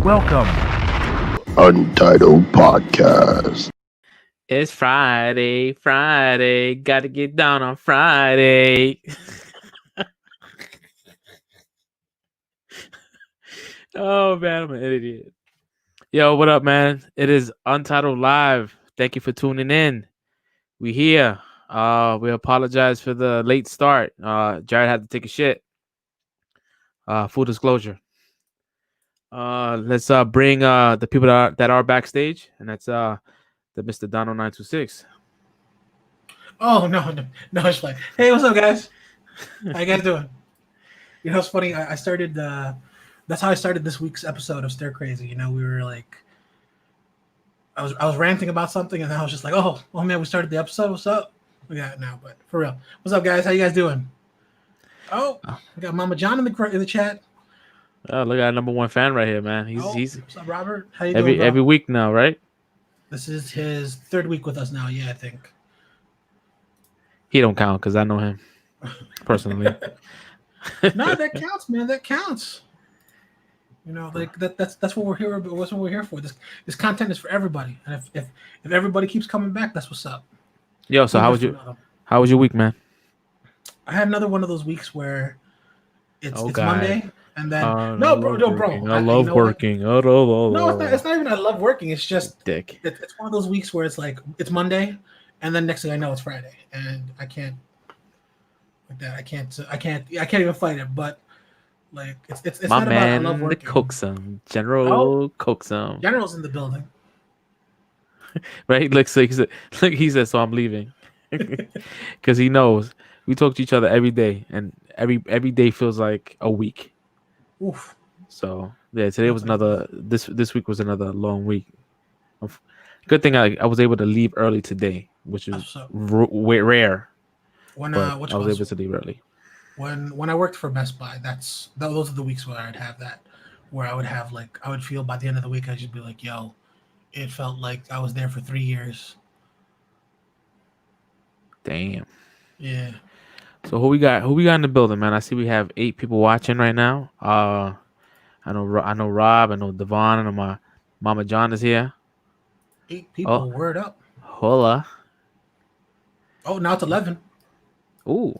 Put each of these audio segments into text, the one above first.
Welcome. Untitled Podcast. It's Friday, gotta get down on Friday. Oh man, I'm an idiot. Yo, what up, man? It is Untitled Live. Thank you for tuning in. We here. We apologize for the late start. Jared had to take a shit. Full disclosure. Let's bring the people that are backstage, and that's the Mr. Donald 926. Oh no! It's like, hey, what's up, guys? How you guys doing? You know, it's funny. I started. That's how I started this week's episode of Stir Crazy. You know, we were like, I was ranting about something, and then I was just like, oh man, we started the episode. What's up? We got it now, but for real, what's up, guys? How you guys doing? Oh, we got Mama John in the chat. Oh, look at our number one fan right here, man. He's what's up, Robert? How you doing, bro? Every week now, right? This is his third week with us now. Yeah, I think. He don't count because I know him personally. No, that counts, man. That counts. You know, like that's what we're here. What's what we're here for. This content is for everybody, and if everybody keeps coming back, that's what's up. Yo, so how was your week, man? I had another one of those weeks where it's God. Monday, and then no, bro. I love working. No, it's not even I love working. It's just dick. It's one of those weeks where it's like it's Monday, and then next thing I know it's Friday, and I can't like that. I can't even fight it. But like it's my not man, about I love working. the Coaxum, General Coaxum. General's in the building. Right? Look, he said, so I'm leaving. Because he knows we talk to each other every day, and every day feels like a week. Oof. So yeah, today was another. This week was another long week. Good thing I was able to leave early today, which is rare. When I was able to leave early. When I worked for Best Buy, those are the weeks where I'd have that, where I would have like I would feel by the end of the week I'd just be like, yo, it felt like I was there for 3 years. Damn. Yeah. So who we got in the building, man? I see we have 8 people watching right now. I know Rob, I know Devon, I know my Mama John is here. 8 people, word up. Hola. Oh, now it's 11. Ooh.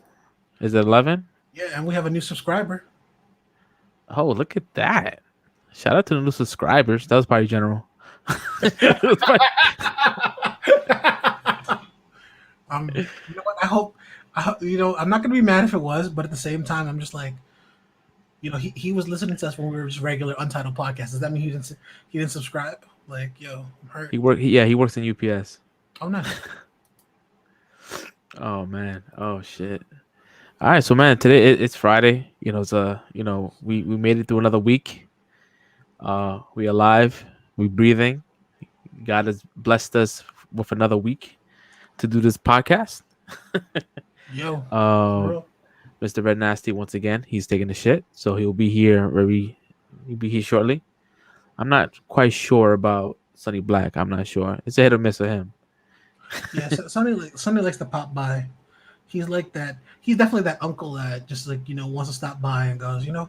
Is it 11? Yeah, and we have a new subscriber. Oh, look at that. Shout out to the new subscribers. That was probably General. You know what? I hope you know, I'm not gonna be mad if it was, but at the same time, I'm just like, you know, he was listening to us when we were just regular Untitled Podcast. Does that mean he didn't subscribe? Like, yo, I'm hurt. He works in UPS. Oh, nice. Oh man. Oh shit. All right, so man, today it's Friday. You know, it's we made it through another week. We alive. We breathing. God has blessed us with another week to do this podcast. Yo. Mr. Red Nasty once again. He's taking the shit, so he'll be here shortly. I'm not quite sure about Sonny Black. I'm not sure. It's a hit or miss with him. Yeah, Sonny likes to pop by. He's like that. He's definitely that uncle that just like, you know, wants to stop by and goes, you know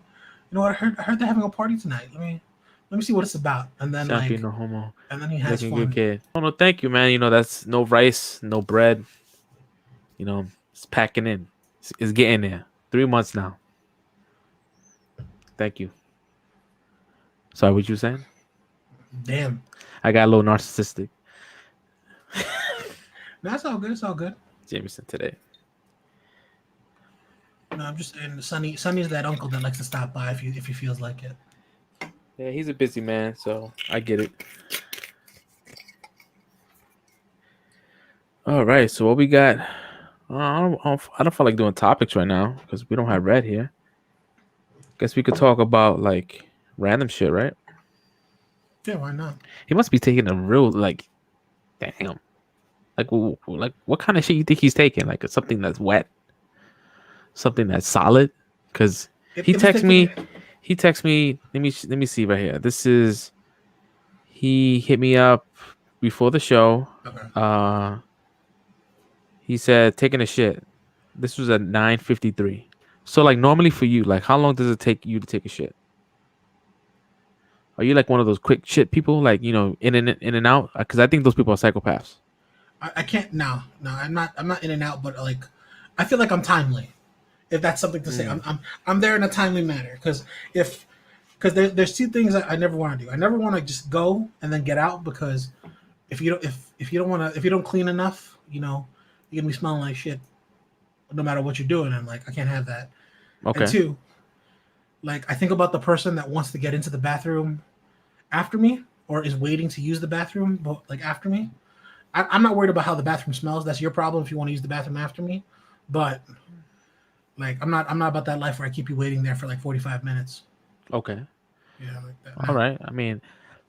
what? I heard they're having a party tonight. Let me see what it's about. And then Champion, no homo. And then he has fun. Good kid. Oh no, thank you, man. You know, that's no rice, no bread. You know, it's packing in. It's getting there. 3 months now. Thank you. Sorry, what you saying? Damn. I got a little narcissistic. That's all good. It's all good. Jameson today. No, I'm just saying Sonny's that uncle that likes to stop by if he feels like it. Yeah, he's a busy man, so I get it. All right, so what we got? I don't feel like doing topics right now because we don't have Red here. Guess we could talk about like random shit, right? Yeah, why not? He must be taking a real like, damn. Like what kind of shit you think he's taking? Like something that's wet, something that's solid. Because he texts me. Let me see right here. He hit me up before the show. Okay. He said taking a shit. This was at 9:53. So like normally for you, like how long does it take you to take a shit? Are you like one of those quick shit people, like in and out? Because I think those people are psychopaths. I can't. No, I'm not. I'm not in and out, but like, I feel like I'm timely. If that's something to say, Mm. I'm there in a timely manner. If because there's two things I never want to do. I never want to just go and then get out because if you don't want to if you don't clean enough, you're gonna be smelling like shit no matter what you're doing, and like I can't have that. And Okay. two, like I think about the person that wants to get into the bathroom after me or is waiting to use the bathroom, but like after me. I'm not worried about how the bathroom smells. That's your problem if you want to use the bathroom after me. But like I'm not about that life where I keep you waiting there for like 45 minutes. Okay. Yeah, like that. All Nah. right. I mean,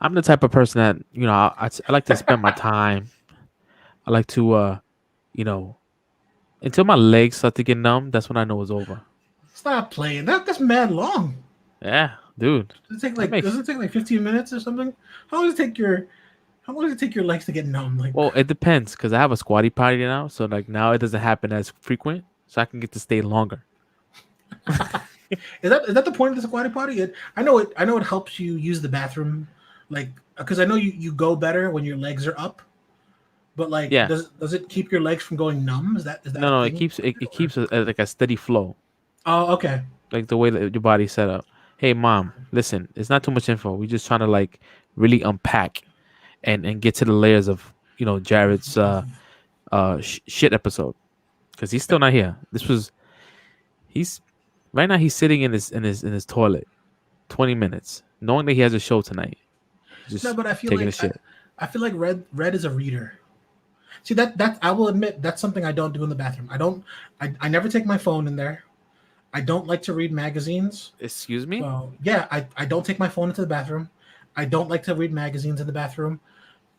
I'm the type of person that I like to spend my time. I like to you know until my legs start to get numb. That's when I know it's over. Stop playing. That's mad long. Yeah, dude. I make Does it take like 15 minutes or something? How long does it take your how long does it take your legs to get numb? Like Well, it depends because I have a squatty potty now, so like now it doesn't happen as frequent, so I can get to stay longer. is that the point of the squatty potty? I know it helps you use the bathroom like because I know you go better when your legs are up. But like Yeah. does it keep your legs from going numb? Is that No, a no, thing? it keeps like a steady flow, Oh, okay. like the way that your body's set up. Hey, mom, listen, it's not too much info. We're just trying to like really unpack and get to the layers of Jared's shit episode because he's still not here. He's right now he's sitting in his toilet, 20 minutes, knowing that he has a show tonight. He's No, just but I feel taking a like shit. I feel like Red is a reader. See that I will admit that's something I don't do in the bathroom. I never take my phone in there. I don't like to read magazines. Excuse me. So yeah, I don't take my phone into the bathroom. I don't like to read magazines in the bathroom.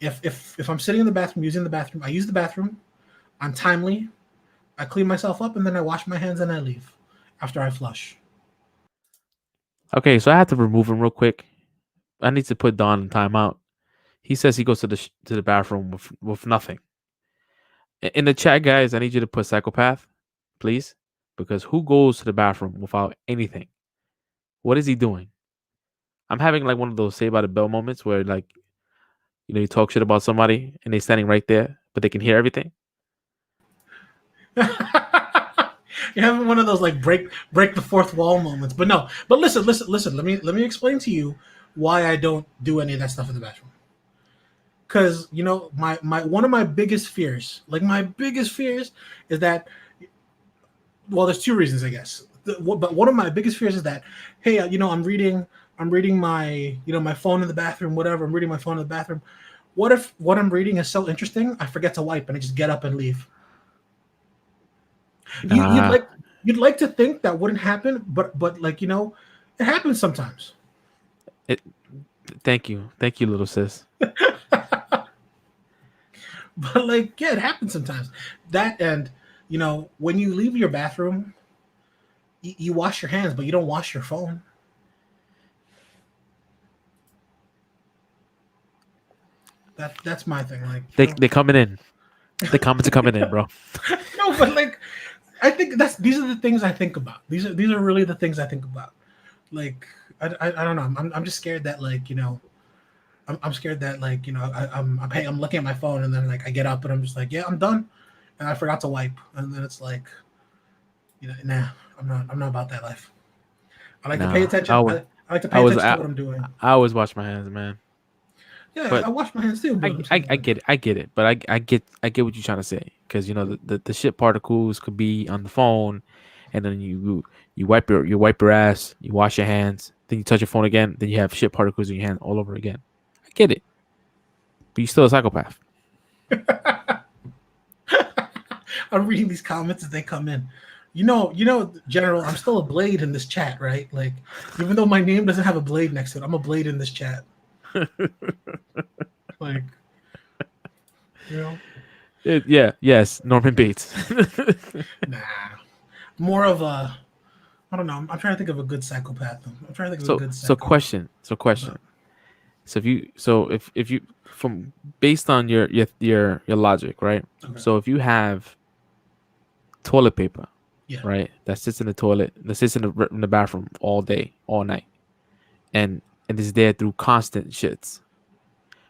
If I'm sitting in the bathroom using the bathroom, I use the bathroom. I'm timely. I clean myself up and then I wash my hands and I leave after I flush. Okay, so I have to remove him real quick. I need to put Don in timeout. He says he goes to the bathroom with nothing. In the chat, guys, I need you to put psychopath, please, because who goes to the bathroom without anything? What is he doing? I'm having like one of those say by the bell moments where like you talk shit about somebody and they're standing right there, but they can hear everything. You're having one of those like break the fourth wall moments. But no. But listen. Let me explain to you why I don't do any of that stuff in the bathroom. Because my one of my biggest fears, like my biggest fears, is that well, there's two reasons I guess. But one of my biggest fears is that hey, I'm reading my phone in the bathroom, whatever. I'm reading my phone in the bathroom. What if what I'm reading is so interesting I forget to wipe and I just get up and leave? You you'd Nah. like you'd like to think that wouldn't happen, but like it happens sometimes. It. Thank you, little sis. But like yeah, it happens sometimes. That and when you leave your bathroom, you wash your hands, but you don't wash your phone. That's my thing. Like They coming in. The comments are coming in, bro. no, but like I think these are the things I think about. These are really the things I think about. Like I don't know. I'm just scared that like I'm scared that like I'm looking at my phone and then like I get up and I'm just like yeah I'm done and I forgot to wipe and then it's like nah I'm not about that life. I like to pay Nah. attention. I like to I pay was attention to I, what I'm doing. I always wash my hands, man. Yeah, But I wash my hands too. But I'm saying like, I get it. But I get what you're trying to say because the shit particles could be on the phone, and then you wipe your ass, you wash your hands, then you touch your phone again, then you have shit particles in your hand all over again. I get it, but you're still a psychopath. I'm reading these comments as they come in. General, I'm still a blade in this chat, right? Like, even though my name doesn't have a blade next to it, I'm a blade in this chat. Like, you know, Yes, Norman Bates. nah. More of a, I don't know. I'm trying to think of a good psychopath. I'm trying to think of a so good so psycho. question. So question. But If you from based on your logic, right? okay. So if you have toilet paper Yeah. right? That sits in the toilet, that sits in the bathroom all day, all night, and is there through constant shits.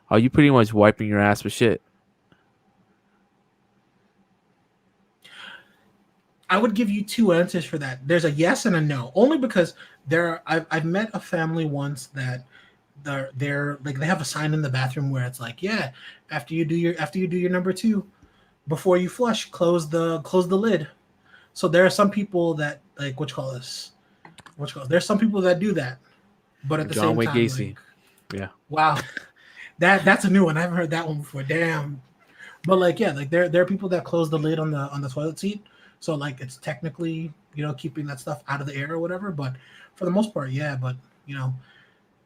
Are you pretty much wiping your ass with shit? I would give you two answers for that. There's a yes and a no. Only because I've met a family once that they're like they have a sign in the bathroom where it's like, yeah, after you do your number two, before you flush, close the lid. So there are some people that like what you call this? What you call it? There's some people that do that, but at the John same Wayne time, Gacy. like, Yeah. wow, that's a new one. I haven't heard that one before. Damn. But like yeah, like there are people that close the lid on the toilet seat. So like it's technically, keeping that stuff out of the air or whatever. But for the most part, yeah. But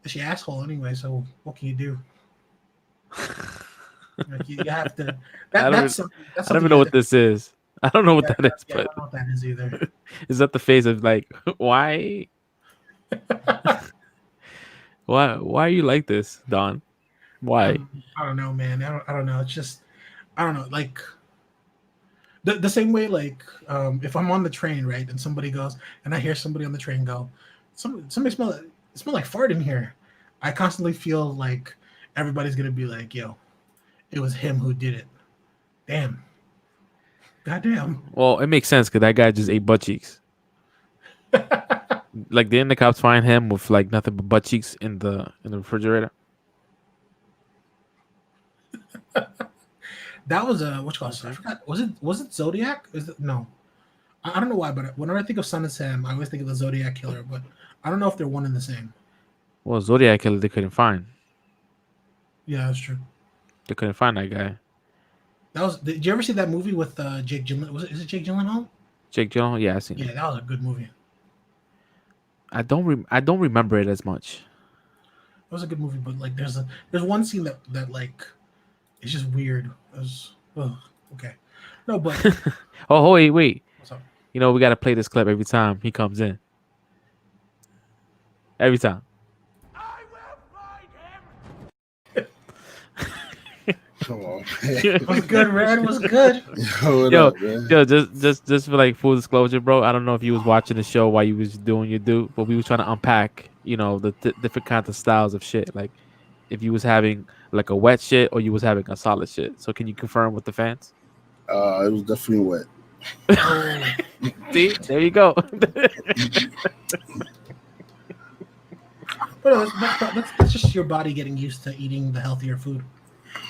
it's your asshole anyway. So what can you do? Like you have to. I don't. That's I don't something even you know have what to. this is. I don't know what that is, Yeah, I but don't know what that is either. is that the phase of like why? Why are you like this, Don? Why? I don't know, man. I don't know. It's just I don't know. Like the same way, like if I'm on the train, right, and somebody goes, and I hear somebody on the train go, somebody smell like fart in here. I constantly feel like everybody's gonna be like, yo, it was him who did it. Damn. Goddamn. Well, it makes sense because that guy just ate butt cheeks. Like, didn't the cops find him with like nothing but butt cheeks in the refrigerator? That was a what you call it? I forgot. Was it Zodiac? Is it no? I don't know why, but whenever I think of Son of Sam, I always think of the Zodiac killer. But I don't know if they're one and the same. Well, Zodiac killer they couldn't find. Yeah, that's true. They couldn't find that guy. That was. Did you ever see that movie with Jake Gyllenhaal? Is it Jake Gyllenhaal? Jake Gyllenhaal. Yeah, I seen Yeah, it. that was a good movie. I don't remember it as much. It was a good movie, but like there's one scene that like it's just weird. It was okay. No, but Oh, wait. what's up? You know we got to play this clip every time he comes in. Every time. Come on, It was good, Red. It was good. Hold Yo, up, man. yo, just for like full disclosure, bro. I don't know if you was watching the show while you was doing your do, but we was trying to unpack, the different kinds of styles of shit. Like, if you was having like a wet shit or you was having a solid shit. So can you confirm with the fans? It was definitely wet. Oh, See, there you go. but that's just your body getting used to eating the healthier food.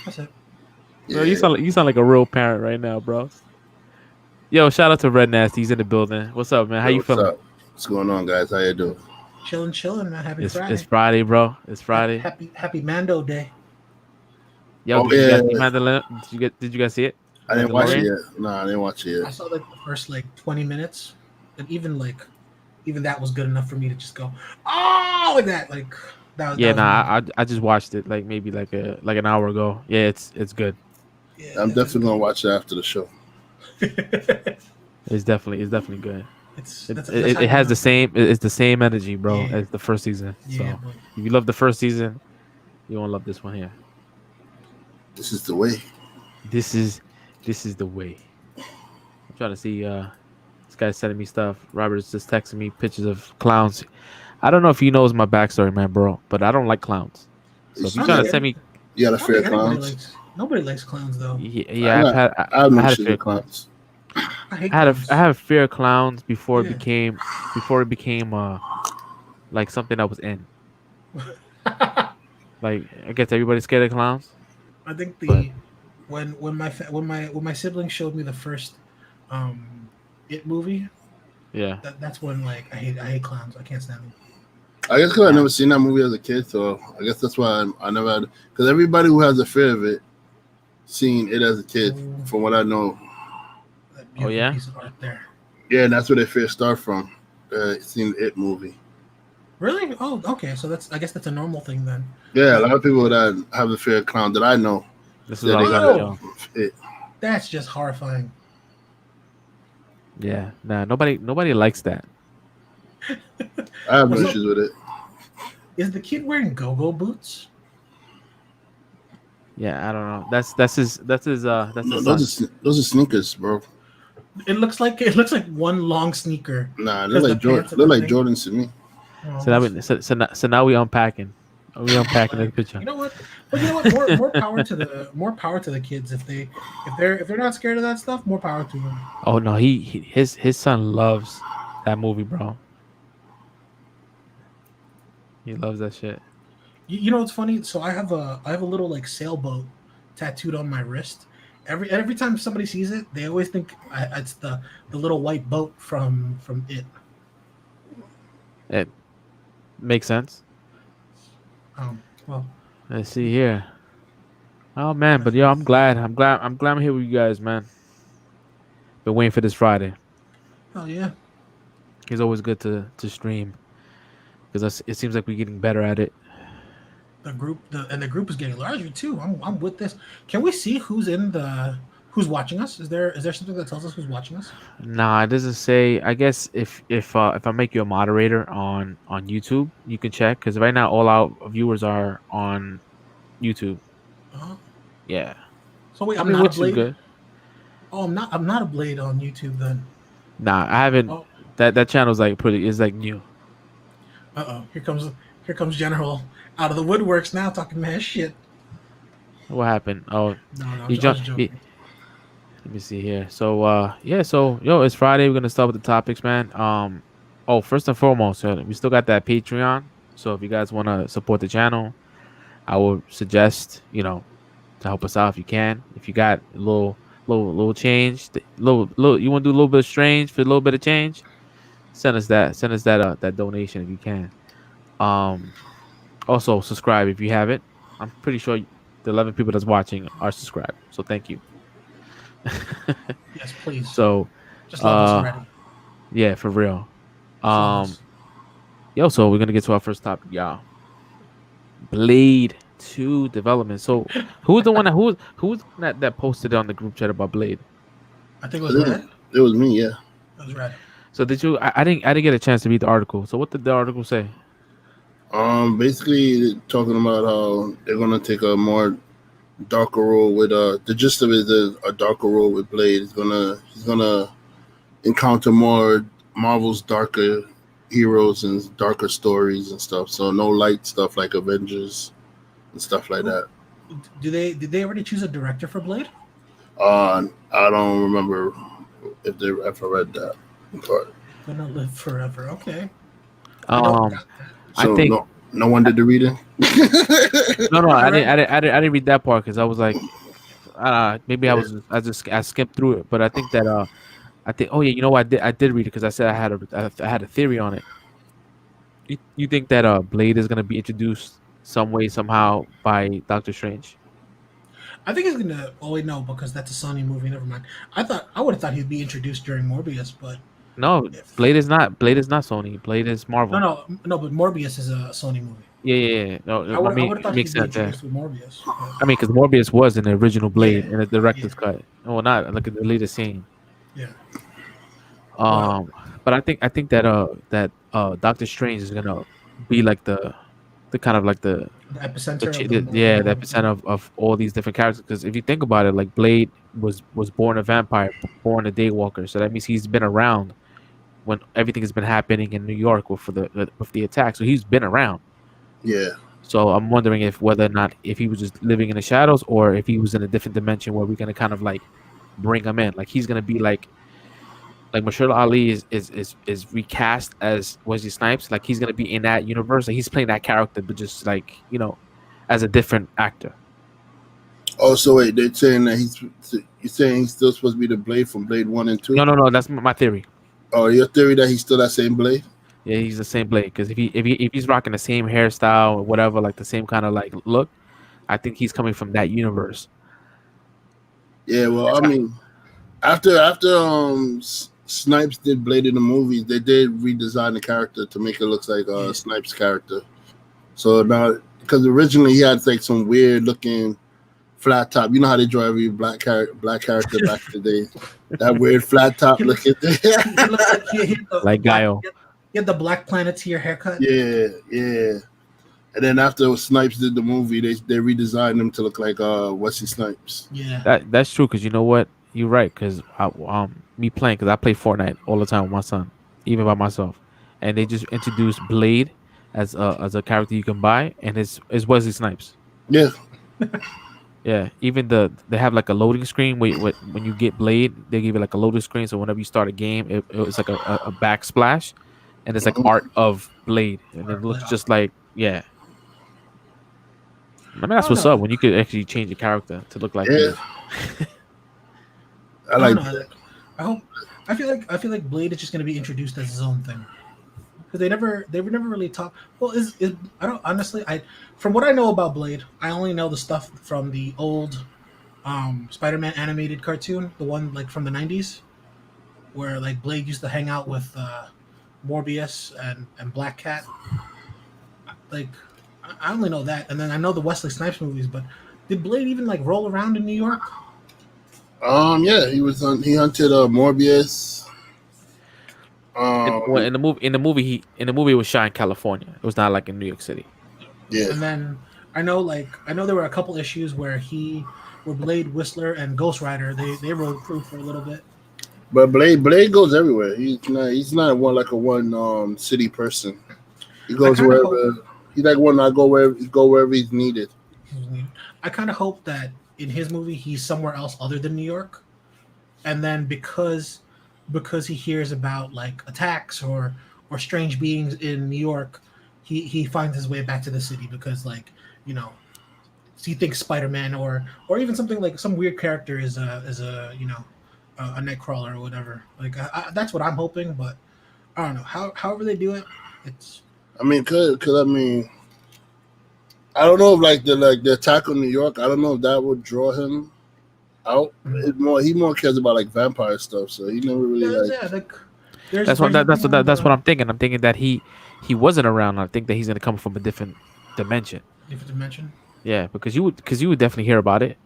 That's it. Bro, you sound like a real parent right now, bro. Yo, shout out to Red Nasty. He's in the building. What's up, man? How Yo, you feeling? up? What's going on, guys? How you doing? Chilling, man. Happy Friday. It's Friday, bro. It's Friday. Happy Mando Day. Yo, Oh, did you guys yeah. see Mandalorian? Did you guys see it? I didn't watch it Mandalorian? yet. No, I didn't watch it I yet. saw like the first like 20 minutes, and even that was good enough for me to just go, oh, like that. Like that was Yeah, that I just watched it like maybe like an hour ago. Yeah, it's good. yeah, I'm definitely gonna watch it after the show. It's definitely good. that's It has the same it's the same energy, bro, Yeah. as the first season. Yeah, So but if you love the first season, you won't love this one here. This is the way. This is the way. I'm trying to see. This guy's sending me stuff. Robert's just texting me pictures of clowns. I don't know if he knows my backstory, man, bro, but I don't like clowns. So if you're trying to send me, You got a I don't fear think of clowns? nobody likes clowns though. yeah, I have no I had a shit fear with of clowns. clowns. I hate I had clowns. I have a fear of clowns before Yeah. it became like something that was in. Like I guess everybody's scared of clowns. I think But- when my siblings showed me the first It movie, Yeah. that's when like I hate clowns. I can't stand them. I guess because I never seen that movie as a kid, so I guess that's why I never had. Because everybody who has a fear of it, seen it as a kid, Ooh. from what I know. That beautiful yeah? piece of art there. Yeah, and that's where their fear start from. Seeing the It movie. Really? Oh, okay. So I guess that's a normal thing then. Yeah, a lot of people that have a fear of clown that I know. This is Yeah, what I they was got gonna it. show. It. That's just horrifying. Yeah. Nah, nobody likes that. I have no So- issues with it. Is the kid wearing go-go boots? Yeah, I don't know. That's his No, son. those are sneakers, bro. It looks like one long sneaker. Nah, it Because look like the pants Jordan. and Look the like thing. Jordans to me. Oh, So now we unpacking. We unpacking this picture. you know what? But you know what? More power to the kids if they're not scared of that stuff. More power to them. Oh no, his son loves that movie, bro. He loves that shit. You know what's funny? So I have a little like sailboat tattooed on my wrist. Every time somebody sees it, they always think it's the little white boat from it. It makes sense. Well, Let's see here. Oh man, but yo, I'm glad I'm here with you guys, man. Been waiting for this Friday. oh yeah. It's always good to stream because it seems like we're getting better at it. The group is getting larger too. I'm with this. Can we see who's watching us? Is there something that tells us who's watching us? Nah, it doesn't say. I guess if I make you a moderator on YouTube, you can check because right now all our viewers are on YouTube. Uh-huh. Yeah. So wait, I I'm mean, not a which is blade. good. Oh, I'm not a blade on YouTube then. Nah, I haven't. Oh, That channel's like is like new. here comes General out of the woodworks now talking mad shit. What happened? Oh, No, I he was jumped. joking. Let me see here. So yeah, so yo, it's Friday. We're gonna start with the topics, man. Oh, first and foremost, we still got that Patreon. So if you guys want to support the channel, I would suggest to help us out if you can. If you got a little change, little you want to do a little bit of strange for a little bit of change, send us that donation if you can. Also subscribe if you haven't. I'm pretty sure the 11 people that's watching are subscribed. So thank you. Yes, please. So Just love us already. yeah, for real. Just love us. Yo, so we're gonna get to our first topic, y'all. Blade 2 development. So who's the one that posted on the group chat about Blade? I think it was red. It was me, yeah. It was red. So did you? I didn't get a chance to read the article. So what did the article say? Basically talking about how they're gonna take a more darker role with the gist of it is a darker role with Blade. He's gonna encounter more Marvel's darker heroes and darker stories and stuff. So no light stuff like Avengers and stuff like that. Did they already choose a director for Blade? I don't remember if they ever read that part. Gonna live forever. Okay. I think no one did the reading. no, I didn't read that part because I was like, maybe I skipped through it. But I think that oh yeah, you know what, I did read it because I said I had a theory on it. You think that Blade is gonna be introduced some way somehow by Doctor Strange? I think he's gonna. Oh wait, no, because that's a Sony movie. Never mind. I would have thought he'd be introduced during Morbius, but no, Blade is not Sony. Blade is Marvel. No, but Morbius is a Sony movie. Yeah. No, I would have thought it he'd makes be sense. introduced with Morbius. I mean, because Morbius was in the original Blade in the director's cut. Well, not like the latest scene. Yeah. But I think that Doctor Strange is gonna be like the kind of like the epicenter. The epicenter of all these different characters. Because if you think about it, like Blade was born a vampire, born a daywalker, so that means he's been around when everything has been happening in New York with the attack. So he's been around. Yeah. So I'm wondering whether or not if he was just living in the shadows or if he was in a different dimension where we're gonna kind of like bring him in. Like he's gonna be like Mahershala Ali is recast as Wesley Snipes. Like he's gonna be in that universe. Like he's playing that character, but just like as a different actor. Oh, so wait, they're saying that you're saying he's still supposed to be the Blade from Blade 1 and 2? No, that's my theory. Oh, your theory that he's still that same Blade? Yeah, he's the same Blade. Because if he's rocking the same hairstyle or whatever, like the same kind of like look, I think he's coming from that universe. Yeah, well, I mean, after Snipes did Blade in the movies, they did redesign the character to make it look like Snipes' character. So now, because originally he had like some weird looking flat top. You know how they draw every black character back in the day. That weird flat top looking thing. Like Guile. You had the Black Planeteer haircut. Yeah. And then after Snipes did the movie, they redesigned him to look like Wesley Snipes. Yeah. That's true because you know what? you're right, because me playing, because I play Fortnite all the time with my son, even by myself, and they just introduced Blade as a character you can buy, and it's Wesley Snipes. Yeah. Yeah, even they have like a loading screen when you get Blade, they give you like a loading screen. So whenever you start a game, it's like a backsplash, and it's like art of Blade, and it looks just like yeah. I mean I that's don't what's up know. when you could actually change your character to look like Yeah. you. I I like don't know. Like, I hope. I feel like Blade is just going to be introduced as his own thing because they were never really talk. Well, is I don't honestly. I from what I know about Blade, I only know the stuff from the old Spider-Man animated cartoon, the one like from the '90s, where like Blade used to hang out with Morbius and Black Cat. Like I only know that, and then I know the Wesley Snipes movies. But did Blade even like roll around in New York? Yeah, he hunted Morbius. Well, in the movie it was shot in California. It was not like in New York City. Yeah. And then I know there were a couple issues where Blade, Whistler, and Ghost Rider they rode through for a little bit. But Blade goes everywhere. He's not a one city person. He goes wherever. He's like one I go wherever he's needed. I kind of hope that in his movie he's somewhere else other than New York, and then because he hears about like attacks or strange beings in New York, he finds his way back to the city because like you know he thinks Spider-Man or even something like some weird character is a you know a Nightcrawler or whatever. Like that's what I'm hoping, but I don't know however they do it. It's I mean, I mean, I don't know if like the attack on New York. I don't know if that would draw him out. He more cares about like vampire stuff, so he never really like. That's what I'm thinking. I'm thinking that he wasn't around. I think that he's gonna come from a different dimension. Different dimension. Yeah, because you would definitely hear about it.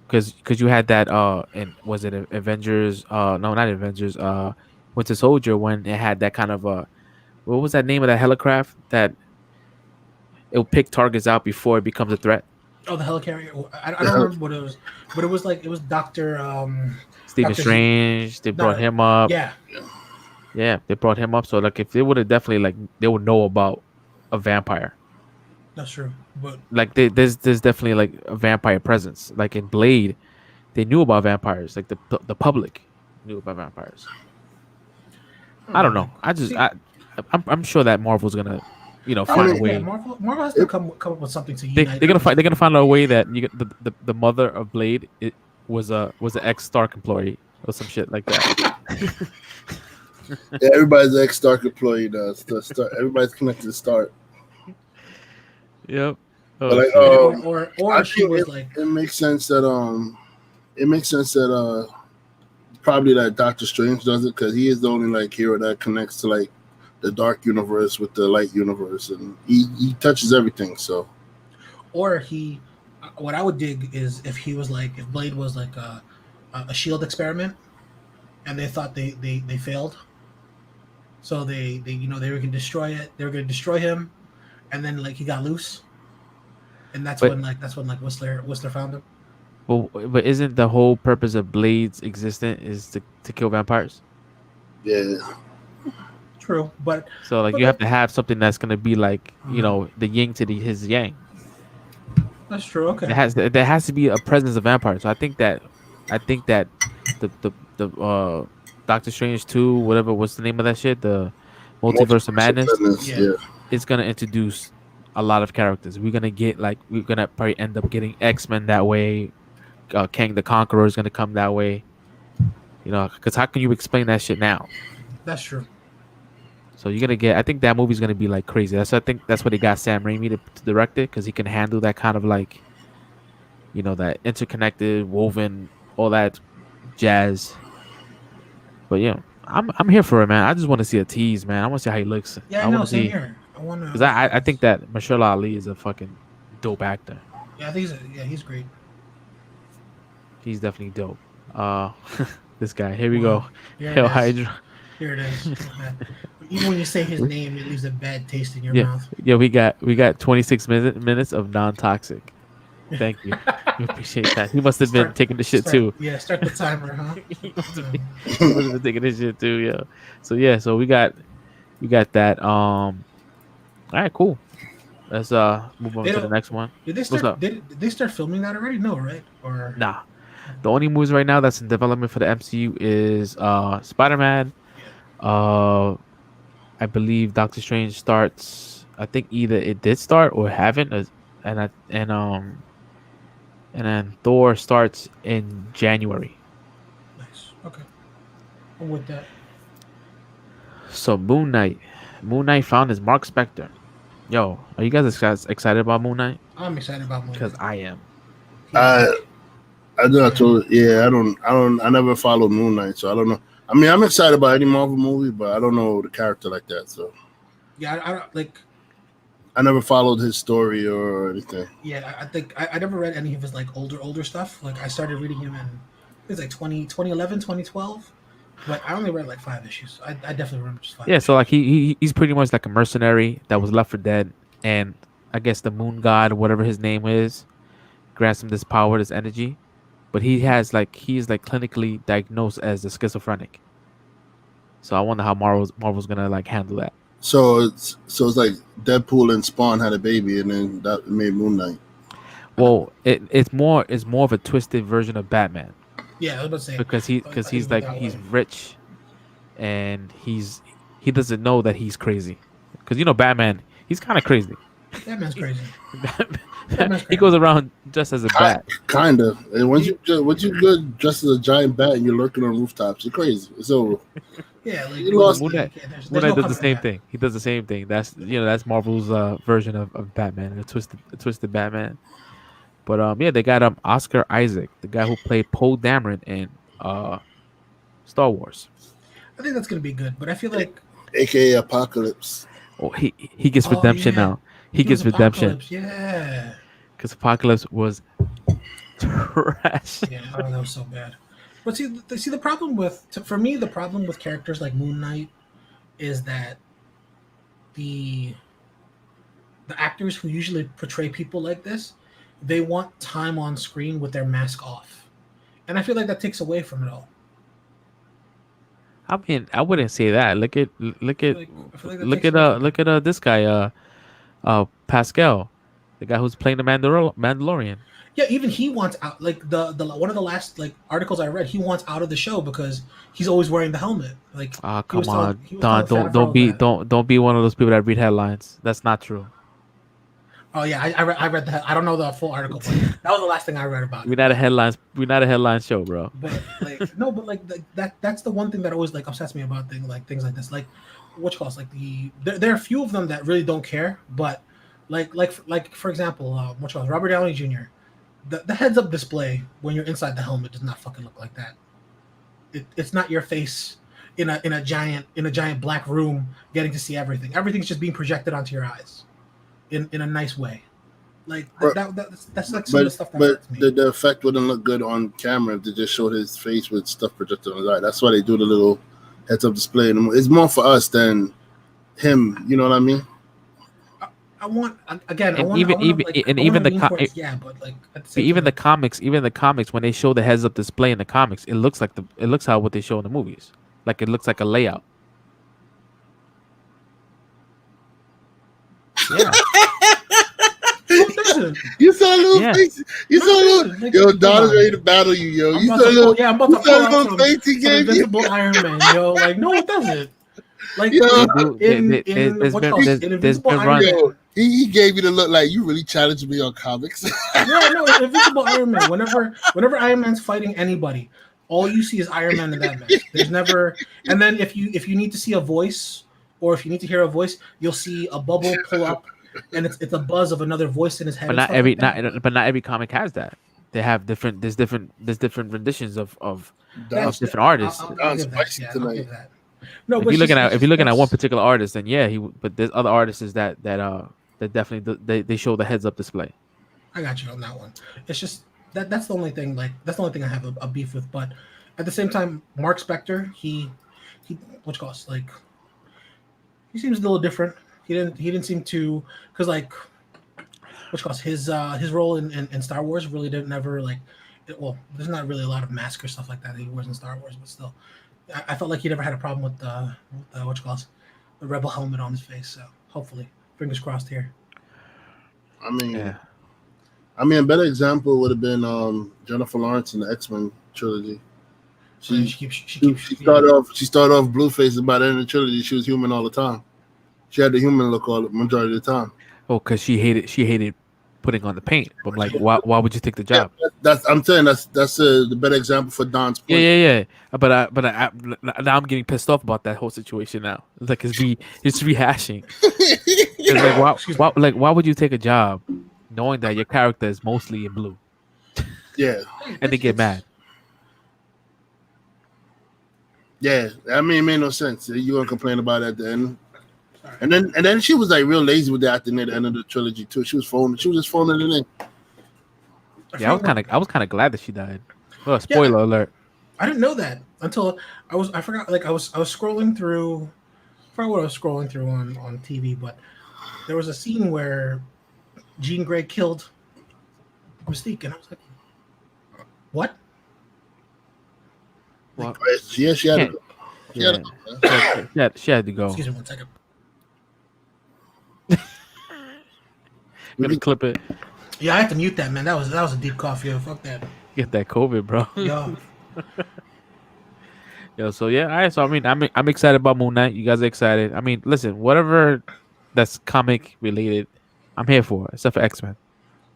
Because you had that and was it Avengers? No, not Avengers. Winter Soldier when it had that kind of what was that name of that helicraft that it'll pick targets out before it becomes a threat? Oh, the helicarrier. I don't remember what it was, but it was like it was Doctor Stephen Dr. Strange. They brought him up. Yeah, yeah, they brought him up. So like, if they would have definitely like they would know about a vampire. that's true. But Like there's definitely like a vampire presence. Like in Blade, they knew about vampires. Like the public knew about vampires. I don't know. I'm sure that Marvel's gonna, find a way. Yeah, Marvel has to come up with something to unite. They're gonna find a way that you get the mother of Blade was an ex Stark employee or some shit like that. Yeah, everybody's an ex Stark employee now. Everybody's connected to Stark. Yep. But like, or she was like, it makes sense that probably that Doctor Strange does it because he is the only like hero that connects to like the dark universe with the light universe, and he touches everything. So, or what I would dig is if Blade was like a shield experiment, and they thought they failed, so they were gonna destroy it. They were gonna destroy him, and then like he got loose, and that's when Whistler found him. Well, but isn't the whole purpose of Blade's existence is to kill vampires? Yeah. True, but so like you have to have something that's gonna be like the yin to his yang. That's true. Okay. There has to be a presence of vampires. So I think that the Doctor Strange 2, whatever, what's the name of that shit? The Multiverse of Madness. Yeah. It's gonna introduce a lot of characters. We're gonna probably end up getting X-Men that way. Kang the Conqueror is gonna come that way. Because how can you explain that shit now? That's true. So you're gonna get. I think that movie's gonna be like crazy. I think that's why they got Sam Raimi to direct it, because he can handle that kind of like, that interconnected, woven, all that jazz. But yeah, I'm here for it, man. I just want to see a tease, man. I want to see how he looks. Yeah, I know. Same here. I want to. Because I think that Mahershala Ali is a fucking dope actor. Yeah, I think he's great. He's definitely dope. This guy. Here we go. Hell Hydra. Here it is. Even when you say his name, it leaves a bad taste in your mouth. Yeah, we got 26 minutes of non-toxic. Thank you. We appreciate that. He must have been taking the shit too. Yeah, start the timer, huh? He must have been taking this shit too, yeah. So we got that. All right, cool. Let's move on They to the don't. next one. Did they What's start? up? Did they start filming that already? No, right? Or Nah. The only movies right now that's in development for the MCU is Spider-Man. Uh I believe Doctor Strange starts. I think either it did start or haven't, and and then Thor starts in January. nice. Okay, I'm with that. So Moon Knight found his Mark Spector. Yo, are you guys excited about Moon Knight? I'm excited about Moon Because Knight. I am. I do. I never followed Moon Knight, so I don't know. I mean, I'm excited about any Marvel movie, but I don't know the character like that. So Yeah, I don't like. I never followed his story or anything. Yeah, I think I never read any of his like older stuff. Like I started reading him in it was like 2011, 2012. But I only read like 5 issues. I definitely remember just 5 Yeah, issues. so like he's pretty much like a mercenary that was left for dead, and I guess the Moon God, whatever his name is, grants him this power, this energy, but he's like clinically diagnosed as a schizophrenic. So I wonder how Marvel's gonna like handle that. So it's like Deadpool and Spawn had a baby, and then that made Moon Knight. Well, it's more of a twisted version of Batman Yeah, I was about to say because he's went like that he's way. rich, and he doesn't know that he's crazy because Batman, he's kind of crazy. Batman's crazy. He goes around just as a bat. Kind of. And once you good dressed as a giant bat and you're lurking on rooftops, you're crazy. It's over. Yeah, like You lost Moon Knight, there's Moon no Knight does coming the same back. thing. He does the same thing. That's Marvel's version of Batman, a twisted Batman. But yeah, they got Oscar Isaac, the guy who played Poe Dameron in Star Wars. I think that's gonna be good, but I feel like AKA Apocalypse. Oh, he gets oh redemption yeah, now. He gets was redemption Apocalypse. Yeah, because Apocalypse was trash. yeah, oh, that was so bad. But see the problem for me the problem with characters like Moon Knight is that the actors who usually portray people like this, they want time on screen with their mask off, and I feel like that takes away from it all. I mean, I wouldn't say that. Look at I feel like that takes away from it. look at this guy Pascal, the guy who's playing the Mandalorian. Yeah, even he wants out. Like the one of the last like articles I read, he wants out of the show because he's always wearing the helmet. Like Ah, he come was telling- on, he was Don, telling Favreau that. don't be one of those people that read headlines. That's not true. Oh yeah, I read the. I don't know the full article, but that was the last thing I read about it. We're not a headline show, bro. But like no, but like that's the one thing that always like upsets me about things like this. Like what you call it, like there are a few of them that really don't care, but like for example, what you call it, Robert Downey Jr. The heads up display when you're inside the helmet does not fucking look like that. It's not your face in a giant black room getting to see everything. Everything's just being projected onto your eyes in a nice way. Like that's like some of the stuff that hurts me. The effect wouldn't look good on camera if they just showed his face with stuff projected on his eye. That's why they do the little heads up display. It's more for us than him. You know what I mean? I want again. And I want, even I want, even like, and I even wanna the lean co- towards, yeah, but like at the same even the time, comics when they show the heads up display in the comics, it looks how what they show in the movies. Like it looks like a layout. Yeah. You saw a little Yeah. face. You No, saw a little. like, Yo, come Don is on. ready to battle you, yo. I'm You about saw a to little. pull, yeah, I'm about You to saw pull a out little face he some gave you. Invincible Iron Man, yo. Like, no, it doesn't. Like Yo. They do. in There's what been you call there's in Invincible been Iron run. Man. Yo, he gave you the look like you really challenged me on comics. Yeah, no, in Invincible Iron Man. Whenever Iron Man's fighting anybody, all you see is Iron Man in that mask. There's never. And then if you need to see a voice or if you need to hear a voice, you'll see a bubble pull up, and it's a buzz of another voice in his head. But and not stuff every like that. not every comic has that. They have different. There's different renditions of Don's different artists. I'll give that. spicy Yeah, I'll tonight. give that. No, If but you're looking at one that's- particular artist, then yeah, but there's other artists that definitely they show the heads up display. I got you on that one. It's just that's the only thing. Like that's the only thing I have a beef with. But at the same time, Mark Spector, he what you call it, like he seems a little different. He didn't seem to because like which calls his role in Star Wars really didn't never like. Well, there's not really a lot of mask or stuff like that he wears in Star Wars, but still, I felt like he never had a problem with the what you call the rebel helmet on his face. So hopefully, fingers crossed here. I mean, Yeah. a better example would have been Jennifer Lawrence in the X-Men trilogy. She started off Blueface, and by the end of the trilogy, she was human all the time. She had the human look all the majority of the time. Oh, because she hated putting on the paint. But like, why would you take the job? I'm saying that's the better example for Don's point. Yeah. But now I'm getting pissed off about that whole situation now. It's like it's rehashing. It's like why would you take a job knowing that your character is mostly in blue? Yeah, and they get mad. Yeah, I mean, it made no sense. You gonna complain about it at the end, and then she was like real lazy with that at the end of the trilogy too. She was just phoning it in. Yeah, I was kind of glad that she died. Oh, spoiler alert! I didn't know that until I forgot. Like I was scrolling through. I forgot what I was scrolling through on TV, but there was a scene where Jean Grey killed Mystique, and I was like, "What?" Well, yeah, she had to go. Excuse me 1 second. Gonna clip it. Yeah, I had to mute that, man. That was a deep cough. Yo, fuck that. Get that COVID, bro. Yo. Yo, so yeah, all right. So I mean, I'm excited about Moon Knight. You guys are excited. I mean, listen, whatever that's comic related, I'm here for, except for X-Men.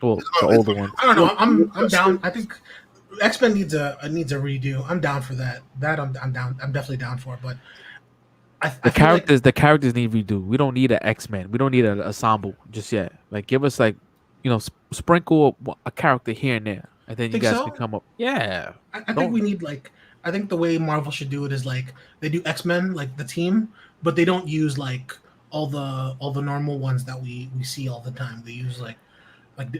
Well, the older ones. I don't know. I'm down. I think X-Men needs a redo. I'm down for that. I'm down. I'm definitely down for it. But the characters need redo. We don't need an X-Men. We don't need an ensemble just yet. Like, give us like, sprinkle a character here and there, and then you guys can come up. Yeah, I think we need like. I think the way Marvel should do it is like they do X-Men like the team, but they don't use like all the normal ones that we see all the time. They use like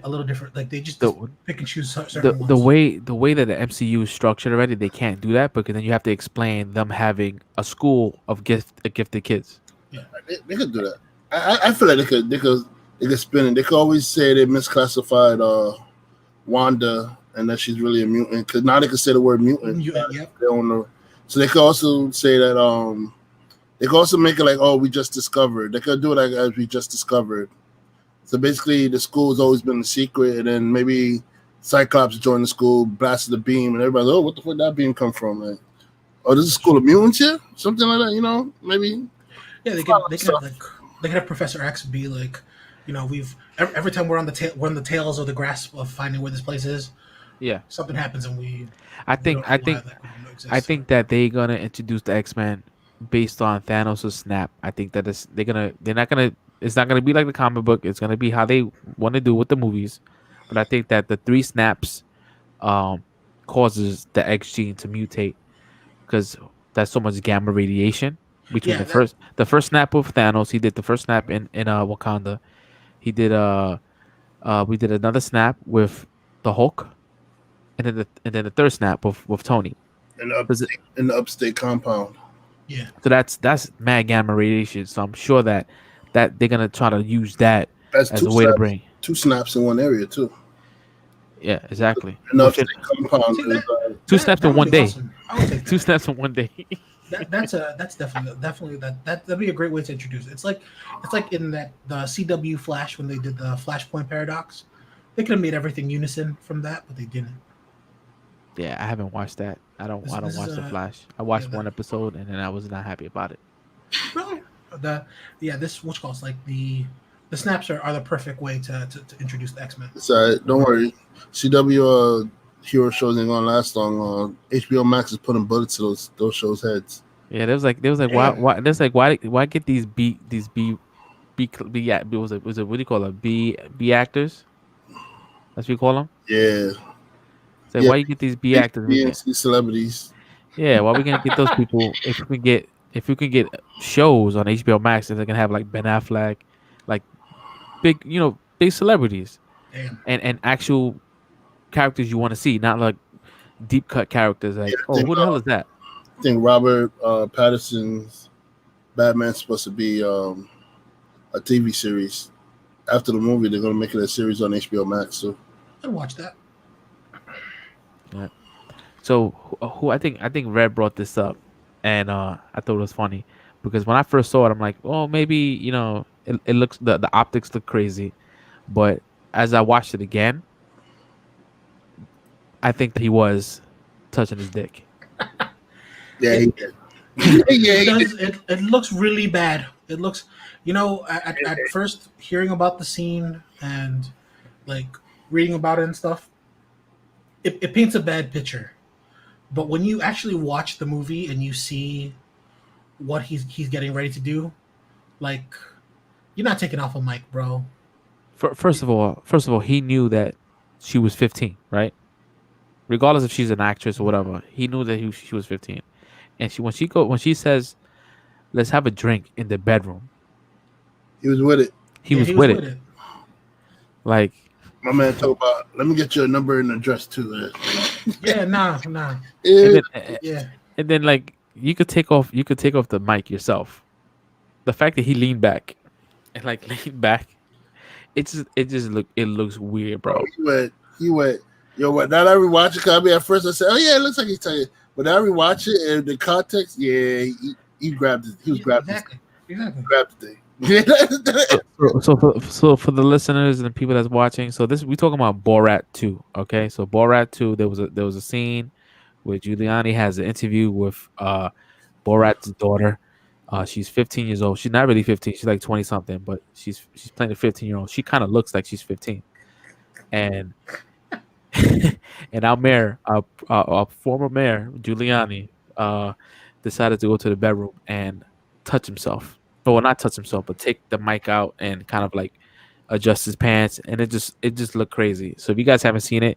a little different. Like they just pick and choose certain ones. The way that the MCU is structured already, they can't do that because then you have to explain them having a school of gifted kids. Yeah, they could do that. I feel like they could spin it. They could always say they misclassified Wanda and that she's really a mutant. Because now they can say the word mutant. Yep. They don't know. So they could also say that they could also make it like, oh, we just discovered. They could do it like as we just discovered. So basically the school's always been a secret, and then maybe Cyclops joined the school, blasted the beam, and everybody's like, oh, what the fuck that beam come from? Like, oh, this is a school of mutants here? Something like that, maybe. Yeah, they could have Professor X be like, we've every time we're on the tails of the grasp of finding where this place is. Yeah, something happens and I think that they're gonna introduce the X-Men based on Thanos' snap. I think that it's not gonna be like the comic book. It's gonna be how they want to do with the movies. But I think that the 3 snaps causes the X gene to mutate because that's so much gamma radiation between the first snap of Thanos. He did the first snap in Wakanda. He did we did another snap with the Hulk. And then the third snap with Tony in the upstate compound. Yeah. So that's mad gamma radiation. So I'm sure that they're gonna try to use that as a way to bring 2 snaps in one area too. Yeah, exactly. In the upstate compound. 2 snaps in one day. Awesome. I would take 2 snaps in one day. That's definitely that'd be a great way to introduce it. It's like in the CW Flash when they did the Flashpoint paradox. They could have made everything unison from that, but they didn't. Yeah, I haven't watched that. I don't watch the Flash. I watched one episode and then I was not happy about it. Really? This which calls like the snaps are the perfect way to introduce the X-Men. It's all right. Don't worry. CW hero shows ain't gonna last long. HBO Max is putting bullets to those shows' heads. Yeah, there was like why get these B was it what do you call them? B actors? That's what you call them? Yeah. So why you get these B actors? B and C celebrities. Yeah, why we gonna get those people if we can get shows on HBO Max and they can have like Ben Affleck, like big celebrities. Damn. And actual characters you want to see, not like deep cut characters like who the hell is that? I think Robert Pattinson's Batman's supposed to be a TV series. after the movie, they're gonna make it a series on HBO Max. So I'd watch that. Yeah. So who I think Red brought this up, and I thought it was funny because when I first saw it, I'm like, oh, maybe it looks the optics look crazy, but as I watched it again, I think that he was touching his dick. yeah, It, he did. yeah, it he did. does. It looks really bad. It looks, at first hearing about the scene and like reading about it and stuff, it paints a bad picture. But when you actually watch the movie and you see what he's getting ready to do, like, you're not taking off a mic, bro. First of all, he knew that she was 15, right? Regardless if she's an actress or whatever, he knew that she was 15. And when she says, "Let's have a drink in the bedroom," He was with it. he Yeah, was he with was it. with it. Like, My man talk about. Let me get your number and address too. Yeah, nah. and Yeah, then like you could take off the mic yourself. The fact that he leaned back and like leaned back, it looks weird, bro. He went. Yo, what? Now that I rewatch it, cause I mean, at first I said, "Oh yeah, it looks like he's telling you," but now I rewatch it and the context, yeah, he grabbed it. He was grabbed exactly. grabbed the thing. So for the listeners and the people that's watching, so this we talking about Borat 2, okay? So Borat 2, there was a scene where Giuliani has an interview with Borat's daughter. She's 15 years old. She's not really 15. She's like 20 something, but she's playing a 15-year-old. She kind of looks like she's 15. And and our mayor, our former mayor Giuliani, decided to go to the bedroom and touch himself. Well, not touch himself, but take the mic out and kind of like adjust his pants, and it just looked crazy. So if you guys haven't seen it,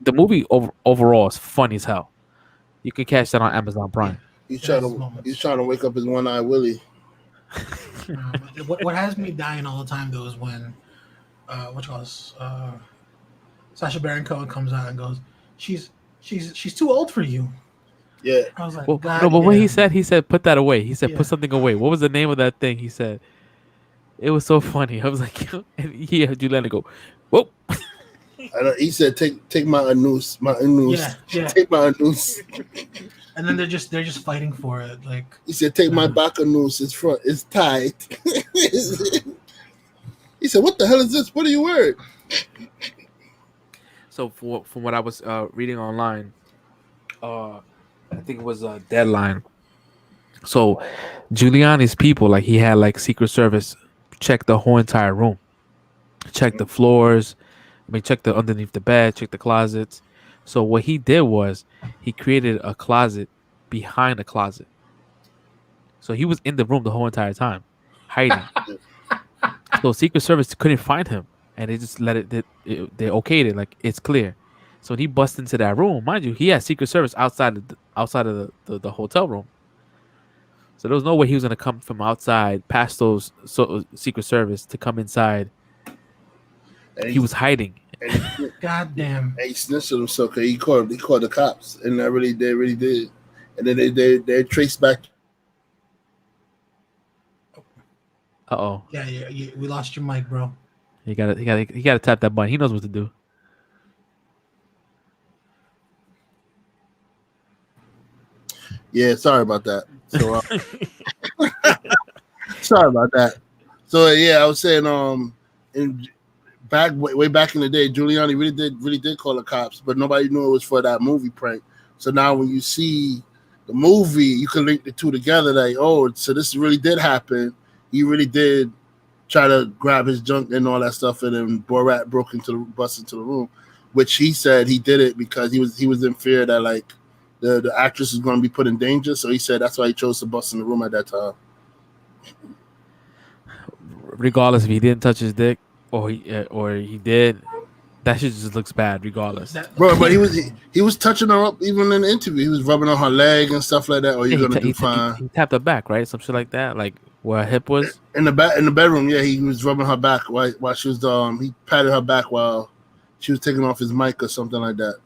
the movie overall is funny as hell. You can catch that on Amazon Prime. He's trying to wake up his one-eye Willie. What has me dying all the time though is when Sacha Baron Cohen comes out and goes, she's too old for you. Yeah. I was like, Well, God, no, but what yeah. he said, put that away. He said, Yeah. put something away. What was the name of that thing? He said, it was so funny. I was like, and he had Giuliani go, whoa. He said, take my anus, Yeah. take my anus. And then they're just fighting for it. Like, He said, take my back anus. It's front. It's tight. He said, what the hell is this? What are you wearing? So from what I was reading online, I think it was a Deadline. So Giuliani's people, like he had like Secret Service check the whole entire room, check the floors. I mean, check the underneath the bed, check the closets. So what he did was he created a closet behind a closet. So he was in the room the whole entire time, hiding. So Secret Service couldn't find him, and they just let they okayed it, like it's clear. So when he bust into that room, mind you, he had Secret Service outside of the hotel room. So there was no way he was gonna come from outside past those Secret Service to come inside. He was hiding. God damn. And he snitched on himself because he called the cops, and they really did. And then they traced back. Yeah, we lost your mic, bro. He gotta tap that button. He knows what to do. Yeah, sorry about that. So sorry about that. So yeah, I was saying way back in the day, Giuliani really did call the cops, but nobody knew it was for that movie prank. So now when you see the movie, you can link the two together. Like, oh, so this really did happen. He really did try to grab his junk and all that stuff, and then Borat bust into the room, which he said he did it because he was in fear that like the actress is going to be put in danger. So he said that's why he chose to bust in the room at that time. Regardless if he didn't touch his dick or he did, that shit just looks bad. Regardless, bro. But he was touching her up even in the interview. He was rubbing on her leg and stuff like that. Oh, you're gonna do fine. He tapped her back, right? Some shit like that, like where her hip was in the bedroom. Yeah, he was rubbing her back while she was he patted her back while she was taking off his mic or something like that.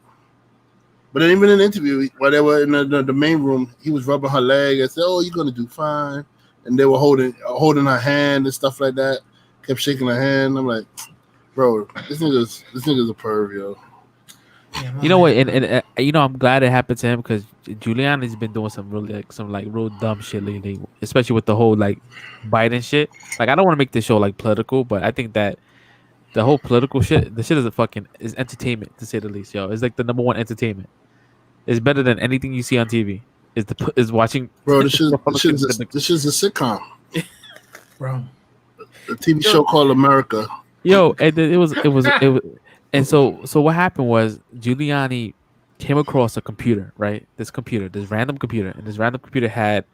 But then even in the interview, while they were in the main room, he was rubbing her leg and said, "Oh, you're gonna do fine." And they were holding her hand and stuff like that. kept shaking her hand. I'm like, bro, this nigga's a perv, yo. Yeah, my You know what? man. And you know, I'm glad it happened to him because Giuliani's been doing some really like real dumb shit lately, especially with the whole like Biden shit. Like, I don't want to make this show like political, but I think that the whole political shit, the shit is entertainment to say the least, yo. It's like the number one entertainment. It's better than anything you see on TV. Is watching. Bro, this shit's Republicans in the- a sitcom. Bro. A TV show called America. Yo, and then it was, and so what happened was Giuliani came across a computer, right? This random computer, and this random computer had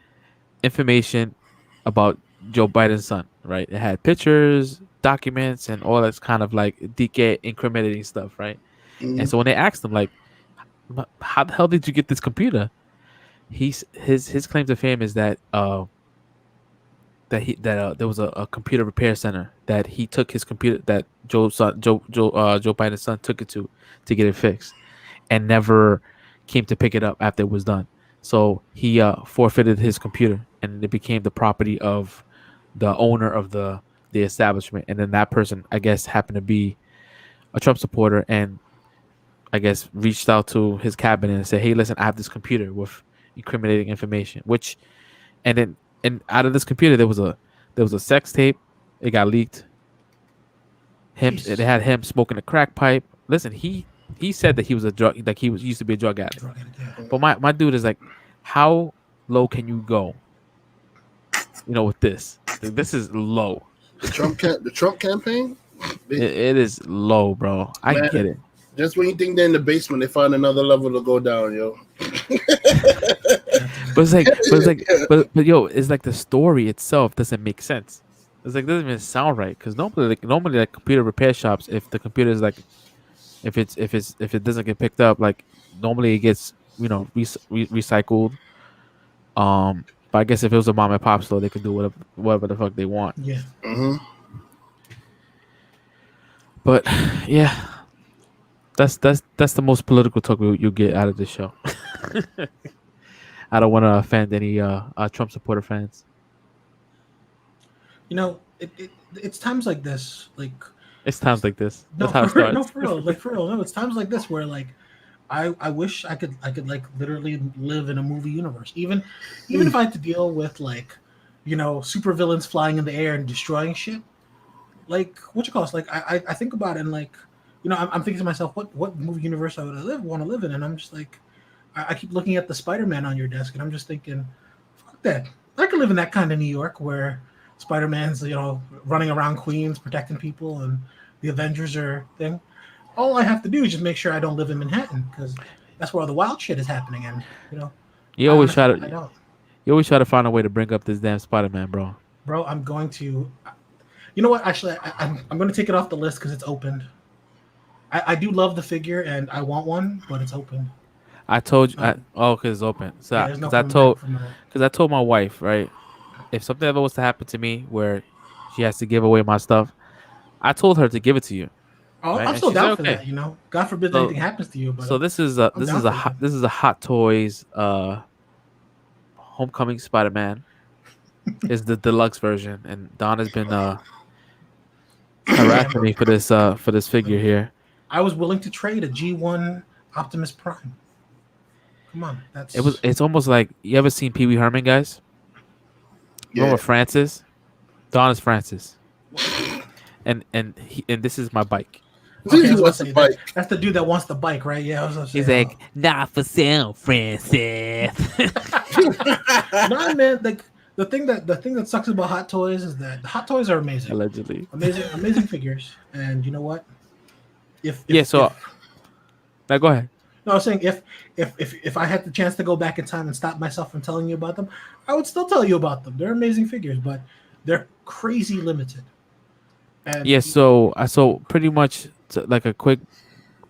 information about Joe Biden's son, right? It had pictures, documents, and all that's kind of like DK incriminating stuff, right? Mhm. And so when they asked him, like, how the hell did you get this computer? His claim to fame is that there was a computer repair center that he took his computer that Joe Biden's son took it to get it fixed, and never came to pick it up after it was done. So he forfeited his computer, and it became the property of the owner of the establishment. And then that person, I guess, happened to be a Trump supporter, and I guess reached out to his cabinet and said, "Hey, listen, I have this computer with incriminating information." And out of this computer, there was a sex tape. It got leaked. Jesus. It had him smoking a crack pipe. Listen, he said that he was used to be a drug addict. Yeah. But my dude is like, how low can you go? You know, with this. This is low. The Trump campaign. It is low, bro. I Man. get it. Just when you think they're in the basement, they find another level to go down, yo. But yo, it's like the story itself doesn't make sense. It's like, doesn't even sound right, because normally like computer repair shops, if the computer is like, if it doesn't get picked up, like normally it gets recycled. But I guess if it was a mom and pop store, they could do whatever the fuck they want. Yeah. Mm-hmm. But yeah, that's the most political talk you'll get out of this show. I don't want to offend any Trump supporter fans. You know, it's times like this, like It's times like this. no, That's how it starts. no, for real, no. It's times like this where like I wish I could like literally live in a movie universe. Even if I had to deal with like, super villains flying in the air and destroying shit. Like like I think about it and like, I'm thinking to myself, what movie universe I would want to live in, and I'm just like, I keep looking at the Spider-Man on your desk, and I'm just thinking, fuck that. I could live in that kind of New York where Spider-Man's, running around Queens protecting people, and the Avengers are thing. All I have to do is just make sure I don't live in Manhattan, because that's where all the wild shit is happening. And You always try I to don't. you always try to find a way to bring up this damn Spider-Man, bro. Bro, I'm going to. You know what? Actually, I'm going to take it off the list because it's opened. I do love the figure and I want one, but it's open. I told you, because it's open. So Yeah, there's no because coming back from that. I told my wife, right, if something ever was to happen to me where she has to give away my stuff, I told her to give it to you. Oh, Right, I'm and still she down said, for okay. that. God forbid So- anything happens to you. But So this is I'm down for that. this is a Hot Toys Homecoming Spider-Man. Is the deluxe version, and Don has been harassing me for this figure here. I was willing to trade a G1 Optimus Prime. Come on, that's It's almost like, you ever seen Pee Wee Herman, guys? Yeah. Remember Francis? Don is Francis, and this is my bike. Okay, I was What's gonna the say, bike? that's the dude that wants the bike, right? Yeah, I was gonna say, He's like, not for sale, Francis. nah, man. Like the thing that sucks about Hot Toys is that Hot Toys are amazing, Allegedly. amazing figures. And you know what? If Now go ahead. no, I was saying if I had the chance to go back in time and stop myself from telling you about them, I would still tell you about them. They're amazing figures, but they're crazy limited. And Yeah, so pretty much like a quick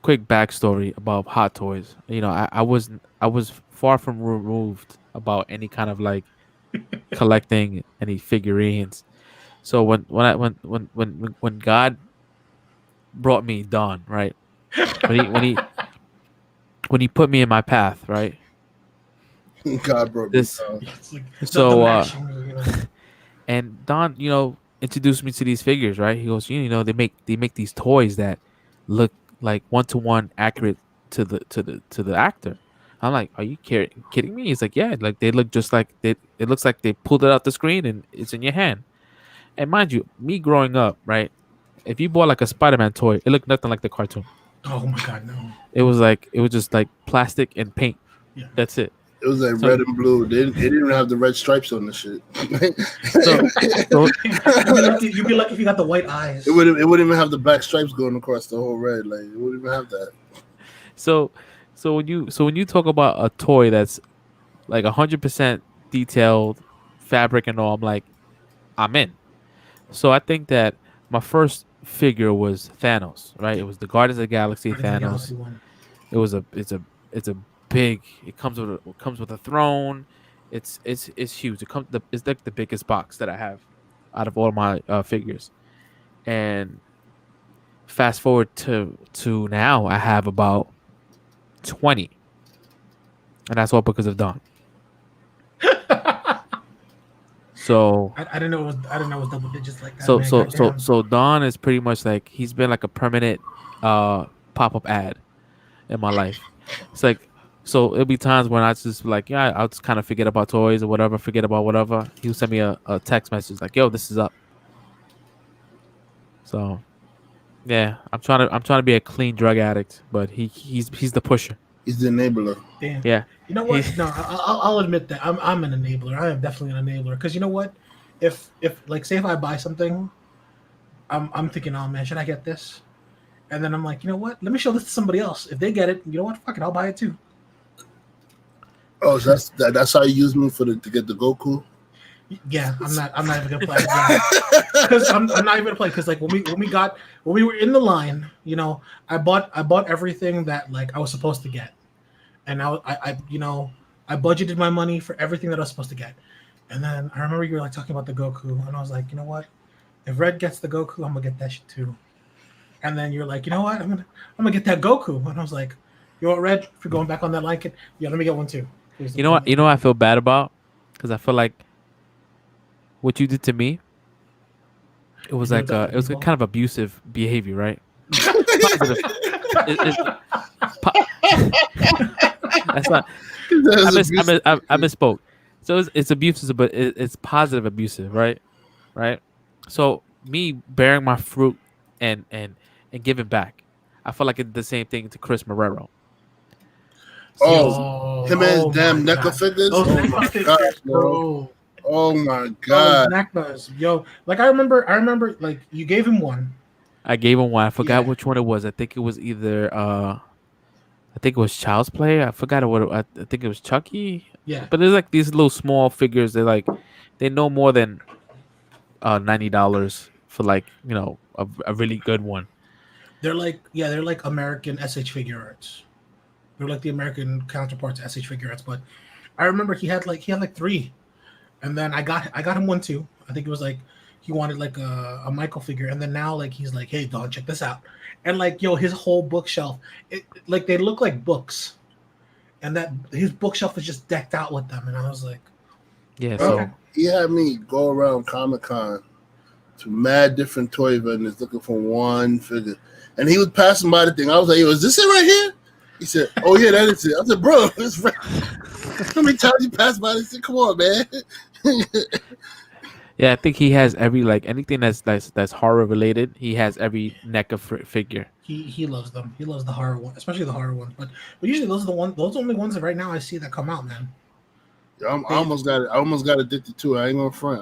backstory about Hot Toys. I was far from removed about any kind of like collecting any figurines. So when God brought me Don, right? When he put me in my path, right? God broke This- this. it's like So, the matching, And Don, introduced me to these figures, right? He goes, you know, they make these toys that look like 1-to-1 accurate to the actor. I'm like, are you kidding me? He's like, yeah, like they look just like they. It looks like they pulled it out the screen and it's in your hand. And mind you, me growing up, right? If you bought like a Spider-Man toy, it looked nothing like the cartoon. Oh my god, no. It was just like plastic and paint. Yeah. That's it. It was like So- red and blue. They didn't even have the red stripes on the shit. So You'd be lucky if you got the white eyes. It wouldn't even have the black stripes going across the whole red. Like it wouldn't even have that. so when you talk about a toy that's like 100% detailed fabric and all, I'm like, I'm in. So I think that my first figure was Thanos, right? It was the Guardians of the Galaxy Guardians of the Thanos. Galaxy one. It's a big. It comes with a throne. It's huge. It's like the biggest box that I have out of all my figures. And fast forward to now, I have about 20, and that's all because of Don. So I didn't know it was double digits like that. so man. so Goddamn. so Don is pretty much like he's been like a permanent pop-up ad in my life. It's like, so it'll be times when I just like, yeah, I'll just kind of forget about toys or whatever, forget about whatever. He'll send me a text message like, yo, this is up. So yeah, I'm trying to be a clean drug addict, but he's the pusher. He's the enabler. Damn. Yeah. You know what? He's- No, I'll admit that I'm an enabler. I am definitely an enabler. Because you know what? If like say if I buy something, I'm thinking, oh man, should I get this? And then I'm like, you know what? Let me show this to somebody else. If they get it, you know what? Fuck it, I'll buy it too. Oh, so that's how you use me to get the Goku. Yeah, I'm not even gonna play. Because I'm not even gonna play. Because like when we were in the line, you know, I bought everything that like I was supposed to get, and I budgeted my money for everything that I was supposed to get, and then I remember you were like talking about the Goku, and I was like, you know what, if Red gets the Goku, I'm gonna get that shit too, and then you're like, you know what, I'm gonna get that Goku, and I was like, you know what, Red, if you're going back on that line, kid, yeah, let me get one too. Here's the You know what? thing. You know what I feel bad about, because I feel like what you did to me. It was You like did that to it was people? kind of abusive behavior, right? Positive. That's not. I misspoke. So it's abusive, but it's positive abusive, right? Right. So me bearing my fruit and giving back, I feel like it's the same thing to Chris Marrero. Oh, him and his my damn God. NECA figures. Those Oh NECA my figures, gosh, bro. bro. Oh my Those god. NECAs, yo. Like I remember, like you gave him one. I gave him one. I forgot Yeah. which one it was. I think it was either I think it was Child's Play. I forgot I think it was Chucky. Yeah. But there's like these little small figures. They no more than $90 for like, you know, a really good one. They're like American SH figure arts. They're like the American counterparts to SH figure arts. But I remember he had like 3, and then I got him one too. I think it was like he wanted like a Michael figure, and then now like he's like, hey Don, check this out, and like yo, his whole bookshelf, like they look like books, and that his bookshelf is just decked out with them, and I was like, Yeah. Bro, So he had me go around Comic-Con to mad different toy vendors looking for one figure. And he was passing by the thing. I was like, yo, is this it right here? He said, oh yeah, that is it. I said, bro, it's right. How many times you passed by this? Come on, man. yeah, I think he has every like anything that's horror related. He has every NECA figure. he loves them. He loves the horror one, especially the horror ones. But usually those are the only ones that right now I see that come out, man. I almost got addicted to it. I ain't gonna front.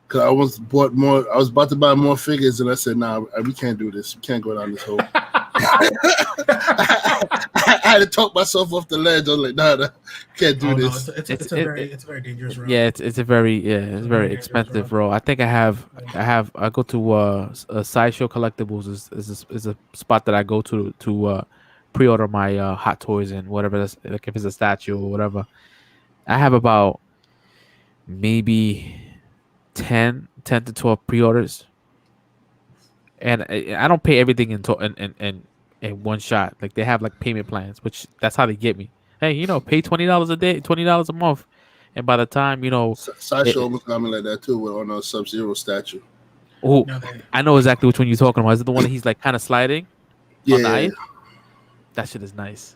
Cause I almost bought more. I was about to buy more figures, and I said, "Nah, we can't do this. We can't go down this hole." I had to talk myself off the ledge. I was like, "Nah, can't do this." No, it's a very dangerous road. Yeah, it's a very very very dangerous expensive road. role. I think I go to a Sideshow Collectibles is a spot that I go to pre-order my Hot Toys and whatever that's, like if it's a statue or whatever. I have about maybe 10 to 12 pre-orders, and I don't pay everything in one shot. Like they have like payment plans, which that's how they get me. Hey, you know, pay $20 a day, $20 a month, and by the time you know, Sideshow almost got me like that too on a Sub-Zero statue. Oh, No, they, I know exactly which one you're talking about. Is it the one that he's like kind of sliding on the Yeah, ice? That shit is nice.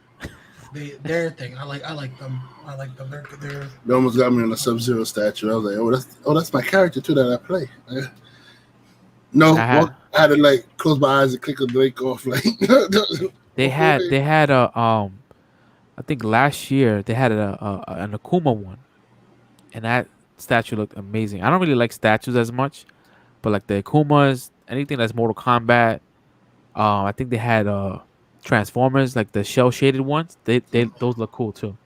their thing. I like them. I like them. They're they almost got me on a Sub-Zero statue. I was like, that's my character too that I play. No, I had, I had to like close my eyes and click a break off. Like they had a I think last year they had an Akuma one, and that statue looked amazing. I don't really like statues as much, but like the Akumas, anything that's Mortal Kombat. I think they had Transformers, like the shell shaded ones. They those look cool too.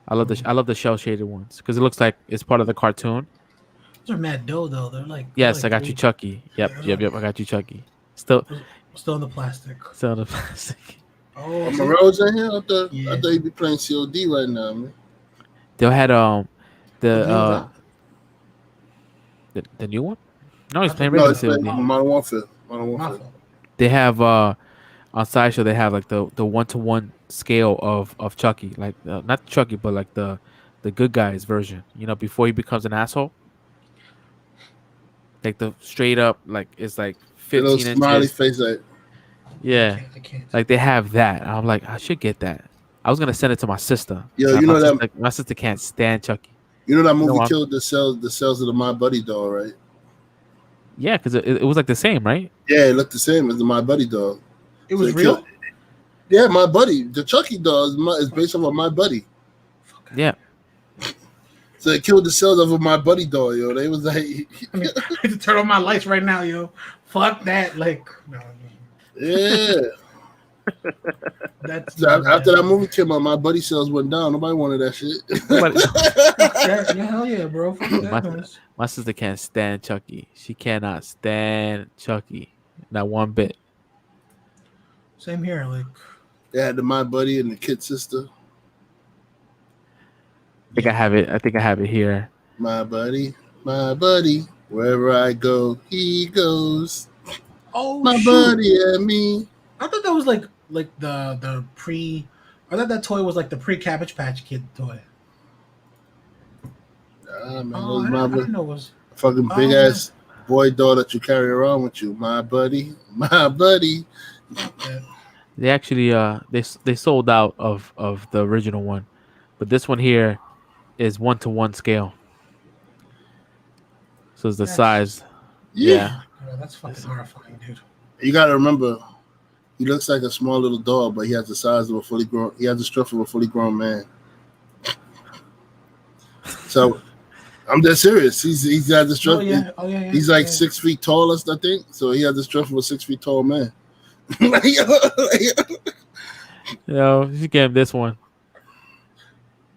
I love the shell shaded ones because it looks like it's part of the cartoon. those are mad dough though. They're Yes, I like got you, Chucky. Yep. I got you, Chucky. Still Still in the plastic. still in the plastic. Oh, see? Morel's in here. I thought Yeah. he'd be playing COD right now, man. They had The the the new one. No, he's playing No, regular it's playing COD. Modern Warfare. Modern My Warfare. fault. They have on Sideshow they have like the 1-to-1 scale of Chucky, like not Chucky, but like the good guys version. You know, before he becomes an asshole. Like the straight up, like it's like The little 15 smiley inches. face, like Yeah, I can't. like they have that. I'm like, I should get that. I was gonna send it to my sister. Yo, Now, you know that my sister can't stand Chucky. that movie No, I'm- killed the cells of the My Buddy doll, right? Yeah, because it was like the same, right? Yeah, it looked the same as the My Buddy doll. It was So real. killed- Yeah, My Buddy. The Chucky doll is based off of My Buddy. Yeah. So it killed the cells of a My Buddy doll, yo. They was like, I mean, I need to turn on my lights right now, yo. Fuck that. Like, no. yeah. That's So after that movie came out, My Buddy cells went down. Nobody wanted that shit. yeah, hell yeah, bro. Fuck that noise. My sister can't stand Chucky. She cannot stand Chucky. Not one bit. Same here. Like, They had the My Buddy and the kid sister. I think I have it here. My buddy, wherever I go, he goes. oh, My shoot. buddy and me. I thought that was like the pre. I thought that toy was like the pre-Cabbage Patch Kid toy. Man, Oh, those I my didn't know it was. fucking big ass boy doll that you carry around with you. My buddy, my buddy. Yeah. They actually they sold out of the original one, but this one here is 1-to-1 scale. So it's the That's- size. Yeah. Oh, that's fucking horrifying, dude. You gotta remember, he looks like a small little dog, but he has the size of a fully grown. He has the strength of a fully grown man. So, I'm dead serious. He's got the strength. Oh yeah. He's like yeah. 6 feet tallest, I think. So he has the strength of a 6 feet tall man. Yo, you should get him this one.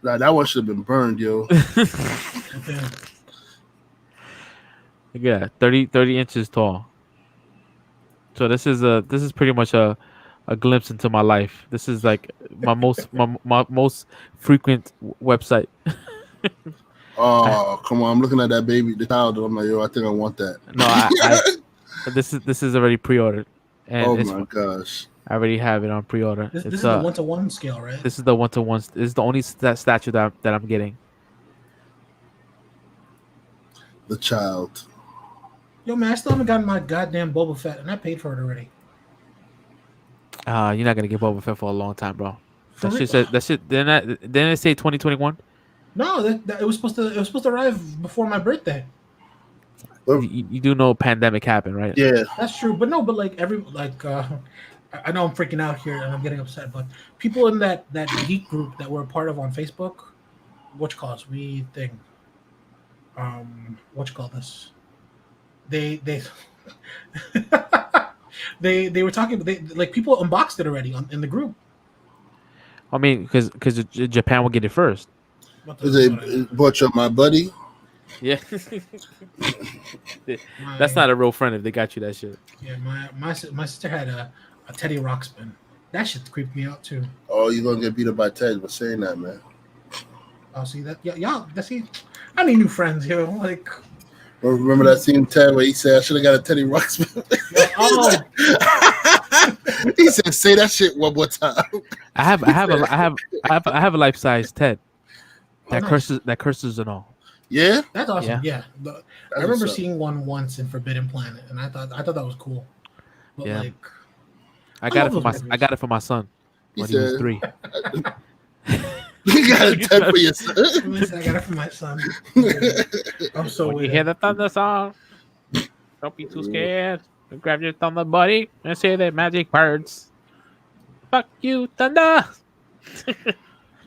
Nah, that one should have been burned, yo. Okay. Yeah, 30 inches tall. So this is pretty much a glimpse into my life. This is like my most frequent website. Oh, come on. I'm looking at that baby, the child, and I'm like, yo, I think I want that. No, this is already pre-ordered. And Oh my gosh. I already have it on pre-order. This It's is the 1-to-1 scale, right? This is the 1-to-1. This is the only statue that I'm getting. The child. Yo, man, I still haven't gotten my goddamn Boba Fett, and I paid for it already. You're not gonna get Boba Fett for a long time, bro. For That real? shit said that shit. Didn't it say 2021? No, it was supposed to arrive before my birthday. You do know pandemic happened, right? Yeah. That's true, but like I know I'm freaking out here and I'm getting upset, but people in that geek group that we're a part of on Facebook, what you call us? We think, what you call this? They they were talking. Like people unboxed it already in the group. I mean, because Japan will get it first. Is it bought your My Buddy? Yeah. That's not a real friend if they got you that shit. Yeah, my sister had a Teddy Ruxpin. That shit creeped me out too. Oh, you're gonna get beat up by Ted for saying that, man. Oh, see that? Yeah, y'all. See, I need new friends, yo. Like, Remember that scene Ted where he said I should have got a Teddy Ruxpin? oh, He said, "Say that shit one more time." I have a life size Ted that nice. curses and all. Yeah, That's awesome. Yeah. Yeah. I That's remember what's up. seeing one once in Forbidden Planet, and I thought that was cool. But Yeah. like, I I got love it for those my movies. son He when he was said, 3. "You got a type for your son." I got it for my son. I'm so When you with hear it. the thunder song, don't be too scared. Grab your thunder buddy and say the magic words. Fuck you, thunder.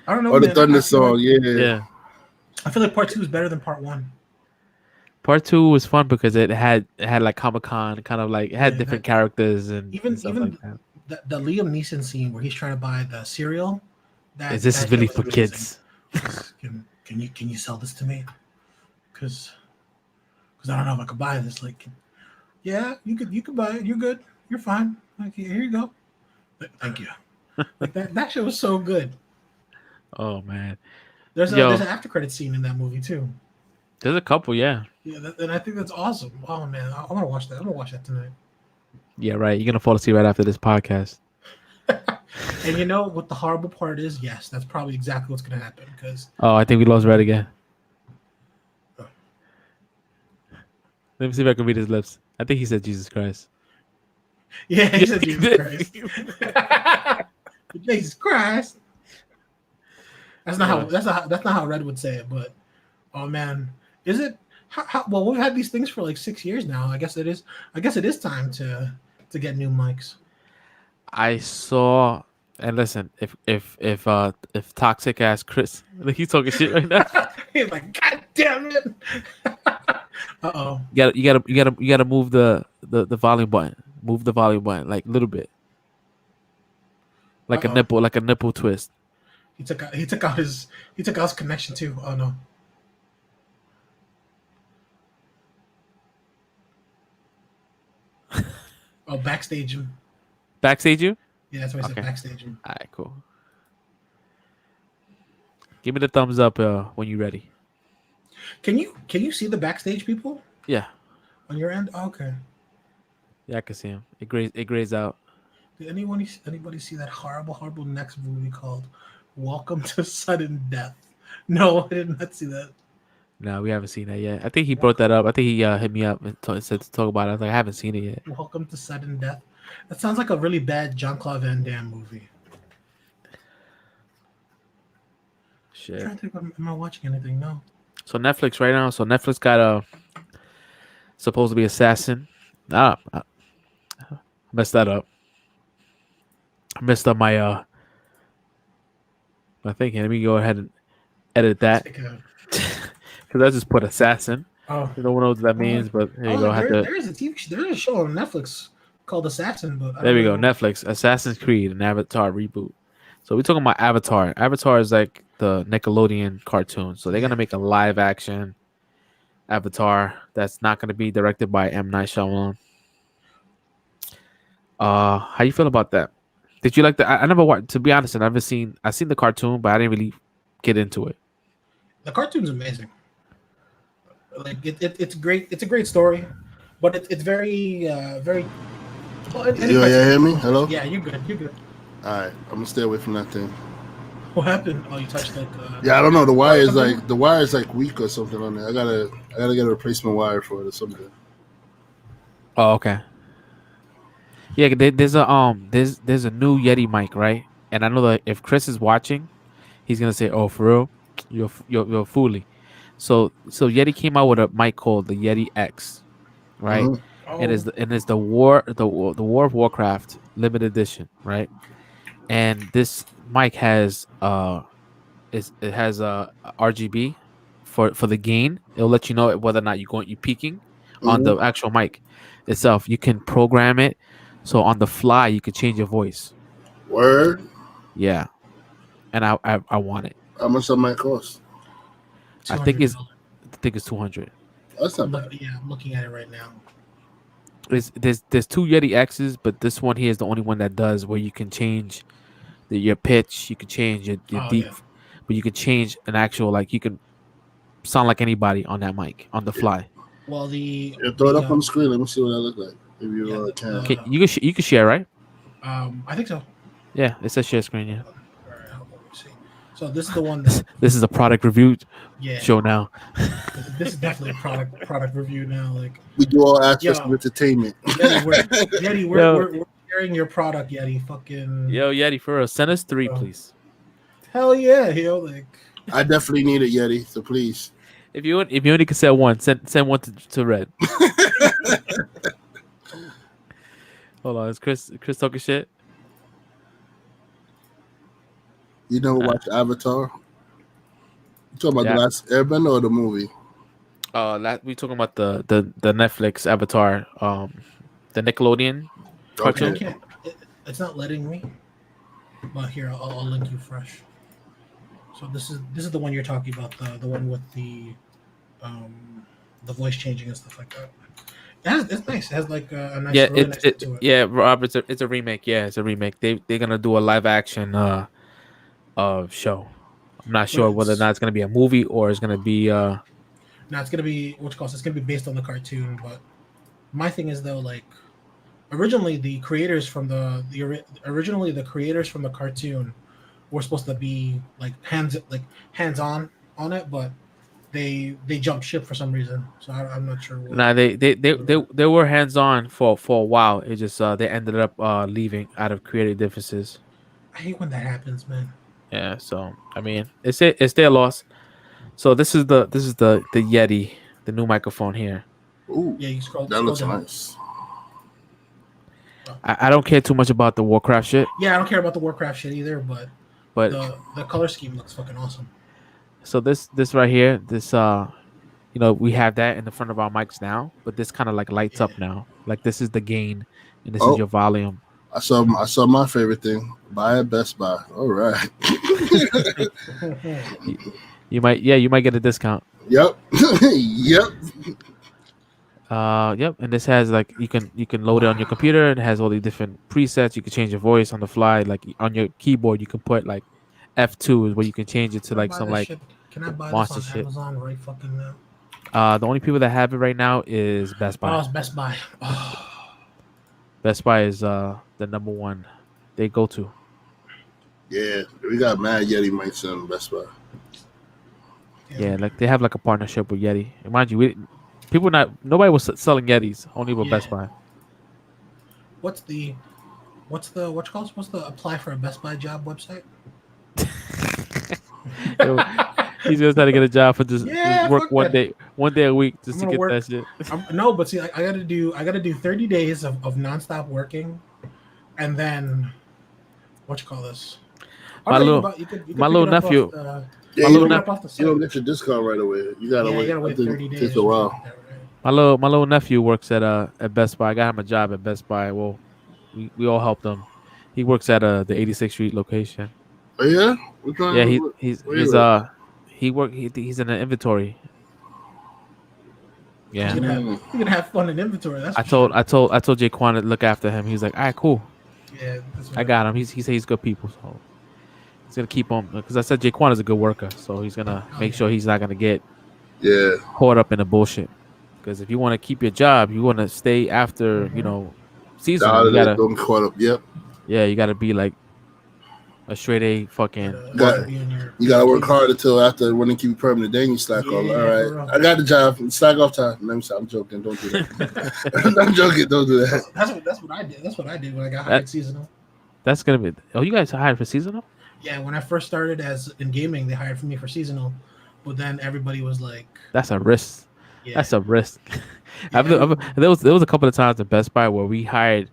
I don't know, Or the man. Thunder song, yeah. Yeah. I feel like part 2 is better than part 1. Part 2 was fun because it had like Comic-Con, kind of like it had Yeah, different characters and Even stuff like that. the Liam Neeson scene where he's trying to buy the cereal. This is shit really was for amazing. kids. Can you sell this to me? Because I don't know if I could buy this. Like, yeah, you could buy it. You're good. You're fine. Like, here you go. Thank you. Like that shit was so good. Oh man. There's Yo. an after credit scene in that movie too. There's a couple, yeah. Yeah, and I think that's awesome. Oh man, I want to watch that. I'm gonna watch that tonight. Yeah, right. You're gonna fall asleep right after this podcast. And you know what the horrible part is? Yes, that's probably exactly what's gonna happen. Because Oh, I think we lost Red again. Let me see if I can read his lips. I think he said Jesus Christ. yeah, he said Jesus Christ. Jesus Christ. That's not how Red would say it. But oh man, is it? Well, we've had these things for like 6 years now. I guess it is time to get new mics. I saw, and listen, if toxic ass Chris, like he's talking shit right now. He's like, God damn it! Uh-oh. You gotta move the volume button. Move the volume button like a little bit, like Uh-oh. a nipple twist. He took out his connection too. Oh no. Oh, backstage him. Backstage you? Yeah, that's what I said. Okay. Backstage him. All right, cool. Give me the thumbs up when you're ready. Can you see the backstage people Yeah, on your end? Oh, okay. yeah, I can see him. It grays out. Did anybody see that horrible next movie called Welcome to Sudden Death? No, I did not see that. No, we haven't seen that yet. I think he brought that up. I think he hit me up and said to talk about it. I was like, I haven't seen it yet. Welcome to Sudden Death. That sounds like a really bad Jean-Claude Van Damme movie. Shit. I'm trying to think, am I watching anything? No. So Netflix right now. So Netflix got a supposed to be Assassin. I messed that up. I messed up my thinking. Let me go ahead and edit that because I just put Assassin. Oh, No one knows what that means, but there you go. There is a show on Netflix called Assassin, but There we go. Netflix, Assassin's Creed, and Avatar reboot. So we're talking about Avatar. Avatar is like the Nickelodeon cartoon. So they're gonna make a live action Avatar that's not gonna be directed by M. Night Shyamalan. How you feel about that? Did you like the? I never watched. To be honest, I've seen the cartoon, but I didn't really get into it. The cartoon's amazing. Like it's great. It's a great story, but it's very very. Well, You hear me? Hello? Yeah, you're good. You're good. All right, I'm gonna stay away from that thing. What happened? Oh, you touched like. Yeah, I don't know. The wire is like weak or something on there. I gotta get a replacement wire for it or something. Oh, okay. Yeah, there's a new Yeti mic, right? And I know that if Chris is watching, he's gonna say, "Oh, for real, you're fooling." So Yeti came out with a mic called the Yeti X, right? Mhm. Oh, It's the War of Warcraft limited edition, right? And this mic has RGB for the gain. It'll let you know whether or not you're peaking on the actual mic itself. You can program it so on the fly you could change your voice. Word. Yeah, and I want it. How much that might cost? I think it's $200. That's not bad. Yeah, I'm looking at it right now. There's two Yeti X's, but this one here is the only one that does where you can change your pitch, you can change your deep, but you can change an actual, like, you can sound like anybody on that mic on the fly. Well, throw it up on the screen. Let me see what that look like. If you can. You can share, right? I think so. Yeah, it says share screen. Yeah. All right, hold on, let me see. So this is the one that This is a product review yeah. show now. This is definitely a product review now. Like We do all aspects Yo. of entertainment. Yeti, Yo. we're sharing your product, Yeti. Fucking Yo, Yeti, for real, send us 3, please. hell yeah, yo. Like I definitely need it, Yeti. So please. If you only can send one, send one to Red. Hold on, is Chris talking shit? You never watched Avatar? You talking about Yeah. the last Airbender or the movie? We talking about the Netflix Avatar, the Nickelodeon cartoon. I can't. It's not letting me. But here, I'll link you fresh. So this is the one you're talking about, the one with the voice changing and stuff like that. It's nice. It has like a nice, Yeah, really nice look to it. yeah, Rob, it's a remake. Yeah, it's a remake. They're gonna do a live action show. I'm not sure whether or not it's gonna be a movie or it's gonna be Now it's gonna be It's gonna be based on the cartoon. But my thing is though, like originally the creators from the creators from the cartoon were supposed to be like hands on it, but they jumped ship for some reason. So I'm not sure. Nah, they were hands on for a while. It just they ended up leaving out of creative differences. I hate when that happens, man. Yeah, so I mean, it's their loss. So this is the Yeti, the new microphone here. Ooh, Yeah, you that scroll looks down. nice. I don't care too much about the Warcraft shit, Yeah, I don't care about the Warcraft shit either, but but the color scheme looks fucking awesome. so this right here, this we have that in the front of our mics now, but this kind of like lights up now. Like this is the gain, and this is your volume. I saw my favorite thing. Buy at Best Buy. All right. You might get a discount. Yep. Yep. Yep, and this has like you can load it on your computer. It has all the different presets. You can change your voice on the fly. Like on your keyboard, you can put like F2 is where you can change it to like some like Can I buy monster this on shit. Amazon right fucking now? The only people that have it right now is Best Buy. Oh, it's Best Buy. Oh. Best Buy is the number one they go to. Yeah, we got mad Yeti mics on Best Buy. Yeah, like they have like a partnership with Yeti. And mind you, nobody was selling Yetis, only with Best Buy. What's the apply for a Best Buy job website? He's just trying to get a job for just work one that. day a week just to get that shit. No, but see, I gotta do 30 days of nonstop working, and then this? My little nephew. You don't get your discount right away. You gotta wait. You gotta wait 30 days. Takes a while. My little nephew works at Best Buy. I got him a job at Best Buy. Well, we all helped him. He works at the 86th Street location. Oh yeah? Yeah, he's in the inventory. Yeah. You can have fun in inventory. That's I told Jaquan to look after him. He's like, all right, cool. Yeah, I got him. He said he's good people, so he's gonna keep him because I said Jaquan is a good worker, so he's gonna make sure he's not gonna get caught up in the bullshit. Because if you want to keep your job, you want to stay after season. You gotta don't get caught up. Yep. Yeah, you gotta be like a straight A fucking. You gotta work hard until after when they keep you permanent. Then you slack off. All right, I got the job. Slack off time. Let me stop. I'm joking. Don't do that. I'm joking. Don't do that. That's what I did. That's what I did when I got hired seasonal. That's gonna be. Oh, you guys hired for seasonal? Yeah, when I first started as in gaming, they hired for me for seasonal, but then everybody was like, "That's a risk. Yeah. That's a risk." There was a couple of times at Best Buy where we hired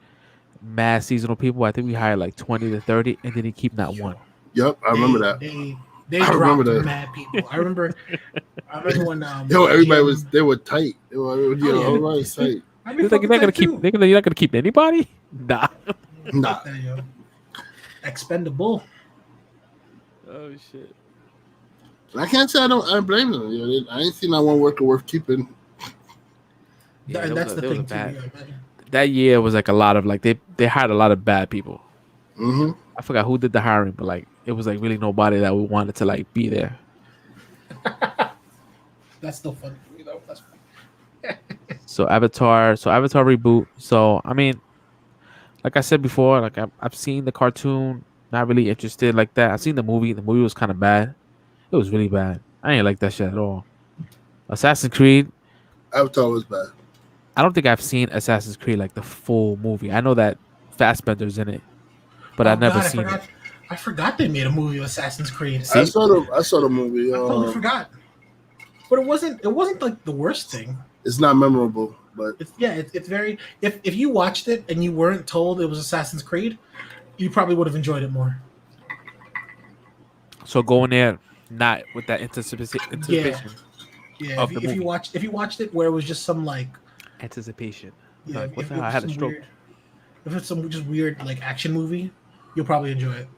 mad seasonal people. I think we hired like 20 to 30, and then they keep not one. Yep, I remember that. They dropped mad people. I remember when everybody they were tight. Everybody was tight. You're not gonna keep anybody? Nah. Expendable. Oh shit. I can't say I blame them. I ain't seen that one worker worth keeping. Yeah, that's the thing too. That year was like a lot of like they hired a lot of bad people. Mm-hmm. I forgot who did the hiring, but like it was like really nobody that we wanted to like be there. That's still funny for me though. That's funny. So Avatar reboot. So I mean, like I said before, like I've seen the cartoon. Not really interested like that. I seen the movie. The movie was kind of bad. It was really bad. I ain't like that shit at all. Assassin's Creed. Avatar was bad. I don't think I've seen Assassin's Creed like the full movie. I know that Fassbender's in it, but Oh I've never God, seen it. I forgot they made a movie of Assassin's Creed. See? I saw the movie. I totally forgot. But it wasn't like the worst thing. It's not memorable, but It's very. If you watched it and you weren't told it was Assassin's Creed, you probably would have enjoyed it more. So go in there not with that anticipation. Yeah. Of the movie. If you watched it where it was just some like Anticipation. yeah, Like, what if the it hell? I was had a some stroke. weird- if it's some just weird like action movie, you'll probably enjoy it.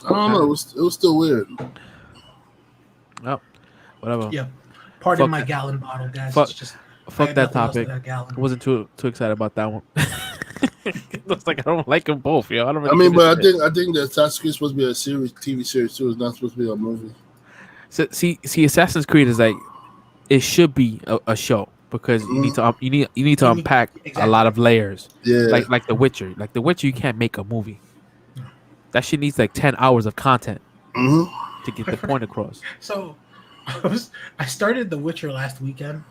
I don't know. It was still weird. Oh, whatever. Yeah. Pardon Fuck my that. gallon bottle, guys. Fuck- It's just I Fuck had that nothing else topic. but that gallon. I wasn't too excited about that one. It looks like I don't like them both, yo. I don't. Really I mean, give a but shit. I think that Assassin's Creed is supposed to be a TV series too. It's not supposed to be a movie. So, see, Assassin's Creed is like it should be a show because you need to you need to You need- unpack a exactly. lot of layers. Yeah, Like The Witcher. Like The Witcher, you can't make a movie. That shit needs like 10 hours of content hmm to get the point across. So I started The Witcher last weekend,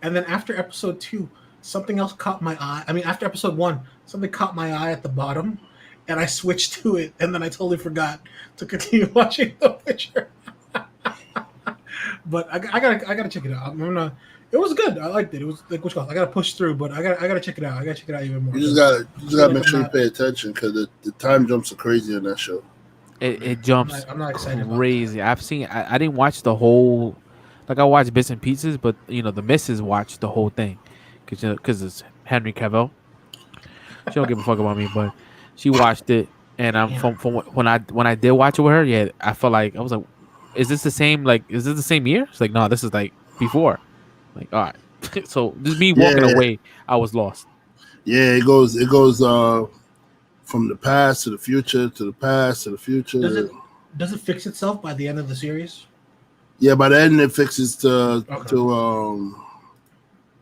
and then after episode 2, something else caught my eye. I mean, after episode 1, something caught my eye at the bottom, and I switched to it, and then I totally forgot to continue watching The Witcher. But I gotta check it out. It was good. I liked it. It was like which one? I gotta push through, but I gotta check it out. I gotta check it out even more. you just gotta make sure you not- pay attention because the time jumps are crazy in that show. It jumps I'm not excited about crazy. I've seen. I didn't watch the whole. Like I watched bits and pieces, but the missus watched the whole thing because it's Henry Cavill. She don't give a fuck about me, but she watched it, and I'm Yeah. from when I did watch it with her. Yeah, I felt like I was like, is this the same? Like, is this the same year? It's like, no, this is like before. Like, all right. So just me walking Yeah. away, I was lost. Yeah, it goes from the past to the future to the past to the future. Does it fix itself by the end of the series? Yeah, by the end it fixes Okay.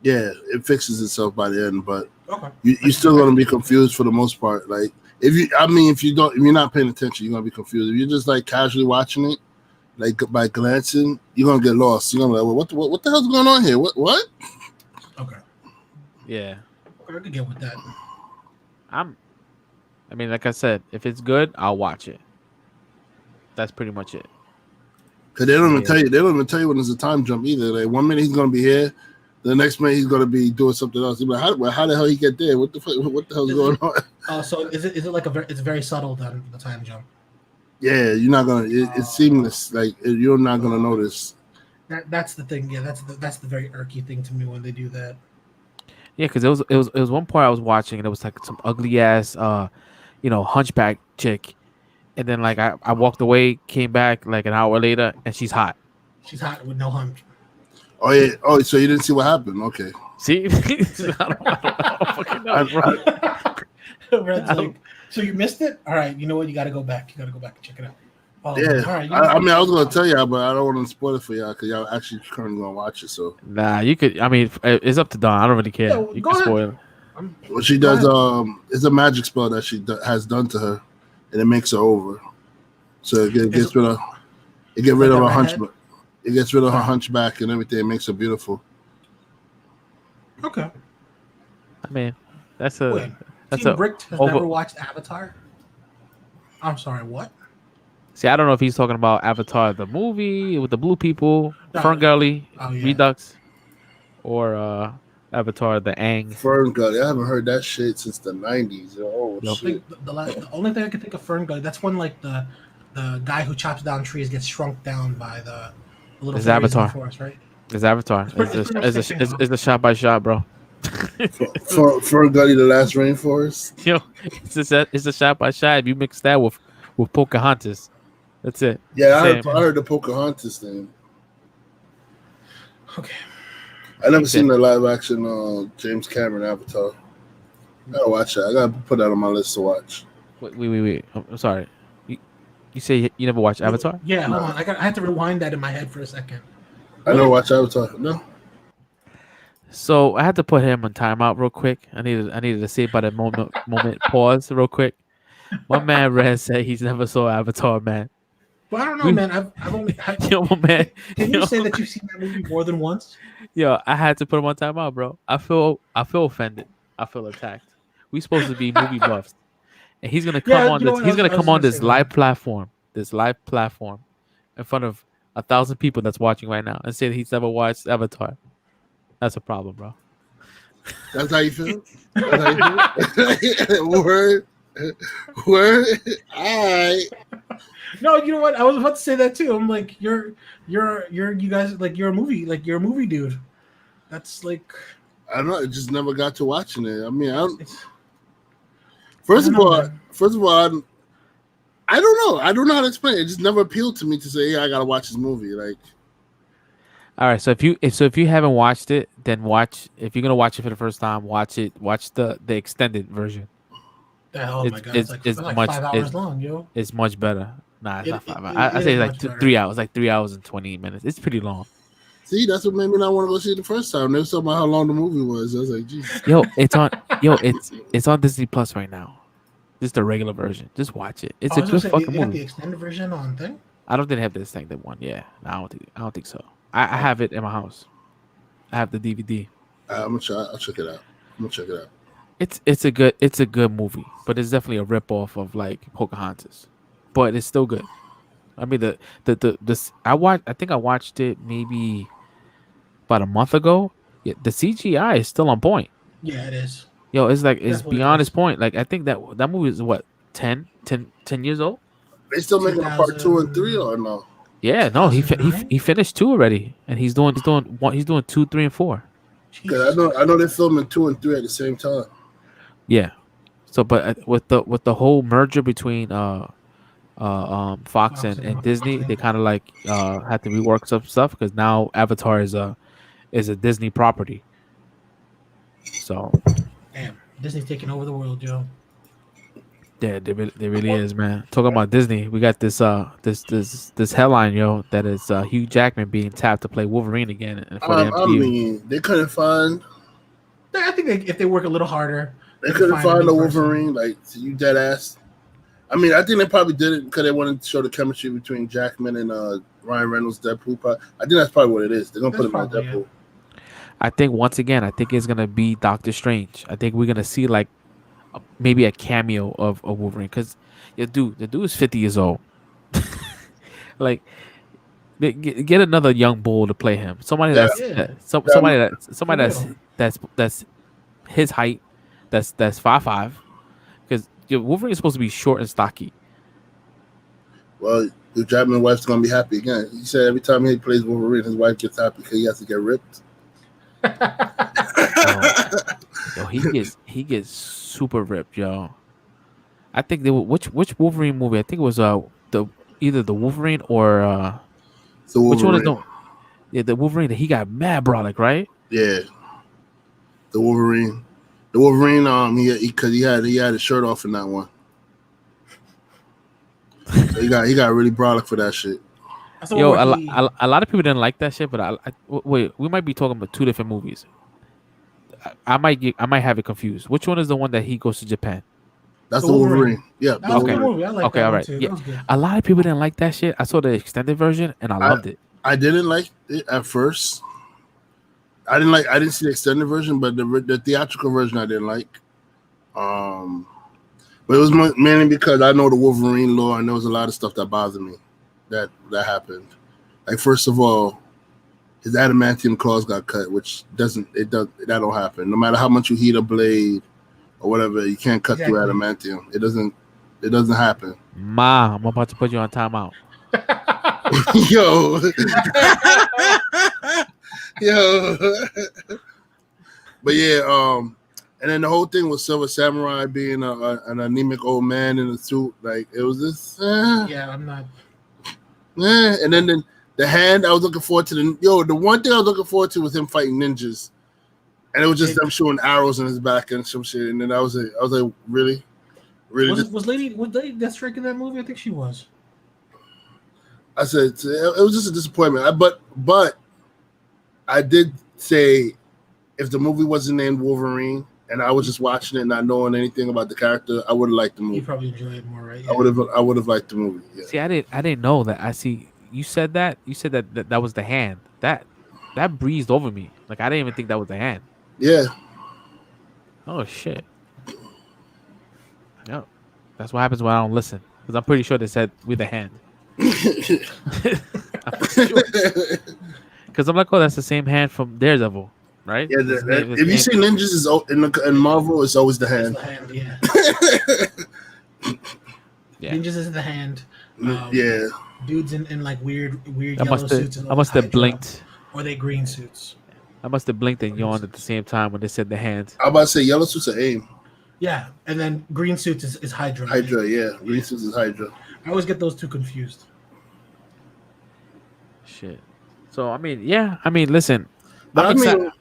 it fixes itself by the end, but Okay. you're still gonna be confused for the most part. Like if you're not paying attention, you're gonna be confused. If you're just like casually watching it, like by glancing, you're gonna get lost. You're gonna be like, well, what the hell's going on here? What? Okay. Yeah. Okay, I could get with that. I mean, like I said, if it's good, I'll watch it. That's pretty much it. Because they don't even Yeah. tell you. They don't even tell you when there's a time jump either. Like 1 minute he's gonna be here, the next minute he's gonna be doing something else. You're like, how the hell he get there? What the hell's going on? So is it like it's very subtle then the time jump? Yeah, you're not gonna. It's seamless. Like you're not gonna notice. That's the thing. Yeah, that's the very irky thing to me when they do that. Yeah, because it was one part I was watching and it was like some ugly ass hunchback chick, and then like I walked away, came back like an hour later, and she's hot. She's hot with no hunch. Oh yeah. Oh, so you didn't see what happened? Okay. See, I don't fucking know. Red's like, so you missed it? All right, you know what? You got to go back. You got to go back and check it out. Oh, Yeah. All right. I mean, I was gonna tell y'all, but I don't want to spoil it for y'all because y'all actually currently gonna watch it. So Nah, you could. I mean, it's up to Dawn. I don't really care. Yeah, You go can ahead. spoil it. what she does, it's a magic spell that she has done to her, and it makes her over. So it gets rid of like her a hunchback. It gets rid of her hunchback and everything. It makes her beautiful. Okay. I mean, that's Wait, a Team Bricked has over- never watched Avatar. I'm sorry. What? see. I don't know if he's talking about Avatar the movie with the blue people, No. Ferngully, Oh, yeah. Redux, or Avatar the Aang. Fern Gully. I haven't heard that shit since the '90s. Oh Yep. I shit. think the only thing I can think of Fern Gully. That's when like the guy who chops down trees gets shrunk down by the little It's fairies in the Avatar. forest, right? It's Avatar. pretty much the same thing, It's a shot by shot, bro. Fern Gully, the last rainforest. Yo, it's a shot by shot. If you mix that with Pocahontas, that's it. Yeah, I Same. heard the Pocahontas thing. Okay. I never seen the live action James Cameron Avatar. Gotta watch that. I gotta put that on my list to watch. Wait. I'm sorry. You say you never watched Avatar? Yeah, hold on. I had to rewind that in my head for a second. I never watch Avatar. No. So I had to put him on timeout real quick. I needed to say about a moment pause real quick. My man Red said he's never saw Avatar, man. Well, I don't know, man. I've only. Yo, my man. Can you Yo, say that you've seen that movie more than once? yo, I had to put him on timeout, bro. I feel offended. I feel attacked. We supposed to be movie buffs, and he's gonna come Yeah, on you know this. what? He's gonna I was come on gonna say this that. live platform, in front of 1,000 people that's watching right now, and say that he's never watched Avatar. That's a problem, bro. That's how you feel. That's how you feel. Word, word. All right. No, you know what? I was about to say that too. I'm like, you guys like you're a movie dude. That's like, I don't know. I just never got to watching it. I mean, it's, first of know, all, man. I don't know. I don't know how to explain it. It just never appealed to me to say, "Yeah, I gotta watch this movie." Like, All right, so if you haven't watched it, then watch. If you're gonna watch it for the first time, watch it. Watch the extended version. Oh my god, it's like much 5 hours long, yo. it's much better. Nah, it's not 5 hours. I It say is it's like much better. 3 hours, like 3 hours and 20 minutes. It's pretty long. see, that's what made me not want to go see it the first time. They were talking about how long the movie was. I was like, "Jesus." It's on Disney Plus right now. Just the regular version. Just watch it. It's I a was gonna good say fucking they got the movie. extended version on thing. I don't think they have this thing that one. Yeah, no, I don't think so. I have it in my house. I have the DVD. I'm gonna try. I'll check it out. I'm gonna check it out. It's a good movie, but it's definitely a rip off of like Pocahontas, but it's still good. I mean I think I watched it maybe about a month ago. Yeah, the CGI is still on point. Yeah, it is. Yo, it's like it's Definitely beyond is. its point. Like I think that movie is what 10 years old. They still making a part 2 and 3 2000 or no? Yeah, no, he 2009? finished 2 already, and he's doing 2, 3, and 4. Because I know they're filming 2 and 3 at the same time. Yeah. So, but with the whole merger between Fox and Disney, they kind of like had to rework some stuff because now Avatar is a Disney property. So Damn, Disney's taking over the world, Joe. yeah, they really is, man. Talking about Disney, we got this this headline, yo, that is Hugh Jackman being tapped to play Wolverine again for the I MCU. mean, they couldn't find. I think if they work a little harder, They could couldn't find new a person. Wolverine. Like, you dead ass. I mean, I think they probably did it because they wanted to show the chemistry between Jackman and Ryan Reynolds' Deadpool. I think that's probably what it is. They're gonna put him in Deadpool. I think once again, I think it's gonna be Doctor Strange. I think we're gonna see like maybe a cameo of Wolverine because the dude is 50 years old. Like, get another young bull to play him. Somebody Yeah. that's his height. That's 5'5". Because Wolverine is supposed to be short and stocky. Well, the Jackman wife's gonna be happy again. He said every time he plays Wolverine, his wife gets happy because he has to get ripped. Yo, he gets super ripped, yo. I think they were which Wolverine movie? I think it was either the Wolverine or So which one is the Wolverine that he got mad brolic, right? Yeah, the Wolverine. The Wolverine, because he had his shirt off in that one. So he got really brolic for that shit. Yo, a lot of people didn't like that shit, but wait, we might be talking about 2 different movies. I might have it confused. Which one is the one that he goes to Japan? That's the Wolverine. Yeah. That was a good movie. I like that one too. Yeah. That was good. A lot of people didn't like that shit. I saw the extended version and I loved it. I didn't like it at first. I didn't see the extended version, but the theatrical version I didn't like. But it was mainly because I know the Wolverine lore and there was a lot of stuff that bothered me that happened. Like, first of all, his adamantium claws got cut, which that don't happen. No matter how much you heat a blade or whatever, you can't cut through adamantium. It doesn't happen. Ma, I'm about to put you on timeout. Yo. Yo. But yeah, and then the whole thing with Silver Samurai being an anemic old man in a suit, like, it was this. Yeah, I'm not. And then the hand, I was looking forward to the one thing I was looking forward to was him fighting ninjas, and it was just them shooting arrows in his back and some shit. And then I was like, really? Was Lady Deathstrike in that movie? I think she was. I said it was just a disappointment. But I did say if the movie wasn't named Wolverine and I was just watching it, not knowing anything about the character, I would have liked the movie. You probably enjoy it more, right? I would have liked the movie. Yeah. See, I didn't know that. I see. You said that. You said that was the hand. That breezed over me. Like I didn't even think that was the hand. Yeah. Oh shit. Yep. That's what happens when I don't listen. Because I'm pretty sure they said with the hand. Because I'm like, oh, that's the same hand from Daredevil, right? Yeah. If you see ninjas in Marvel, it's always the hand. Yeah. Yeah. Ninjas is the hand. Yeah. Dudes in like weird I yellow must suits. have. I must have blinked. Or they green suits. I must have blinked and yawned at the same time when they said the hand. I'm about to say yellow suits are AIM. Yeah, and then green suits is Hydra. Hydra, yeah. Green suits is Hydra. I always get those two confused. Shit. So I mean, yeah. I mean, listen. But I'm excited.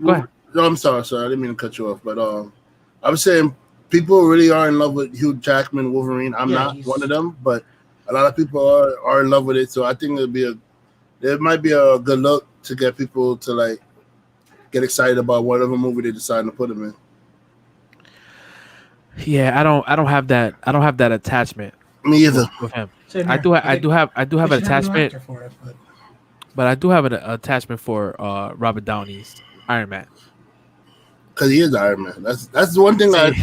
Go ahead. No, I'm sorry. I didn't mean to cut you off. But I was saying people really are in love with Hugh Jackman Wolverine. I'm not one of them, but a lot of people are in love with it. So I think it might be a good look to get people to like get excited about whatever movie they decide to put him in. Yeah, I don't have that. I don't have that attachment. Me either. With him. I do have an attachment. For it, but I do have an attachment for Robert Downey's Iron Man. Because he is Iron Man. That's the one thing that's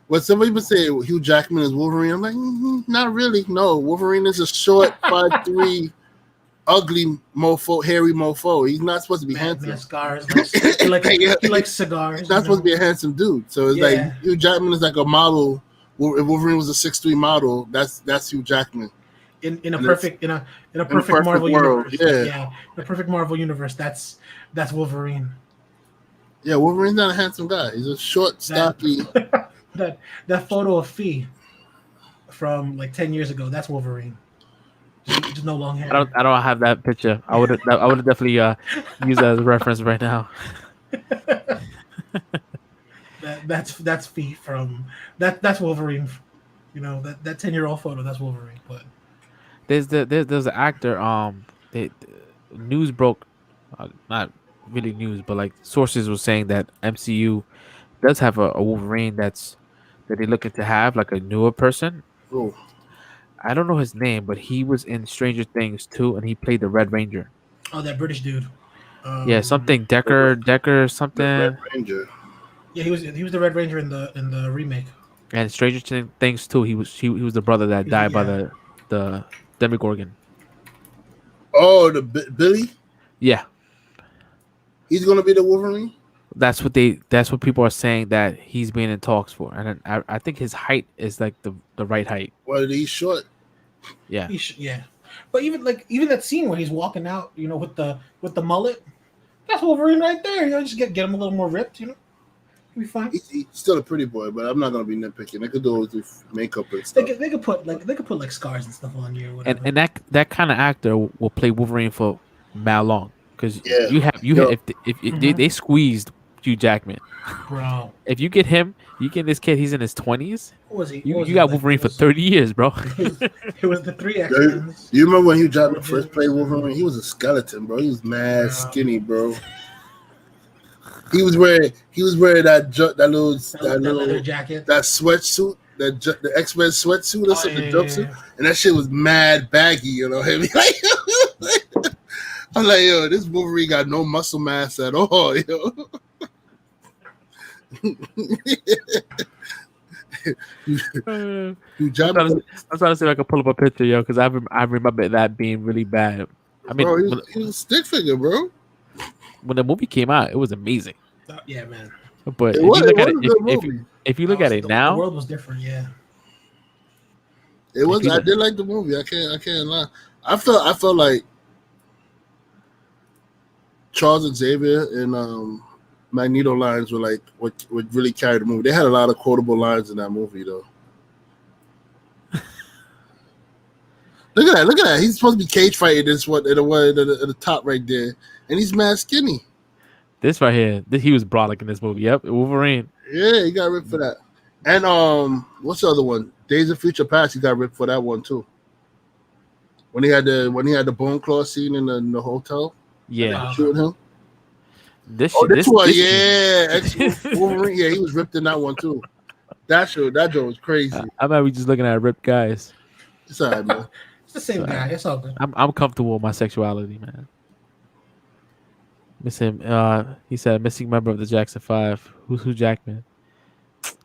when some people say Hugh Jackman is Wolverine, I'm like, not really. No, Wolverine is a short 5'3", ugly mofo, hairy mofo. He's not supposed to be handsome. Scars. He likes cigars. He's not supposed to be a handsome dude. So it's like Hugh Jackman is like a model. If Wolverine was a 6'3" model, that's Hugh Jackman. In a perfect Marvel world, universe. yeah. In a perfect Marvel universe, that's Wolverine. Yeah, Wolverine's not a handsome guy. He's a short, stocky. That photo of Fee from like 10 years ago, that's Wolverine. Just no long hair. I don't have that picture. I would have definitely used that as a reference right now. That's Fee from that's Wolverine. You know, that 10-year-old photo, that's Wolverine. But there's an actor. News broke, not really news, but like sources were saying that MCU does have a Wolverine that they're looking to have, like a newer person. Oh. I don't know his name, but he was in Stranger Things too, and he played the Red Ranger. Oh, that British dude. Something Decker something. Red Ranger. Yeah, he was the Red Ranger in the remake. And Stranger Things too. He was the brother that died by the Demogorgon. Oh, the Billy. Yeah, he's gonna be the Wolverine. That's what people are saying that he's being in talks for, and I think his height is like the right height. Well, he's short. Yeah, but even that scene where he's walking out, you know, with the mullet, that's Wolverine right there. You know, just get him a little more ripped, you know, he'll be fine. He's still a pretty boy, but I'm not gonna be nitpicking. They could do it with makeup and stuff. They could put like scars and stuff on you. Or whatever. And that kind of actor will play Wolverine for mal long because if they squeezed Hugh Jackman, bro. If you get him, you get this kid. He's in his 20s. What was he? You got Wolverine for 30 years, bro. It was the 3 X-Men. You remember when Hugh Jackman first played Wolverine? He was a skeleton, bro. He was mad skinny, bro. He was wearing that little leather jacket, that sweatsuit, the X-Men sweatsuit or something, jumpsuit, and that shit was mad baggy. You know what I mean? I'm like, yo, this Wolverine got no muscle mass at all, yo. I'm trying to see if I can pull up a picture, yo, because I remember that being really bad. I mean, bro, he was a stick figure, bro. When the movie came out, it was amazing. Yeah, man. But if you look at it now, the world was different. Yeah, it was. I did like the movie. I can't lie. I felt like Charles Xavier and Magneto lines were like what really carried the movie. They had a lot of quotable lines in that movie, though. Look at that! He's supposed to be cage fighting this one at the top right there, and he's mad skinny. This right here, he was brolic in this movie. Yep, Wolverine. Yeah, he got ripped for that. And what's the other one? Days of Future Past. He got ripped for that one too. When he had the bone claw scene in the hotel. Yeah, shooting him. This Oh, shit, this one, this yeah. Wolverine, yeah, he was ripped in that one too. That joke was crazy. I might be just looking at ripped guys. It's all right, man. It's the same guy. It's all good. I'm comfortable with my sexuality, man. Missing. He said missing member of the Jackson 5. Who's Jackman?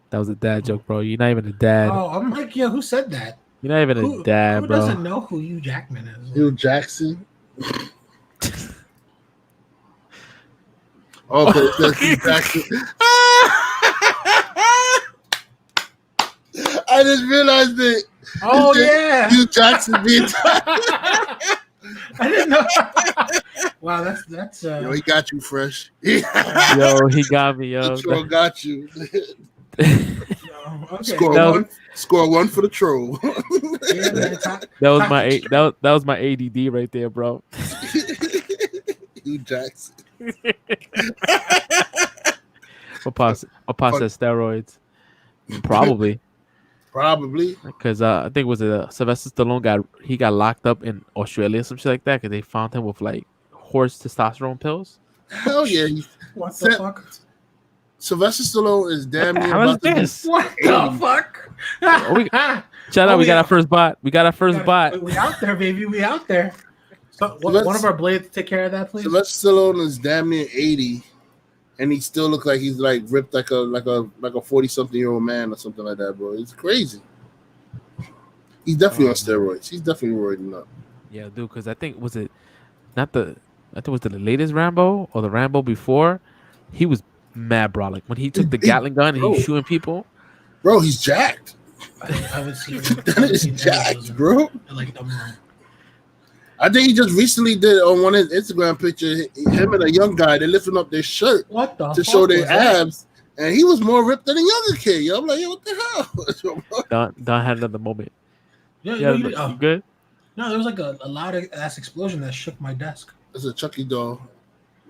That was a dad joke, bro. You're not even a dad. Oh, I'm like, yeah, who said that? You're not even a dad, who bro. doesn't know who Hugh Jackman is? Hugh Jackson. Okay, that's Hugh Jackson. I just realized it. Oh yeah, Hugh Jackson being. I didn't know. Wow, that's. Yo, he got you fresh. Yo, he got me, yo. The troll got you. Okay. Score one for the troll. Yeah, man, that was my ADD right there, bro. Hugh Jackson. I'll pass steroids. Probably. Because I think it was Sylvester Stallone got locked up in Australia or some shit like that because they found him with like horse testosterone pills. Hell yeah! What the fuck? Sylvester Stallone is damn near How is about to be. this? What the fuck? Shout out! We got our first bot. We out there, baby. We out there. So one of our blades take care of that, please. Sylvester Stallone is damn near 80, and he still looks like he's like ripped like a 40-something-year-old man or something like that, bro. It's crazy. He's definitely on steroids. He's definitely roiding up. Yeah, dude. Because I think it was the latest Rambo or the Rambo before. He was mad, bro. Like when he took the Gatling gun and he was shooting people. Bro, he's jacked. I haven't seen That is jacked, bro. Like them. I think he just recently did on one of his Instagram pictures, him and a young guy, they lifting up their shirt to show their abs, and he was more ripped than a younger kid. Yo, I'm like, yo, what the hell? Don had another moment. Yeah, you good? No, there was like a loud ass explosion that shook my desk. There's a Chucky doll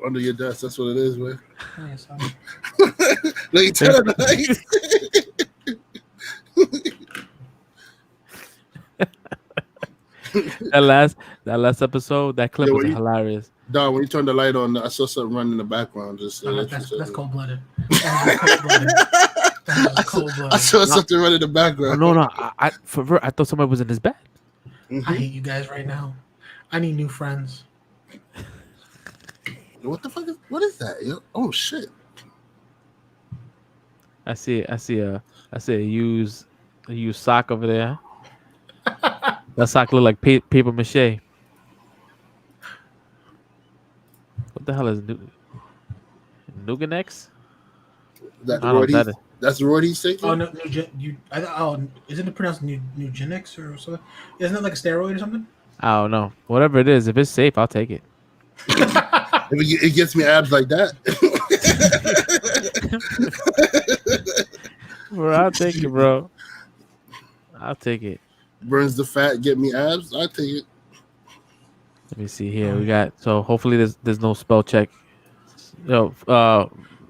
under your desk. That's what it is, man. Yes, Like, tell her that last episode, that clip was hilarious. Dog, when you turned the light on, I saw something running in the background. Just that's cold blooded. That's cold blooded. I saw something running in the background. No, I thought somebody was in his bed. I hate you guys right now. I need new friends. What the fuck what is that? Yo? Oh shit! I see a used sock over there. That sock look like paper mache. What the hell is Nuganex? That's the word he's taking. Oh no, isn't it pronounced Nugenix or something? Isn't it like a steroid or something? I don't know. Whatever it is, if it's safe, I'll take it. If it gets me abs like that, bro, I'll take it, bro. I'll take it. Burns the fat, get me abs. I take it. Let me see here. We got hopefully there's no spell check. Yo,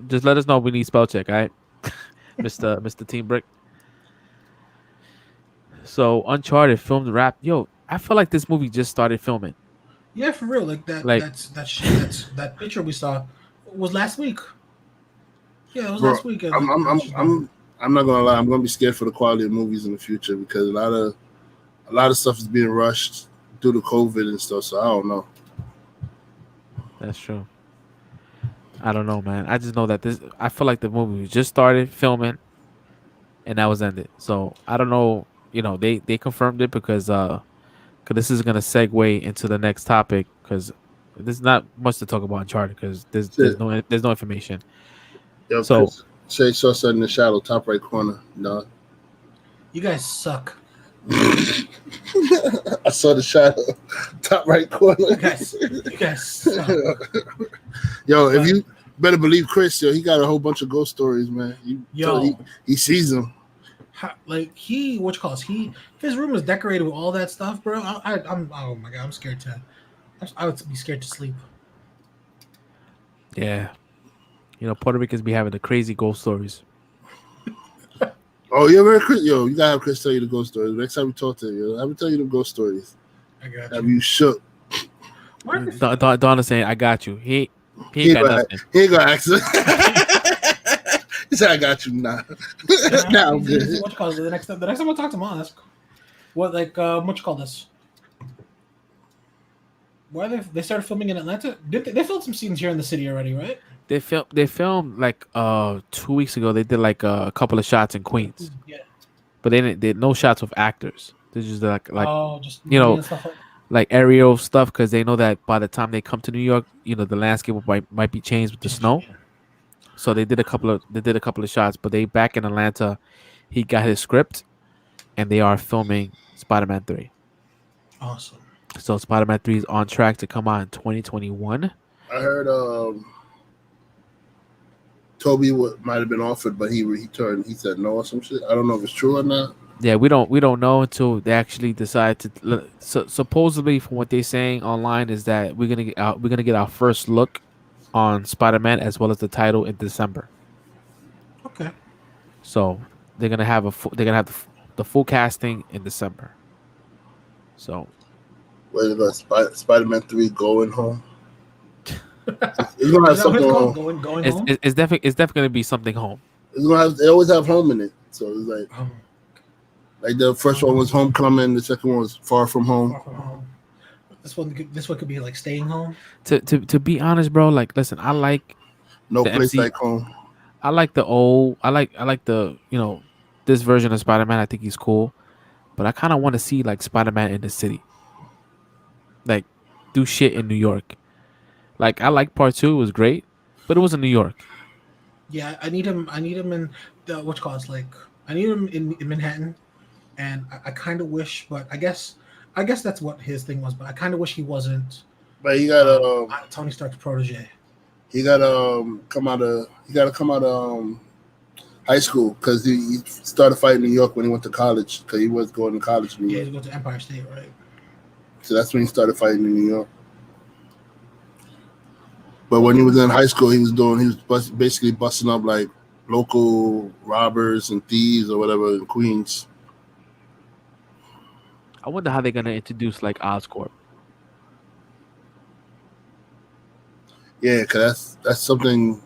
just let us know if we need spell check, all right? Mr. Team Brick. So Uncharted filmed rap. Yo, I feel like this movie just started filming. Yeah, for real. Like that picture we saw was last week. Yeah, it was last week. I'm not gonna lie. I'm gonna be scared for the quality of movies in the future because a lot of stuff is being rushed due to COVID and stuff. So I don't know. That's true. I don't know, man. I just know that I feel like the movie just started filming, and that was ended. So I don't know. You know, they confirmed it because this is gonna segue into the next topic because there's not much to talk about Uncharted because there's no information. Yo, so Shay saw something in the shadow, top right corner. No, you guys suck. I saw the shadow, top right corner. You guys suck. Yo, if you better believe Chris, yo, he got a whole bunch of ghost stories, man. He sees them. His room is decorated with all that stuff, bro. I'm oh my god, I'm scared I would be scared to sleep. Yeah, you know, Puerto Ricans be having the crazy ghost stories. Oh, you gotta have Chris tell you the ghost stories. Next time we talk to you, I will tell you the ghost stories. I got you. Have you shook? Don is saying, I got you. He ain't got nothing. He ain't gonna ask. He said, "I got you now." Now I'm good. What you call it? The next time I talk to Mom, that's cool. What what you call this? Why they started filming in Atlanta? They filmed some scenes here in the city already, right? They filmed like 2 weeks ago. They did like a couple of shots in Queens, Yeah. but they did no shots with actors. They just like Just you know, and stuff like aerial stuff because they know that by the time they come to New York, the landscape might be changed with the snow. So they did a couple of shots, but they back in Atlanta. He got his script, and they are filming Spider-Man 3. Awesome. So Spider-Man 3 is on track to come out in 2021. I heard Toby might have been offered, but he turned. He said no or some shit. I don't know if it's true or not. Yeah, we don't know until they actually decide to. Supposedly, from what they're saying online, is that we're gonna get our first look on Spider-Man as well as the title in December. Okay. So they're gonna have the full casting in December. So Where's the Spider-Man 3 going home? It's gonna have something home. Going it's, home. it's definitely gonna be something home. It's gonna have. They always have home in it, so it's like the first one was Homecoming, the second one was Far From Home. Far From Home. This one could be like Staying Home. To be honest, bro, like listen, I like No the Place MC Like Home. I like the old. I like the this version of Spider-Man. I think he's cool, but I kind of want to see like Spider-Man in the city, like do shit in New York. Like I like Part 2, it was great, but it was in New York. Yeah, I need him in the what you call it, like I need him in Manhattan, and I kind of wish, but I guess that's what his thing was. But I kind of wish he wasn't. But he got Tony Stark's protege. He got to come out of high school because he started fighting in New York when he went to college because he was going to college in New Yeah, York. he went to Empire State, right? So that's when he started fighting in New York. But when he was in high school, he was basically busting up like local robbers and thieves or whatever in Queens. I wonder how they're gonna introduce like Oscorp. Yeah, because that's something.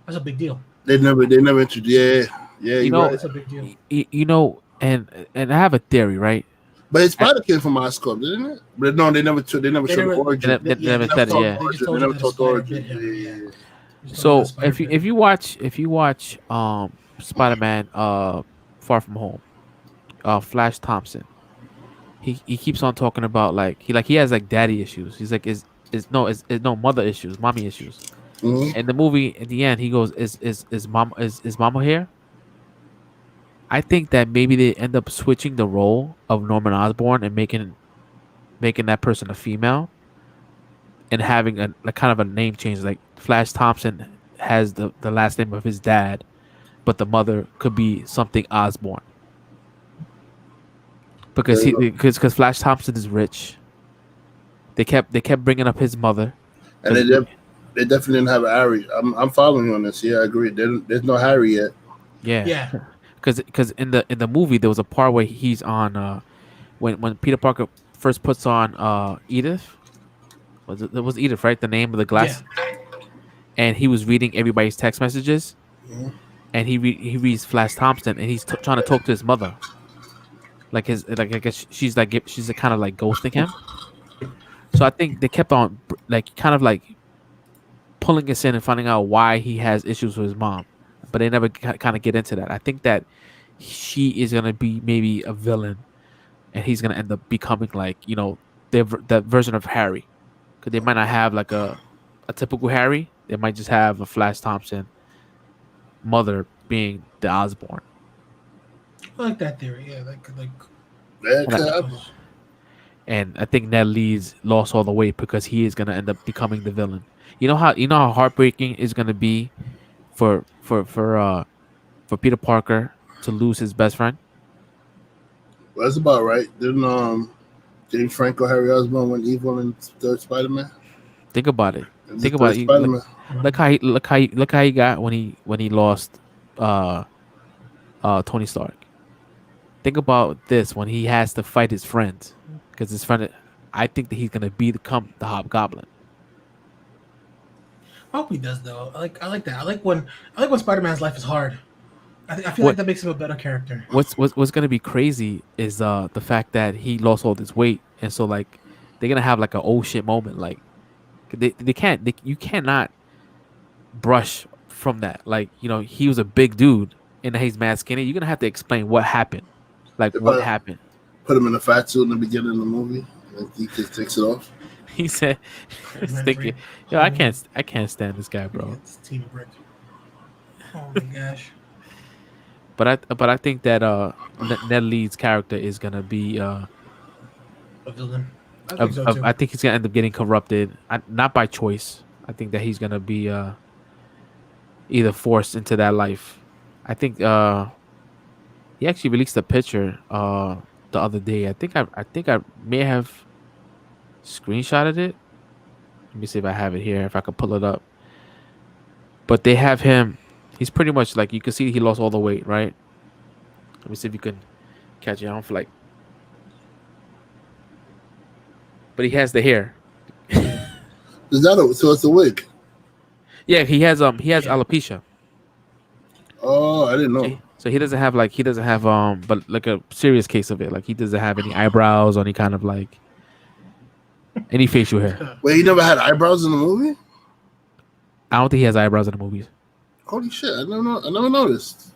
That's a big deal. They never introduced. Yeah. That's a big deal. And I have a theory, right? But his spider came from Oscorp, didn't it? But no, they never showed the origin. They never said it. Yeah. They never told the origin. So if you watch Spider-Man Far From Home, Flash Thompson, he keeps on talking about like he has like daddy issues. He's like is no mother issues, mommy issues. Mm-hmm. In the movie, at the end, he goes, "Is mama here?" I think that maybe they end up switching the role of Norman Osborn and making that person a female, and having a kind of a name change. Like Flash Thompson has the last name of his dad, but the mother could be something Osborn because Flash Thompson is rich. They kept bringing up his mother, and they definitely didn't have Harry. I'm following you on this. Yeah, I agree. There's no Harry yet. Yeah. Because in the movie there was a part where he's on when Peter Parker first puts on Edith. It was Edith, right? The name of the glass. Yeah. And he was reading everybody's text messages, and he reads Flash Thompson, and he's trying to talk to his mother. I guess she's a kind of like ghosting him. So I think they kept on like kind of like pulling us in and finding out why he has issues with his mom, but they never kind of get into that. I think that she is gonna be maybe a villain, and he's gonna end up becoming like that version of Harry, because they might not have like a typical Harry. They might just have a Flash Thompson mother being the Osborn. I like that theory. Yeah, and I think Ned Lee's lost all the weight because he is gonna end up becoming the villain. You know how heartbreaking it's gonna be for Peter Parker to lose his best friend. Well, that's about right. Didn't Franco Harry Osborn went evil in third Spider-Man? Think about it. Look how he got when he lost Tony Stark. Think about this when he has to fight his friends, because his friend. I think that he's gonna become the Hobgoblin. hope he does though. I like that. I like when Spider-Man's life is hard. I feel What- like that makes him a better character. What's gonna be crazy is the fact that he lost all this weight, and so like they're gonna have like an oh shit moment. Like you cannot brush from that. Like he was a big dude and now he's mad skinny. You're gonna have to explain what happened. Like If what I- happened. Put him in a fat suit in the beginning of the movie, and he just takes it off. He said, he's Man, thinking, three- yo, I can't stand this guy, bro. It's Team Brick. Oh my gosh. But I think that Ned Leeds character is gonna be A villain. I think so too. I think he's gonna end up getting corrupted, not by choice. I think that he's gonna be either forced into that life. I think he actually released a picture the other day. I think I may have screenshotted it. Let me see if I have it here, if I can pull it up. But they have him. He's pretty much like, you can see he lost all the weight, right? Let me see if you can catch it. I don't feel like. But he has the hair. Is that so? It's a wig. Yeah, he has alopecia. Oh, I didn't know. So he doesn't have but like a serious case of it. Like he doesn't have any eyebrows or any kind of like any facial hair. Wait, he never had eyebrows in the movie? I don't think he has eyebrows in the movies. Holy shit! I never noticed.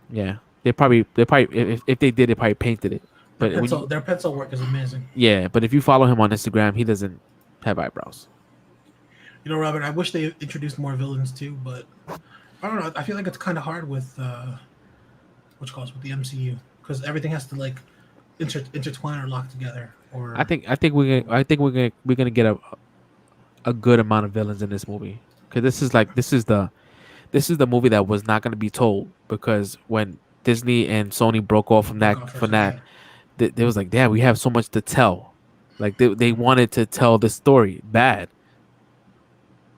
Yeah, they probably if they did, they probably painted it. But Their pencil work is amazing. yeah, but if you follow him on Instagram, he doesn't have eyebrows. You know, Robert, I wish they introduced more villains too, but I don't know. I feel like it's kind of hard with with the MCU because everything has to like intertwine or lock together. Or I think we're gonna get a good amount of villains in this movie, because this is the movie that was not gonna be told, because when Disney and Sony broke off from that, they was like, damn, we have so much to tell. Like they wanted to tell the story bad.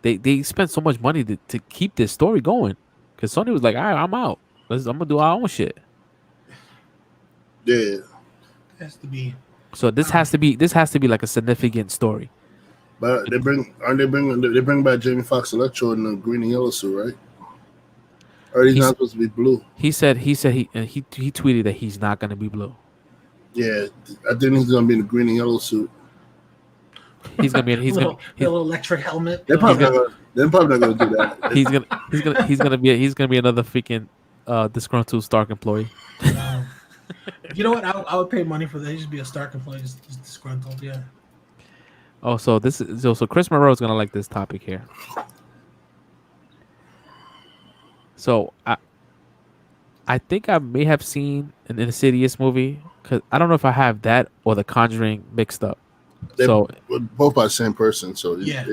They spent so much money to keep this story going, because Sony was like, all right, I'm out. I'm gonna do our own shit. Yeah. It has to be. So this has to be like a significant story. But they bring back Jamie Foxx Electro in the green and yellow suit, right? Or he's not supposed to be blue. He said he tweeted that he's not gonna be blue. Yeah, I think he's gonna be in the green and yellow suit. He's gonna be. a little electric helmet. They're probably not gonna do that. He's gonna be another freaking disgruntled Stark employee. You know what? I would pay money for that. He'd just be a Stark employee, just disgruntled. Yeah. Oh, so Chris Monroe is gonna like this topic here. So I think I may have seen an Insidious movie, because I don't know if I have that or The Conjuring mixed up. They're So both by the same person, so Yeah.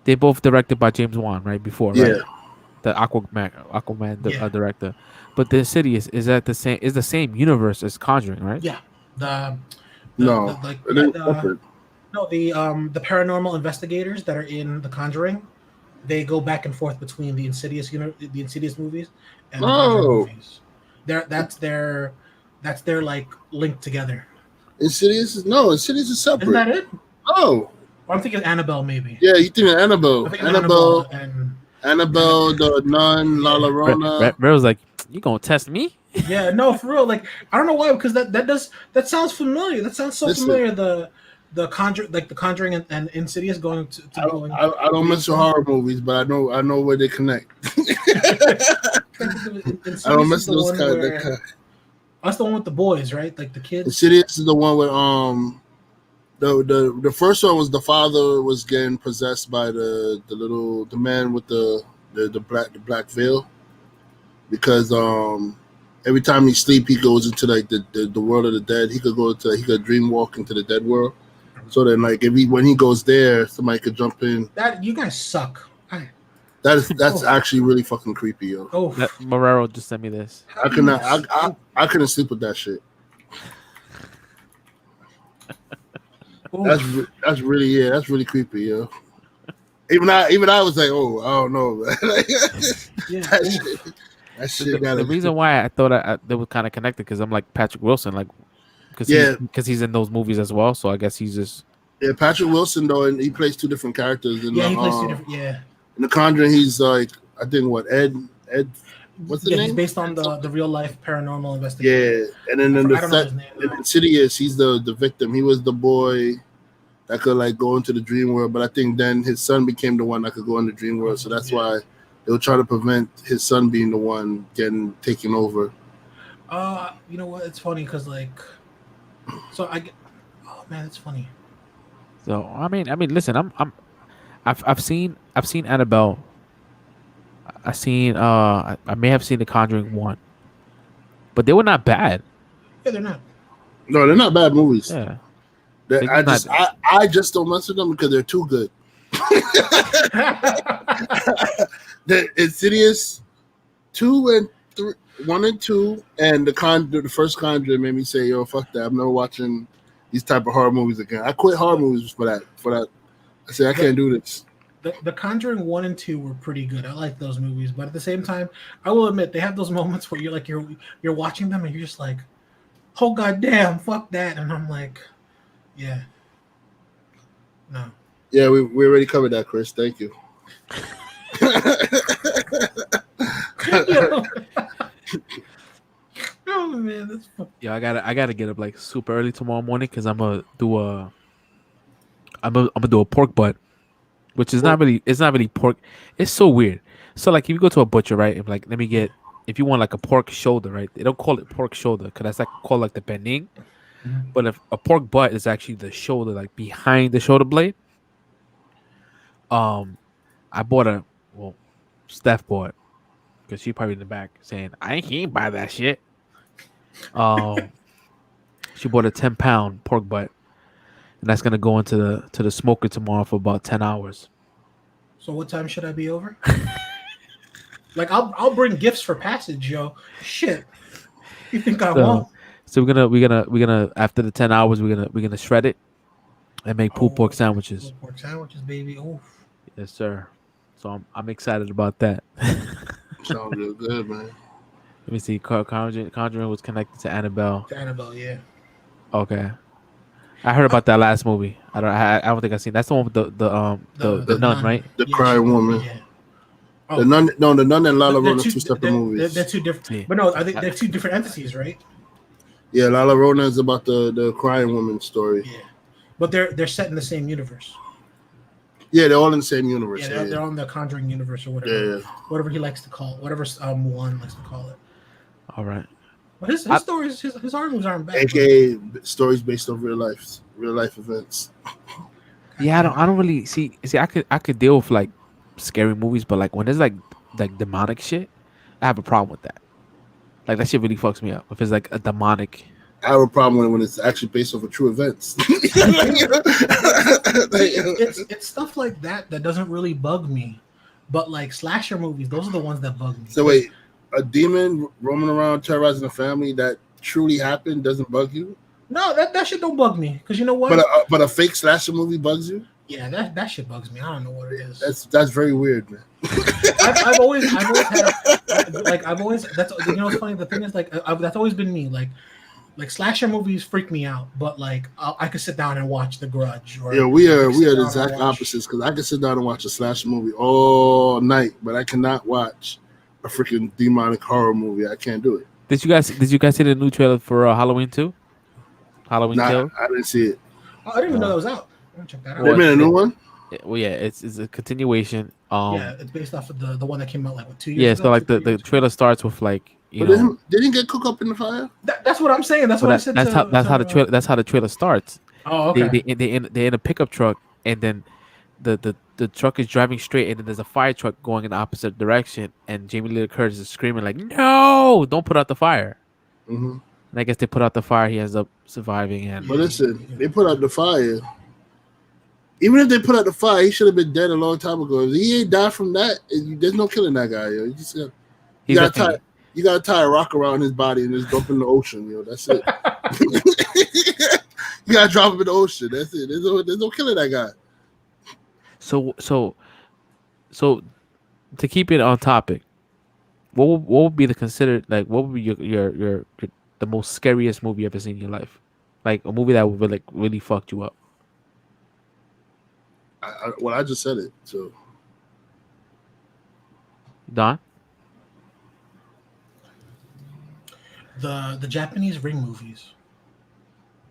they both directed by James Wan, right? Before, Yeah. right? The Aquaman Yeah. director. But the Insidious is the same universe as Conjuring, right? Yeah. The paranormal investigators that are in The Conjuring, they go back and forth between the Insidious movies and the Conjuring movies. That's their like linked together. Insidious is separate. Isn't that it? Oh. Or I'm thinking Annabelle, maybe. Yeah, you think of Annabelle. I'm thinking Annabelle, the Nun, La Llorona. Meryl's like, you gonna test me? Yeah, no, for real. Like, I don't know why, because that sounds familiar. That sounds so familiar. The Conjuring and Insidious going to going. I don't mess with horror movies, but I know where they connect. I don't mess with those kind. That's the one with the boys, right? Like the kids. Insidious is the one with the first one was the father was getting possessed by the man with the black veil, because every time he sleep he goes into like the world of the dead. He could dream walk into the dead world. So then like when he goes there, somebody could jump in. That you guys suck. That's actually really fucking creepy, yo. Oh, Marrero just sent me this. I couldn't sleep with that shit. That's really creepy, yo. Even I was like, oh, I don't know. yeah. That shit The reason why I thought they were kind of connected, because I'm like Patrick Wilson, like because he's in those movies as well. So I guess he's just Yeah, Patrick Wilson though, and he plays two different characters. In Yeah, the, he plays two different. Yeah. In The Conjuring, he's like I think what Ed. What's the Yeah, name? he's based on the real life paranormal investigator. Yeah, and then in I don't know his name. in Insidious, he's the victim. He was the boy that could like go into the dream world, but I think then his son became the one that could go in the dream world. So that's why they were trying to prevent his son being the one getting taken over. You know what? It's funny because like, so I get. Oh man, it's funny. So I mean, listen, I've seen Annabelle. I may have seen The Conjuring 1, but they were not bad. Yeah, they're not. No, they're not bad movies. Yeah, I just don't mess with them because they're too good. The Insidious 2 and 3, 1 and 2, and the first Conjuring made me say, "Yo, fuck that! I'm never watching these type of horror movies again." I quit horror movies for that. I said I can't do this. The Conjuring 1 and 2 were pretty good. I like those movies, but at the same time, I will admit they have those moments where you're watching them and you're just like, "Oh goddamn, fuck that!" And I'm like, "Yeah, no." Yeah, we already covered that, Chris. Thank you. Oh man, that's fun. yeah. I gotta get up like super early tomorrow morning because I'm gonna do a pork butt, which is not really pork. It's so weird. So like if you go to a butcher, right, and like if you want like a pork shoulder, right, they don't call it pork shoulder because that's like called like the bening. But if a pork butt is actually the shoulder, like behind the shoulder blade. I bought Steph bought because she probably in the back saying I can't buy that shit. She bought a 10-pound pork butt, and that's gonna go into the smoker tomorrow for about 10 hours. So what time should I be over? Like I'll bring gifts for passage, yo. Shit, you think I won't? So we're gonna after the 10 hours we're gonna shred it and make pulled pork sandwiches. Pulled pork sandwiches, baby. Oof. Yes, sir. So I'm excited about that. Sounds real good, man. Let me see. Conjuring was connected to Annabelle. To Annabelle, yeah. Okay. I heard about that last movie. I don't think I've seen. That's the one with the nun, right? The crying woman. Yeah. Oh. The nun and La Llorona are two separate movies. They're two different. But no, I think they're two different entities, right? Yeah, La Llorona is about the crying woman story. Yeah, but they're set in the same universe. Yeah, they're all in the same universe. Yeah, they're on the Conjuring universe or whatever. Yeah. Whatever he likes to call it. Whatever Juan likes to call it. All right. But his stories, his horror movies aren't bad. AKA stories based on real life events. Yeah, I don't really see. I could deal with like scary movies, but like when there's like demonic shit, I have a problem with that. Like that shit really fucks me up. If it's like a demonic. I have a problem with it when it's actually based off of true events. It's stuff like that doesn't really bug me, but like slasher movies, those are the ones that bug me. So wait, a demon roaming around terrorizing a family that truly happened doesn't bug you? No, that shit don't bug me because you know what? But a fake slasher movie bugs you? Yeah, that shit bugs me. I don't know what it is. That's very weird, man. I've always had that's you know what's funny. The thing is like that's always been me. Like slasher movies freak me out, but like I could sit down and watch The Grudge. Yeah, we are the exact opposites because I can sit down and watch a slasher movie all night, but I cannot watch a freaking demonic horror movie. I can't do it. Did you guys see the new trailer for Halloween 2? Halloween Kills? I didn't see it. Oh, I didn't even know that was out. I'm gonna check that out. They made a new one? Well, yeah, it's a continuation. Yeah, it's based off of the one that came out like 2 years ago. Yeah, so like the trailer starts with like didn't get cooked up in the fire? That's what I'm saying. That's what I said. That's how the trailer starts. Oh, okay. They in a pickup truck, and then the truck is driving straight, and then there's a fire truck going in the opposite direction, and Jamie Lee Curtis is screaming like, "No! Don't put out the fire!" Mm-hmm. And I guess they put out the fire. He ends up surviving. But listen, they put out the fire. Even if they put out the fire, he should have been dead a long time ago. If he ain't died from that, there's no killing that guy. Yo. You gotta tie a rock around his body and just dump in the ocean. Yo, that's it. You gotta drop him in the ocean. That's it. There's no killing that guy. So to keep it on topic, what would be what would be your the most scariest movie you ever seen in your life? Like a movie that would like really fucked you up. Well, I just said it. So Don? The Japanese Ring movies.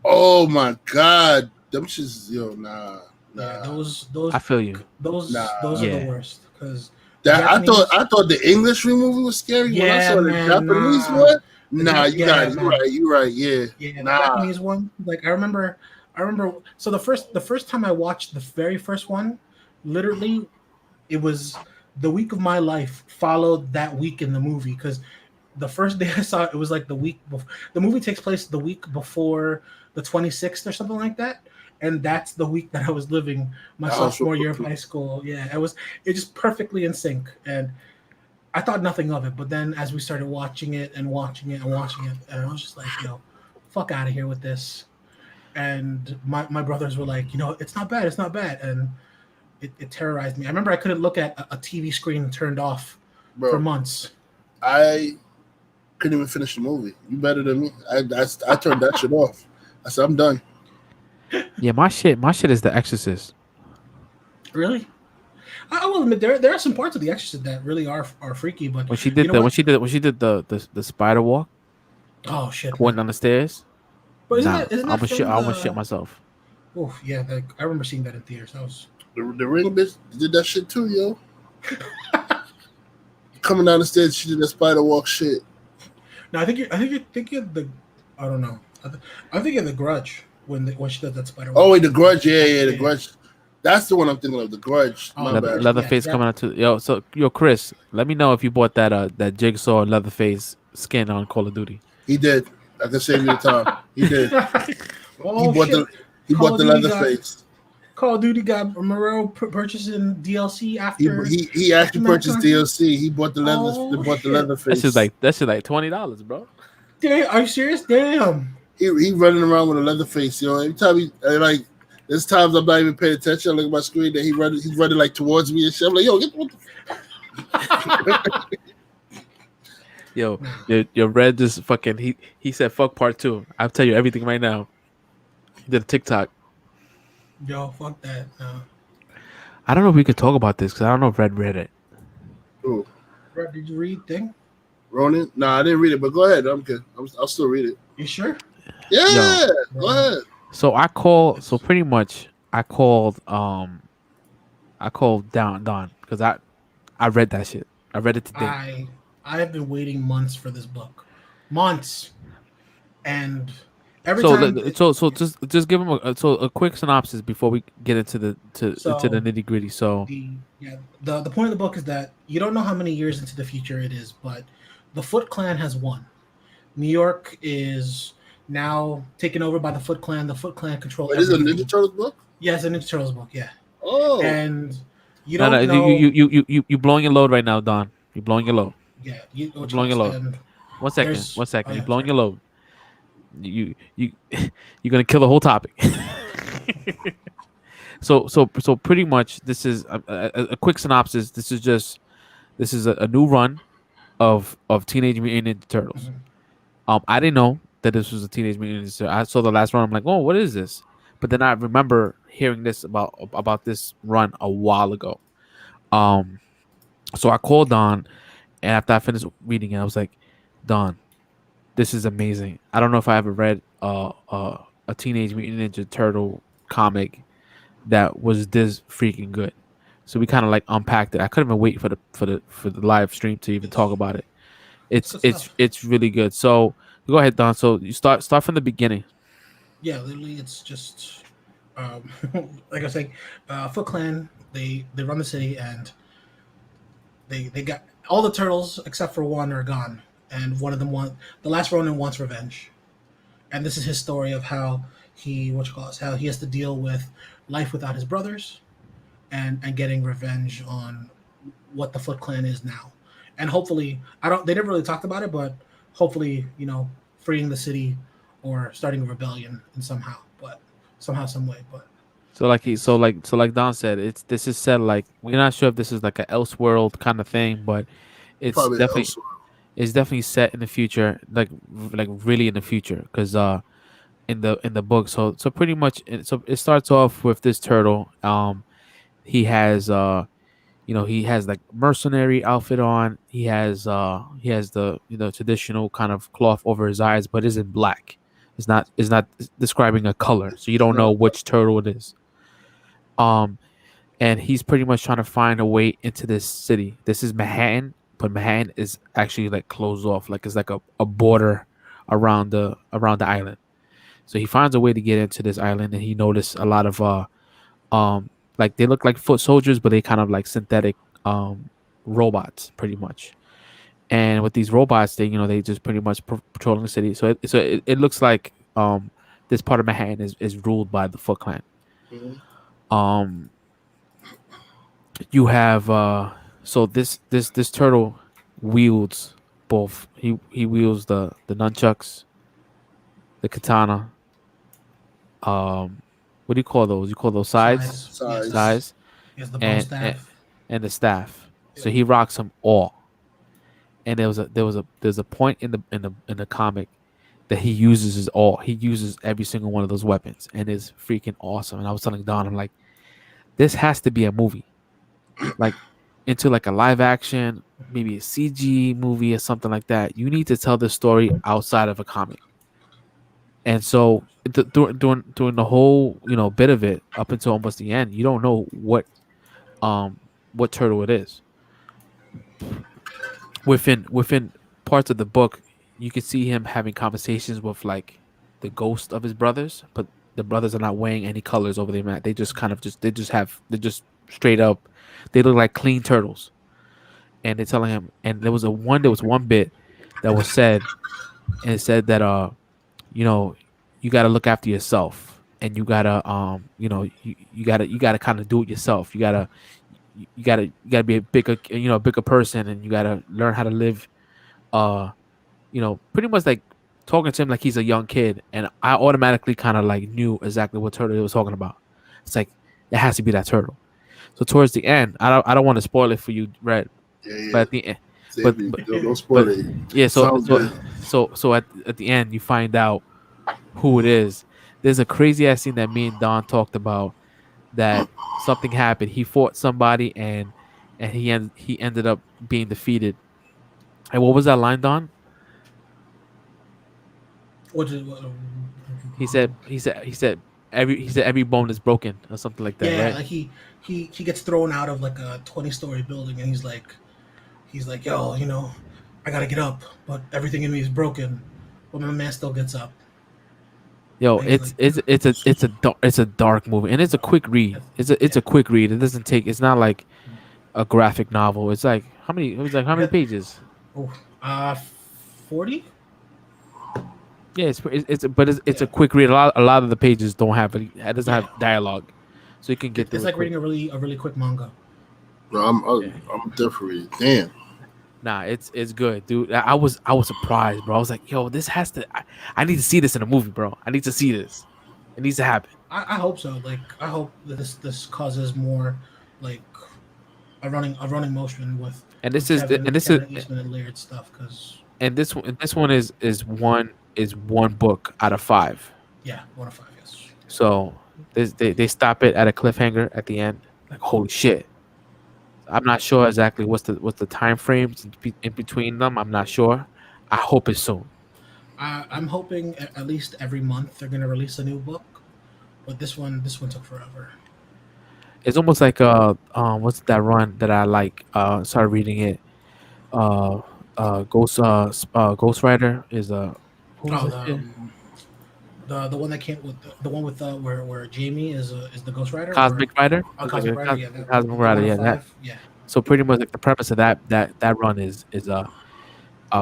oh my god, them shits, yo, nah. Yeah, those I feel you. those Nah. those are Yeah. the worst because That I thought the English movie was scary. When I Yeah, saw the man, Japanese nah. one, The nah, Jap- you yeah, got it. man. You're right. Yeah, Yeah, the nah. Japanese one. Like I remember. So the first time I watched the very first one, literally, it was the week of my life followed that week in the movie because the first day I saw it, it was like the week before. The movie takes place the week before the 26th or something like that, and that's the week that I was living my That was sophomore year of real- high school. Yeah, it just perfectly in sync, and I thought nothing of it. But then as we started watching it and watching it and watching it, and I was just like, yo, fuck out of here with this. And my brothers were like, it's not bad, and it terrorized me. I remember I couldn't look at a TV screen turned off for bro. months. I couldn't even finish the movie. You better than me. I turned that shit off. I said I'm done. Yeah, my shit is The Exorcist. Really? I will admit there are some parts of The Exorcist that really are freaky, but When she did you know what? when she did the spider walk, Oh shit! went Man. down the stairs. But isn't Nah, that I almost shit. from I almost the- shit myself. Oh yeah, I remember seeing that in theaters. That was The ring bitch did that shit too, yo. Coming down the stairs, she did that spider walk shit. no. I think you're thinking the. I don't know. I'm thinking The Grudge when she does that spider. Oh wait, the Grudge, yeah, the Yeah. Grudge. That's the one I'm thinking of. The Grudge. Oh, My Leather- bad. Leatherface yeah, coming out to yo Chris, let me know if you bought that Jigsaw Leatherface skin on Call of Duty. He did. I can save you the time. He did. Oh, he bought shit. he Call bought of the Duty Leatherface. Call of Duty got Moreau purchasing DLC after. He actually purchased DLC. He bought the leather. Oh, He bought the shit. Leatherface. That's just like $20, bro. Damn, are you serious? Damn. He running around with a Leatherface, yo. Every time like, there's times I'm not even paying attention. I look at my screen that he's running like towards me and shit. I'm like, yo, get what the Your Red just fucking he said fuck part 2. I'll tell you everything right now. He did a TikTok. Yo, fuck that. No. I don't know if we could talk about this because I don't know if Red read it. Ooh. Bro, did you read thing? Ronan? Nah, I didn't read it, but go ahead. I'm good. I'll still read it. You sure? Yeah, go ahead. So pretty much I called Don because I read that shit. I read it today. I have been waiting months for this book. Months. And every So time just give him a quick synopsis before we get into the nitty gritty. So the point of the book is that you don't know how many years into the future it is, but the Foot Clan has won. New York is now taken over by the Foot Clan. The Foot Clan control. It is a everything. Ninja Turtles book? Yeah, it's a Ninja Turtles book. Yeah. Oh. And you don't know. You blowing your load right now, Don. You're blowing your load. Yeah, You're blowing your load. and 1 second. there's- 1 second. oh, yeah, You're blowing sorry. your load. You're gonna kill the whole topic. So pretty much this is a quick synopsis. This is a new run of Teenage Mutant Ninja Turtles. I didn't know that this was a Teenage Mutant Ninja Turtles. I saw the last run. I'm like, oh, what is this? But then I remember hearing this about this run a while ago. So I called Don, and after I finished reading it, I was like, Don, this is amazing. I don't know if I ever read a Teenage Mutant Ninja Turtle comic that was this freaking good. So we kind of like unpacked it. I couldn't even wait for the live stream to even talk about it. It's really good. So go ahead, Don. So you start from the beginning. Yeah, literally, it's just like I was saying, Foot Clan. They run the city, and they got all the turtles except for one are gone, and one of them the last Ronin wants revenge, and this is his story of how he how he has to deal with life without his brothers, and getting revenge on what the Foot Clan is now, and hopefully they never really talked about it, but hopefully freeing the city or starting a rebellion in somehow some way. But So like Don said, this is set like we're not sure if this is like an Elseworld kind of thing, but it's Probably definitely elsewhere. it's definitely set in the future, like really in the future, because in the book. So pretty much, it starts off with this turtle. he has he has like mercenary outfit on. He has the traditional kind of cloth over his eyes, but is in black. It's not describing a color, so you don't know Right. which turtle it is. Um, and he's pretty much trying to find a way into this city. This is Manhattan, but Manhattan is actually like closed off, like it's like a border around the island. So he finds a way to get into this island, and he noticed a lot of like they look like foot soldiers, but they kind of like synthetic robots, pretty much. And with these robots, they just pretty much patrolling the city. So it looks like this part of Manhattan is ruled by the Foot Clan. Mhm. Um, you have so this turtle wields both. He wields the nunchucks, the katana. What do you call those? You call those sides? Size. Yes. Size He has the bone and staff. and the staff. So Yeah. he rocks them all. And there's a point in the comic that he uses his all. He uses every single one of those weapons, and it's freaking awesome. And I was telling Don, I'm like, this has to be a movie, like into like a live action, maybe a CG movie or something like that. You need to tell this story outside of a comic. And so during the whole bit of it up until almost the end, you don't know um what turtle it is. Within parts of the book, you can see him having conversations with like the ghost of his brothers, but the brothers are not wearing any colors over their mat. They just kind of they're just straight up. They look like clean turtles, and they're telling him. And there was one bit that was said, and it said that you know you got to look after yourself, and you gotta you gotta kind of do it yourself. You gotta be a bigger person, and you gotta learn how to live pretty much like talking to him like he's a young kid, and I automatically kind of like knew exactly what turtle he was talking about. It's like it has to be that turtle. So towards the end, I don't want to spoil it for you, Red, Yeah, but yeah. at the end, Save but me. but Don't spoil but it. yeah, so Sounds so good. so at the end you find out who it is. There's a crazy ass scene that me and Don talked about that something happened. He fought somebody and he ended up being defeated. And what was that line, Don? Which is He said every bone is broken or something like that, yeah, right? like he gets thrown out of like a 20-story building, and he's like, yo, I gotta get up, but everything in me is broken. But my man still gets up, Yo, and he's it's like, it's it's a it's a dark movie, and it's a quick read. It's a yeah, quick read. It doesn't take. It's not like a graphic novel. It's like how many? It was like how many yeah. pages? Oh, 40. Yeah, it's a Yeah, quick read. A lot of the pages don't have it doesn't yeah. have dialogue, so you can get It's through it like quick. reading a really quick manga. No, I'm Yeah. I'm, I'm definitely damn. Nah, it's good, dude. I was surprised, bro. I was like, yo, this has to. I need to see this in a movie, bro. I need to see this. It needs to happen. I hope so. Like, I hope that this causes more like a running motion And with this is Kevin and this is Kevin Eastman and layered stuff. Because and this one is one book out of five. yeah, 1 of 5. Yes. So they stop it at a cliffhanger at the end. Like holy shit. I'm not sure exactly what's the time frames in between them. I'm not sure. I hope it's soon. I'm hoping at least every month they're gonna release a new book, but this one took forever. It's almost like what's that run that I like? Started reading it. Uh Ghost Rider is who was Oh, that shit? the one that came with the one with where Jamie is the Ghost Rider, or Cosmic Rider. a It's like a Cosmic Rider. Yeah, Cosmic the Rider. one of Yeah, that. five. Yeah. So pretty much like the premise of that run is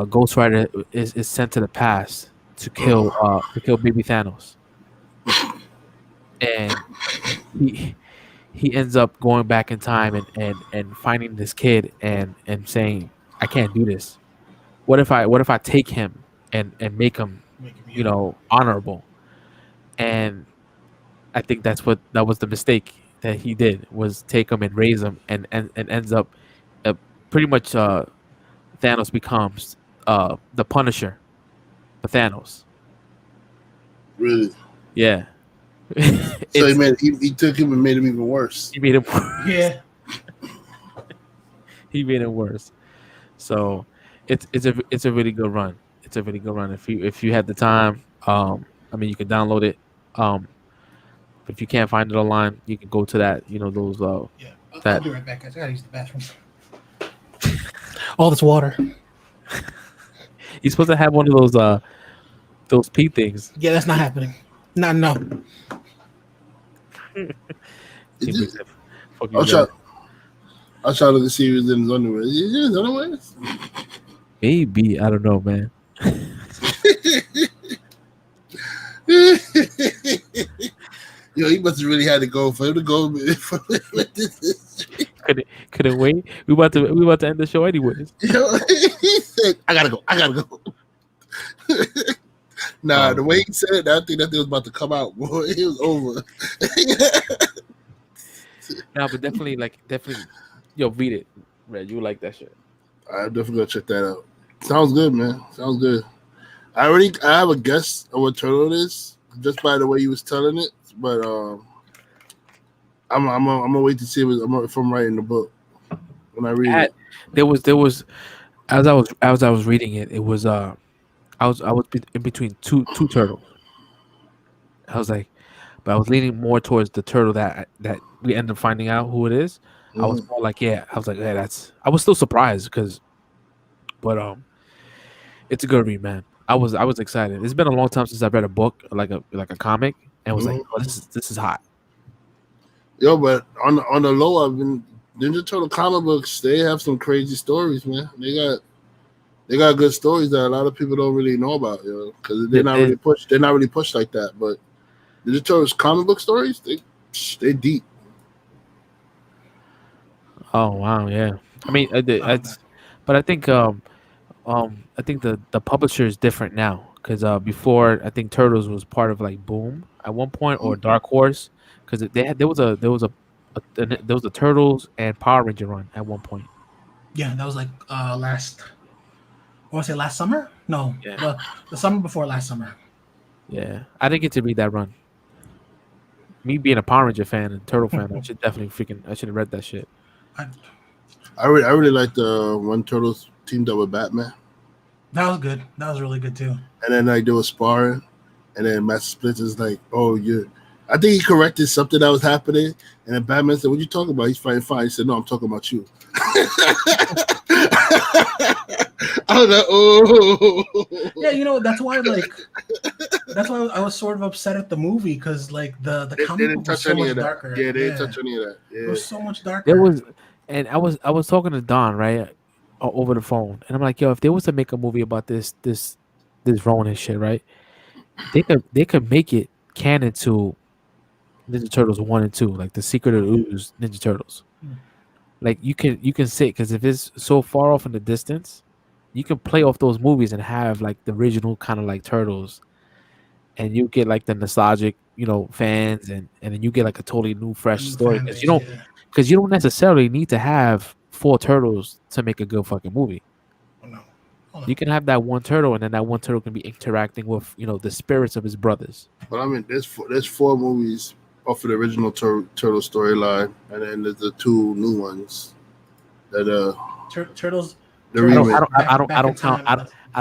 Ghost Rider is sent to the past to kill baby Thanos, and he he ends up going back in time and finding this kid and saying, I can't do this. What if I take him and make him Make him human. honorable? And I think that was the mistake that he did, was take him and raise him, and ends up uh, pretty much Thanos becomes the Punisher for Thanos. Really. Yeah. So he took him and made him even worse. he made it worse. Yeah. He made it worse. So it's a really good run. It's a really good run. If you had the time, I mean, you can download it. If you can't find it online, you can go to that. You know those. Yeah. That I'll be right back, guys. I gotta use the bathroom. All this water. you're supposed to have one of those pee things. Yeah, that's not happening. No. Fuck you, I'll guys. try to look and see if he was in his underwear. Is he in his underwear? Maybe, I don't know, man. Yo, he must have really had to go for him to go. Couldn't wait. We about to end the show anyways. Yo, he said, "I gotta go. Nah, the way he said it, I think that thing was about to come out, boy. It was over. No, but definitely, yo, read it, Red. You like that shit. I'm definitely gonna check that out. Sounds good, man. Sounds good. I have a guess of what turtle it is just by the way you was telling it, but I'm gonna wait to see if I'm writing the book when I read it. There was as I was reading it, it was I was in between two turtles. I was like, but I was leaning more towards the turtle that we ended up finding out who it is. I was more like, yeah. I was like, yeah, that's. I was still surprised but it's a good read, man. I was excited. It's been a long time since I've read a book like a comic, and was like, oh, this is hot. Yo, but on the low, I've been Ninja Turtle comic books. They have some crazy stories, man. They got good stories that a lot of people don't really know about, yo, because they're not really pushed. They're not really pushed like that. But Ninja Turtles comic book stories, they deep. Oh wow, yeah. I mean, but I think the publisher is different now because before I think Turtles was part of like Boom at one point or Dark Horse because there was a Turtles and Power Ranger run at one point. Yeah, that was like last. I want to say last summer. No, Yeah. the summer before last summer. Yeah, I didn't get to read that run. Me being a Power Ranger fan and Turtle fan, I should have read that shit. I really like the one Turtles teamed up with Batman. That was good. That was really good too. And then like they were sparring, and then Master Splinter's like, "Oh, I think he corrected something that was happening, and then Batman said, "What you talking about? He's fighting fine." He said, "No, I'm talking about you." I was like, "Oh." Yeah, that's why I was sort of upset at the movie because like the comic book was so much darker. Yeah, they didn't touch any of that. Yeah. It was so much darker. There was, and I was talking to Don right over the phone, and I'm like, yo, if they was to make a movie about this Ronin shit, right? They could make it canon to Ninja Turtles 1 and 2, like the Secret of the Ooze Ninja Turtles. Like you can say, because if it's so far off in the distance, you can play off those movies and have like the original kind of like Turtles, and you get like the nostalgic, fans, and then you get like a totally new, fresh story because you don't necessarily need to have 4 turtles to make a good fucking movie. Oh, no. You can have that one turtle, and then that one turtle can be interacting with the spirits of his brothers. But I mean, there's 4 movies off of the original Turtle storyline, and then there's the 2 new ones that Turtles. I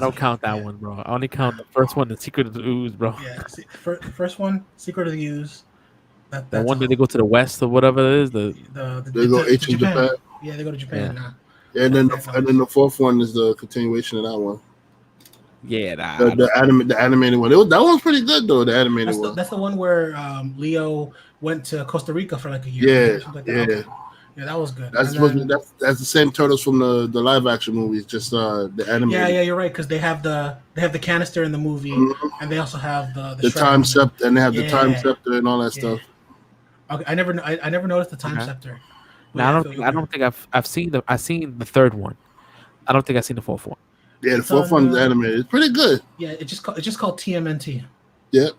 don't count that one, bro. I only count the first one, the Secret of the Ooze, bro. Yeah, first one, Secret of the Ooze. The one that they go to the west or whatever it is. They go ancient Japan. Yeah, they go to Japan now. Yeah, and then the 4th one is the continuation of that one. Yeah, the animated one. That one's pretty good though. The animated one. That's the one where Leo went to Costa Rica for like a Yeah, year. yeah. Yeah, that was good. That's the same turtles from the live action movies, just the animated. Yeah, you're right because they have the canister in the movie, and they also have the time scepter, and they have the time scepter and all that stuff. Okay, I never noticed the time scepter. Now, I don't think I've seen the 3rd one. I don't think I've seen the 4th one. Yeah, the 4th one's animated. It's pretty good. Yeah, it's just called TMNT. Yep.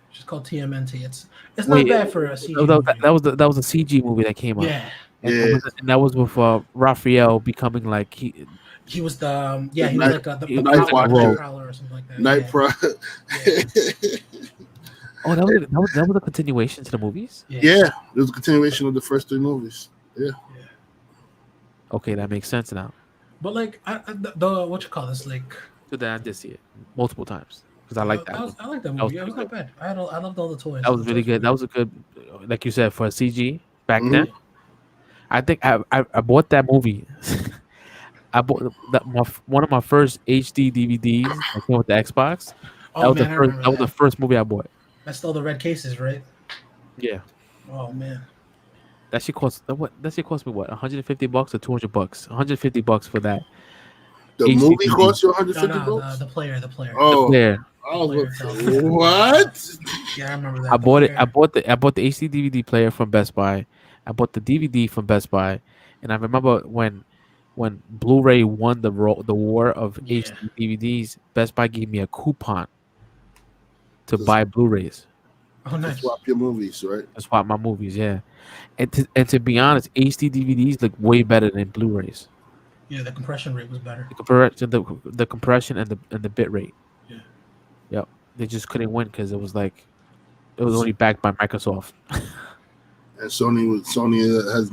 It's just called TMNT. It's not bad for a CG. That was a CG movie that came out. Yeah. And that was with Raphael becoming like he was the he was like the Night Watcher or something like that. Night Prowler. Oh, that was a continuation to the movies. Yeah, it was a continuation of the first 3 movies. Yeah. Yeah. Okay, that makes sense now. But like, the what you call this? Like, So then I did see it multiple times because I like that movie. I like that That was movie. It pretty was not good. bad. I loved all the toys. That was The really toys were good. That was a good, like you said, for a CG back then. Mhm. I think I bought that movie. I bought one of my first HD DVDs that came with the Xbox. Oh man, I remember That was the that. first movie I bought. That's still the red cases, right? Yeah, Oh man. that shit cost what? That shit cost me what? $150 or $200? $150 for that The HD movie DVD. cost you No, 150 no, bucks. the player, the player. The Oh, player. I was player about to itself, say, yeah. what? Yeah, I remember that. I The bought it. player. I bought the HD DVD player from Best Buy. I bought the DVD from Best Buy, and I remember when Blu-ray won the war of Yeah. HD DVDs. Best Buy gave me a coupon to Just buy Blu-rays Oh to nice. swap your movies, right? to swap my movies. Yeah, and to be honest, HD DVDs look way better than Blu-rays. Yeah, the compression rate was better. The compression and the bit rate. Yeah. Yep, they just couldn't win because it was like it was only backed by Microsoft. And Sony has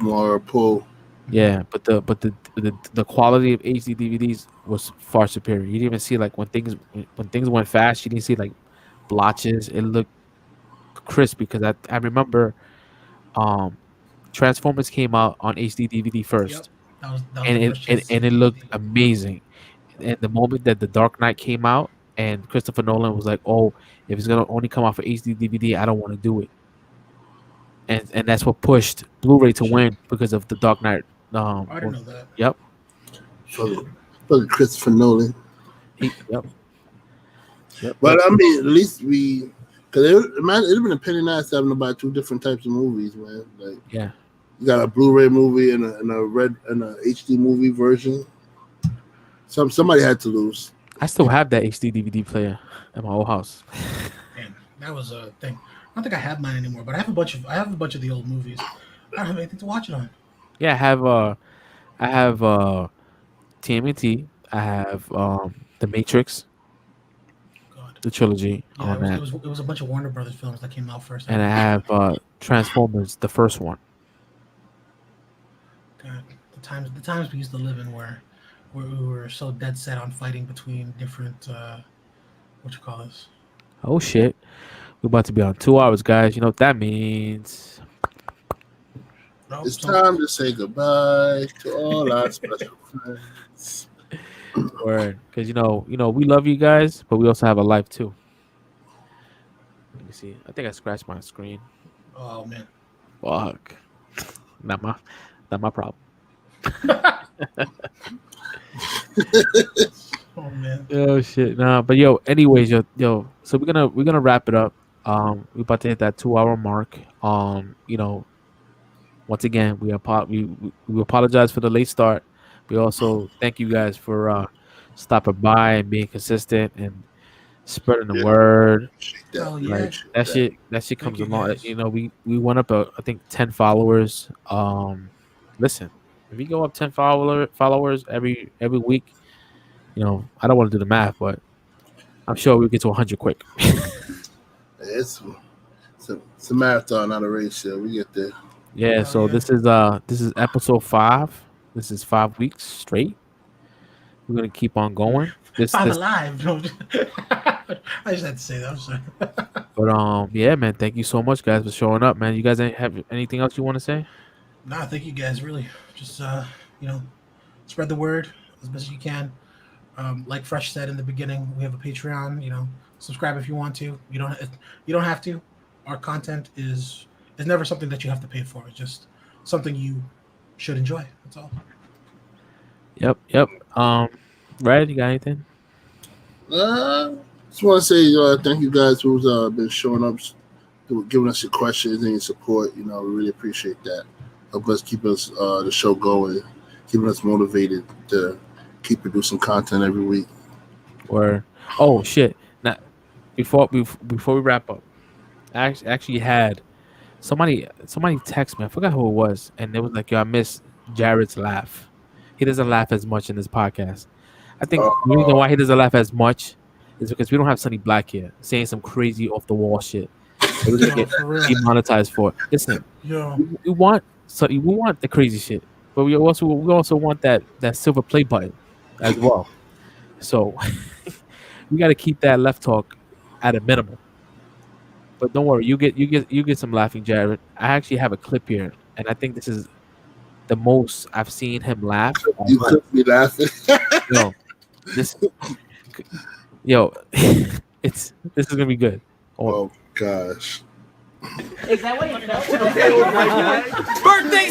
more pull. Yeah, but the quality of HD DVDs was far superior. You didn't even see like when things went fast. You didn't see like blotches. It looked crisp because I remember um Transformers came out on HD DVD Yep. first, That was the first chance. and it looked amazing. And the moment that the Dark Knight came out, and Christopher Nolan was like, "Oh, if it's gonna only come out for HD DVD, I don't want to do it." And that's what pushed Blu-ray to win because of the Dark Knight. I didn't know that. Yep. For the Christopher Nolan. Yep. But I mean, at least because it'd have been a penny nice having to buy 2 different types of movies, man. Like, Yeah. you got a Blu-ray movie and a HD movie version. Somebody had to lose. I still have that HD DVD player at my old house. Man, that was a thing. I don't think I have mine anymore, but I have a bunch of the old movies. I don't have anything to watch it on. Yeah, I have TMNT. I have The Matrix, God. the trilogy Yeah, on that, it was a bunch of Warner Brothers films that came out first. and I have Transformers, the first one. God, the times we used to live in where we were so dead set on fighting between different what you call this? Oh shit, we're about to be on 2 hours, guys. You know what that means? No, It's time to say goodbye to all our special friends. Word, because you know we love you guys, but we also have a life too. Let me see. I think I scratched my screen. Oh man. Fuck. Not my problem. Oh man. Oh shit. Nah, but yo, anyways, yo. So we're gonna wrap it up. We're about to hit that 2 hour mark. Once again, we apologize for the late start. We also thank you guys for stopping by and being consistent and spreading the word. Oh, yeah. Like that shit comes you, along. guys. You know, we went up I think 10 followers. Listen, if we go up 10 followers every week, you know, I don't want to do the math, but I'm sure we'll get to 100 quick. It's a marathon, not a race. Yeah, we get there. Yeah, Oh, so yeah. this is episode 5. This is 5 weeks straight. We're gonna keep on going. I'm alive. No, I just had to say that. I'm sorry. But yeah, man, thank you so much, guys, for showing up, man. You guys have anything else you want to say? Nah, thank you guys. Really, just spread the word as best as you can. Like Fresh said in the beginning, we have a Patreon. You know, subscribe if you want to. You don't have to. Our content is never something that you have to pay for. It's just something you should enjoy. That's all. Yep. Red, you got anything? Just want to say thank you guys who's been showing up, giving us your questions and your support. You know, we really appreciate that. Help us keep the show going, keeping us motivated to keep producing content every week. Or oh shit! Now, before we wrap up, I actually had somebody text me. I forgot who it was, and it was like, "Yo, I miss Jared's laugh. He doesn't laugh as much in this podcast. I think the reason why he doesn't laugh as much is because we don't have Sonny Black here saying some crazy off the wall shit. That we're gonna Yo, get for real. demonetized for. Listen, Yo, we want the crazy shit, but we also want that silver play button as well. So we got to keep that left talk at a minimum. But don't worry, you get some laughing, Jared. I actually have a clip here, and I think this is the most I've seen him laugh. You could be laughing. Yo, this, this is gonna be good. Oh gosh. Is that what it felt? birthday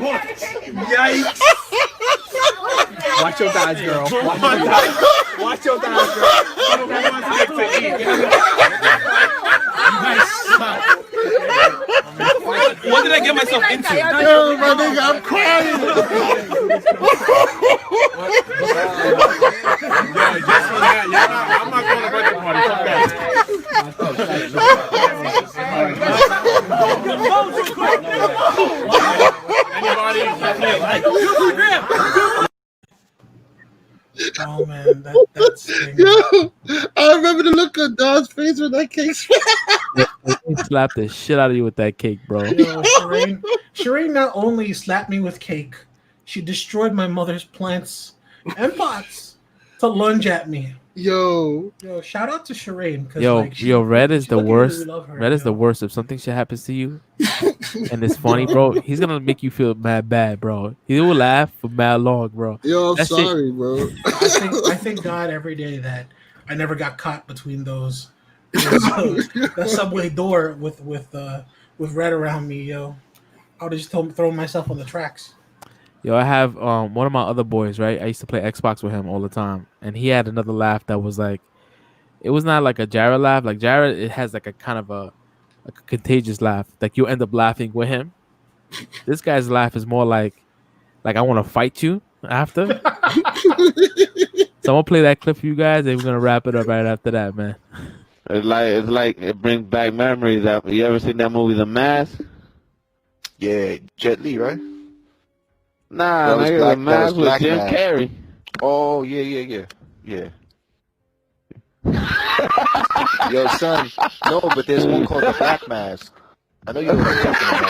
Yikes! Watch your thighs, girl. Watch your thighs, girl. What did I get myself into? Yo, my nigga, I'm crying. Just for that, I'm not going to birthday party. Oh man, that's. Yo, I remember the look on Don's face when that cake. He slapped the shit out of you with that cake, bro. Yo, Shireen not only slapped me with cake, she destroyed my mother's plants and pots to lunge at me. Yo, Shout out to Shireen. Red is the worst. Red is the worst. worst. If something shit happens to you, and it's funny, bro, he's gonna make you feel mad bad, bro. He will laugh for mad long, bro. yo, I'm That shit- sorry, bro. I thank God every day that I never got caught between that subway door with Red around me, yo. I would have just throw myself on the tracks. Yo, I have one of my other boys, right? I used to play Xbox with him all the time, and he had another laugh that was like, it was not like a Jared laugh. Like Jared, it has like a kind of a contagious laugh. Like you end up laughing with him. This guy's laugh is more like I want to fight you after. So I'm gonna play that clip for you guys, and we're gonna wrap it up right after that, man. It's like it brings back memories. That you ever seen that movie, The Mask? Yeah, Jet Li, right? Nah, That was nigga, Black- The that Mask was with Black Jim Mask. Carrey. Oh, yeah. Yo, son, no, but there's one called The Black Mask. I know you know what I'm talking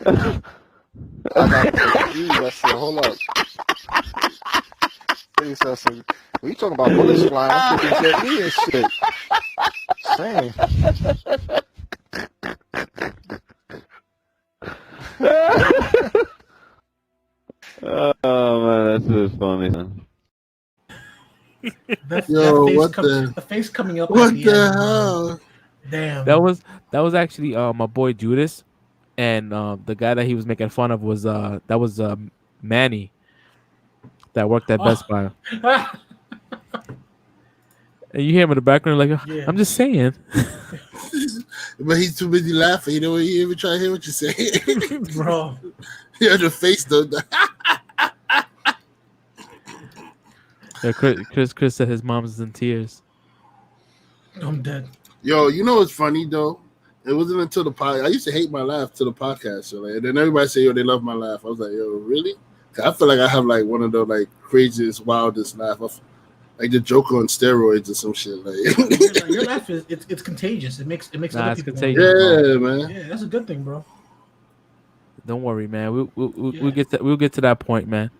about. I got that shit. Hold up. Hey, son, when you talking about bullets flying, I'm thinking Jet Li and shit. Same. Oh man, that's just funny. Son. Yo, face what the- the face coming up. What at the the end, bro. hell? Damn. That was actually my boy Judas, and the guy that he was making fun of was Manny, that worked at Best Buy. And you hear him in the background like, Yeah. I'm just saying. But he's too busy laughing. You know, he even try to hear what you say. Bro. Yeah, the face though. Yeah, Chris said his mom's in tears. I'm dead. Yo, you know what's funny though? It wasn't until the podcast. I used to hate my laugh to the podcast. So like, and then everybody say, yo, they love my laugh. I was like, yo, really? 'Cause I feel like I have like one of the like craziest, wildest laugh. Like the Joker on steroids or some shit. Like, Your laugh is it's contagious. It makes Nah, other it's people contagious. yeah, man. Yeah, that's a good thing, bro. Don't worry, man. We'll Yeah. we'll get to that point, man.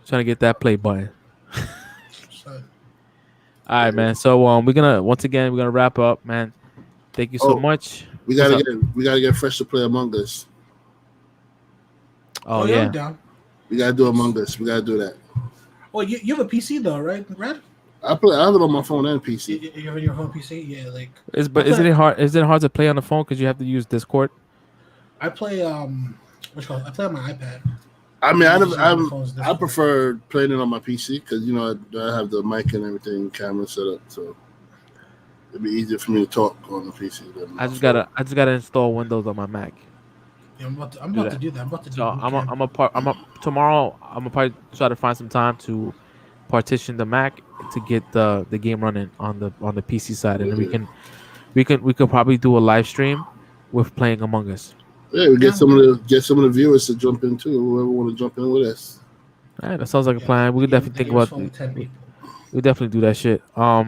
Trying to get that play button. So, All right, man. So we're gonna wrap up, man. Thank you so Oh, much. We What's gotta up? get fresh to play Among Us. Oh yeah, yeah. I'm down. We gotta do Among Us. We gotta do that. Well, you have a PC though, right, Red? I have it on my phone and You, PC. you have your home PC? Yeah, like Isn't Okay. it hard? Is it hard to play on the phone because you have to use Discord? I play I play on my iPad. I mean, Usually my phone's I different. prefer playing it on my PC because you know I have the mic and everything, camera set up, so it'd be easier for me to talk on the PC. Than my I just phone. gotta install Windows on my Mac. Yeah, I'm about Do to that. do that. I'm about to do So boot camp. tomorrow. I'm gonna probably try to find some time to partition the Mac to get the game running on the PC side, and then we could probably do a live stream with playing Among Us. Yeah, we get some of the viewers to jump in too. Whoever want to jump in with us. All right, that sounds like a plan. We could definitely think about. With 10 people. We definitely do that shit. All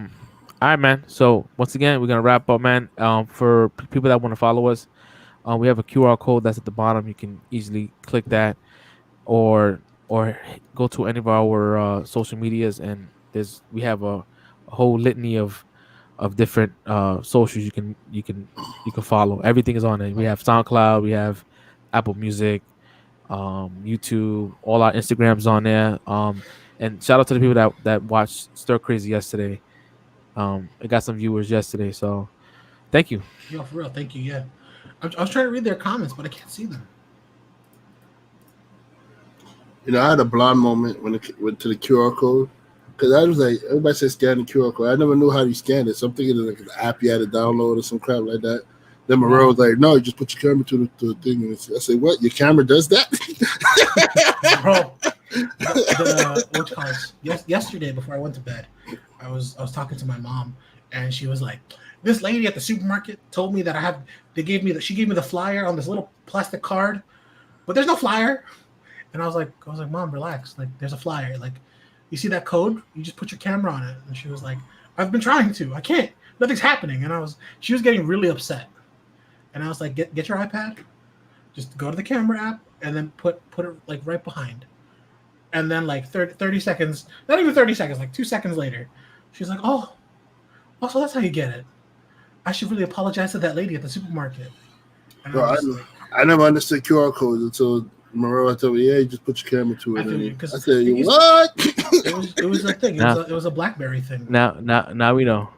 right, man. So once again, we're gonna wrap up, man. For people that want to follow us, we have a QR code that's at the bottom. You can easily click that, or go to any of our social medias, and we have a whole litany of different socials you can follow. Everything is on it. We have SoundCloud, we have Apple Music, YouTube, all our Instagrams on there. And shout out to the people that watched Stir Crazy yesterday. It got some viewers yesterday, so thank you. Yo, for real, thank you. Yeah, I was trying to read their comments, but I can't see them. You know, I had a blonde moment when it went to the QR code. Because I was like, everybody said scan the QR code. I never knew how you scan it. So I'm thinking like an app you had to download or some crap like that. Then Morel was like, no, you just put your camera to the thing. And I said, what? Your camera does that? Bro, what you call it? Yesterday before I went to bed, I was talking to my mom, and she was like, this lady at the supermarket told me that she gave me the flyer on this little plastic card, but there's no flyer. And I was like, Mom, relax. Like, there's a flyer. Like, you see that code? You just put your camera on it. And she was like, I've been trying to. I can't. Nothing's happening. And she was getting really upset. And I was like, get your iPad. Just go to the camera app and then put it like right behind. And then like 30 seconds, not even 30 seconds, like 2 seconds later, she's like, oh, so that's how you get it. I should really apologize to that lady at the supermarket. And Bro, I never understood QR codes until Morel told me, yeah, you just put your camera to it. I said, what? It was a thing. It was a BlackBerry thing. Now we know.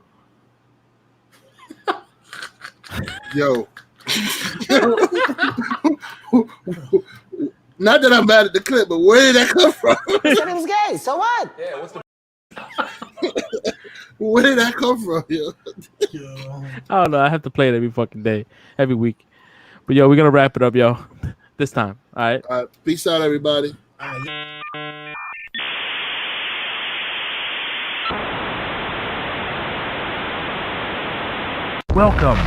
Yo. Not that I'm mad at the clip, but where did that come from? He said he was gay. So what? Yeah, what's the Where did that come from, yo? I don't know. I have to play it every fucking day, every week. But yo, we're gonna wrap it up, yo. This time. All right. Peace out, everybody. Welcome.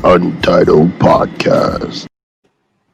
Untitled Podcast.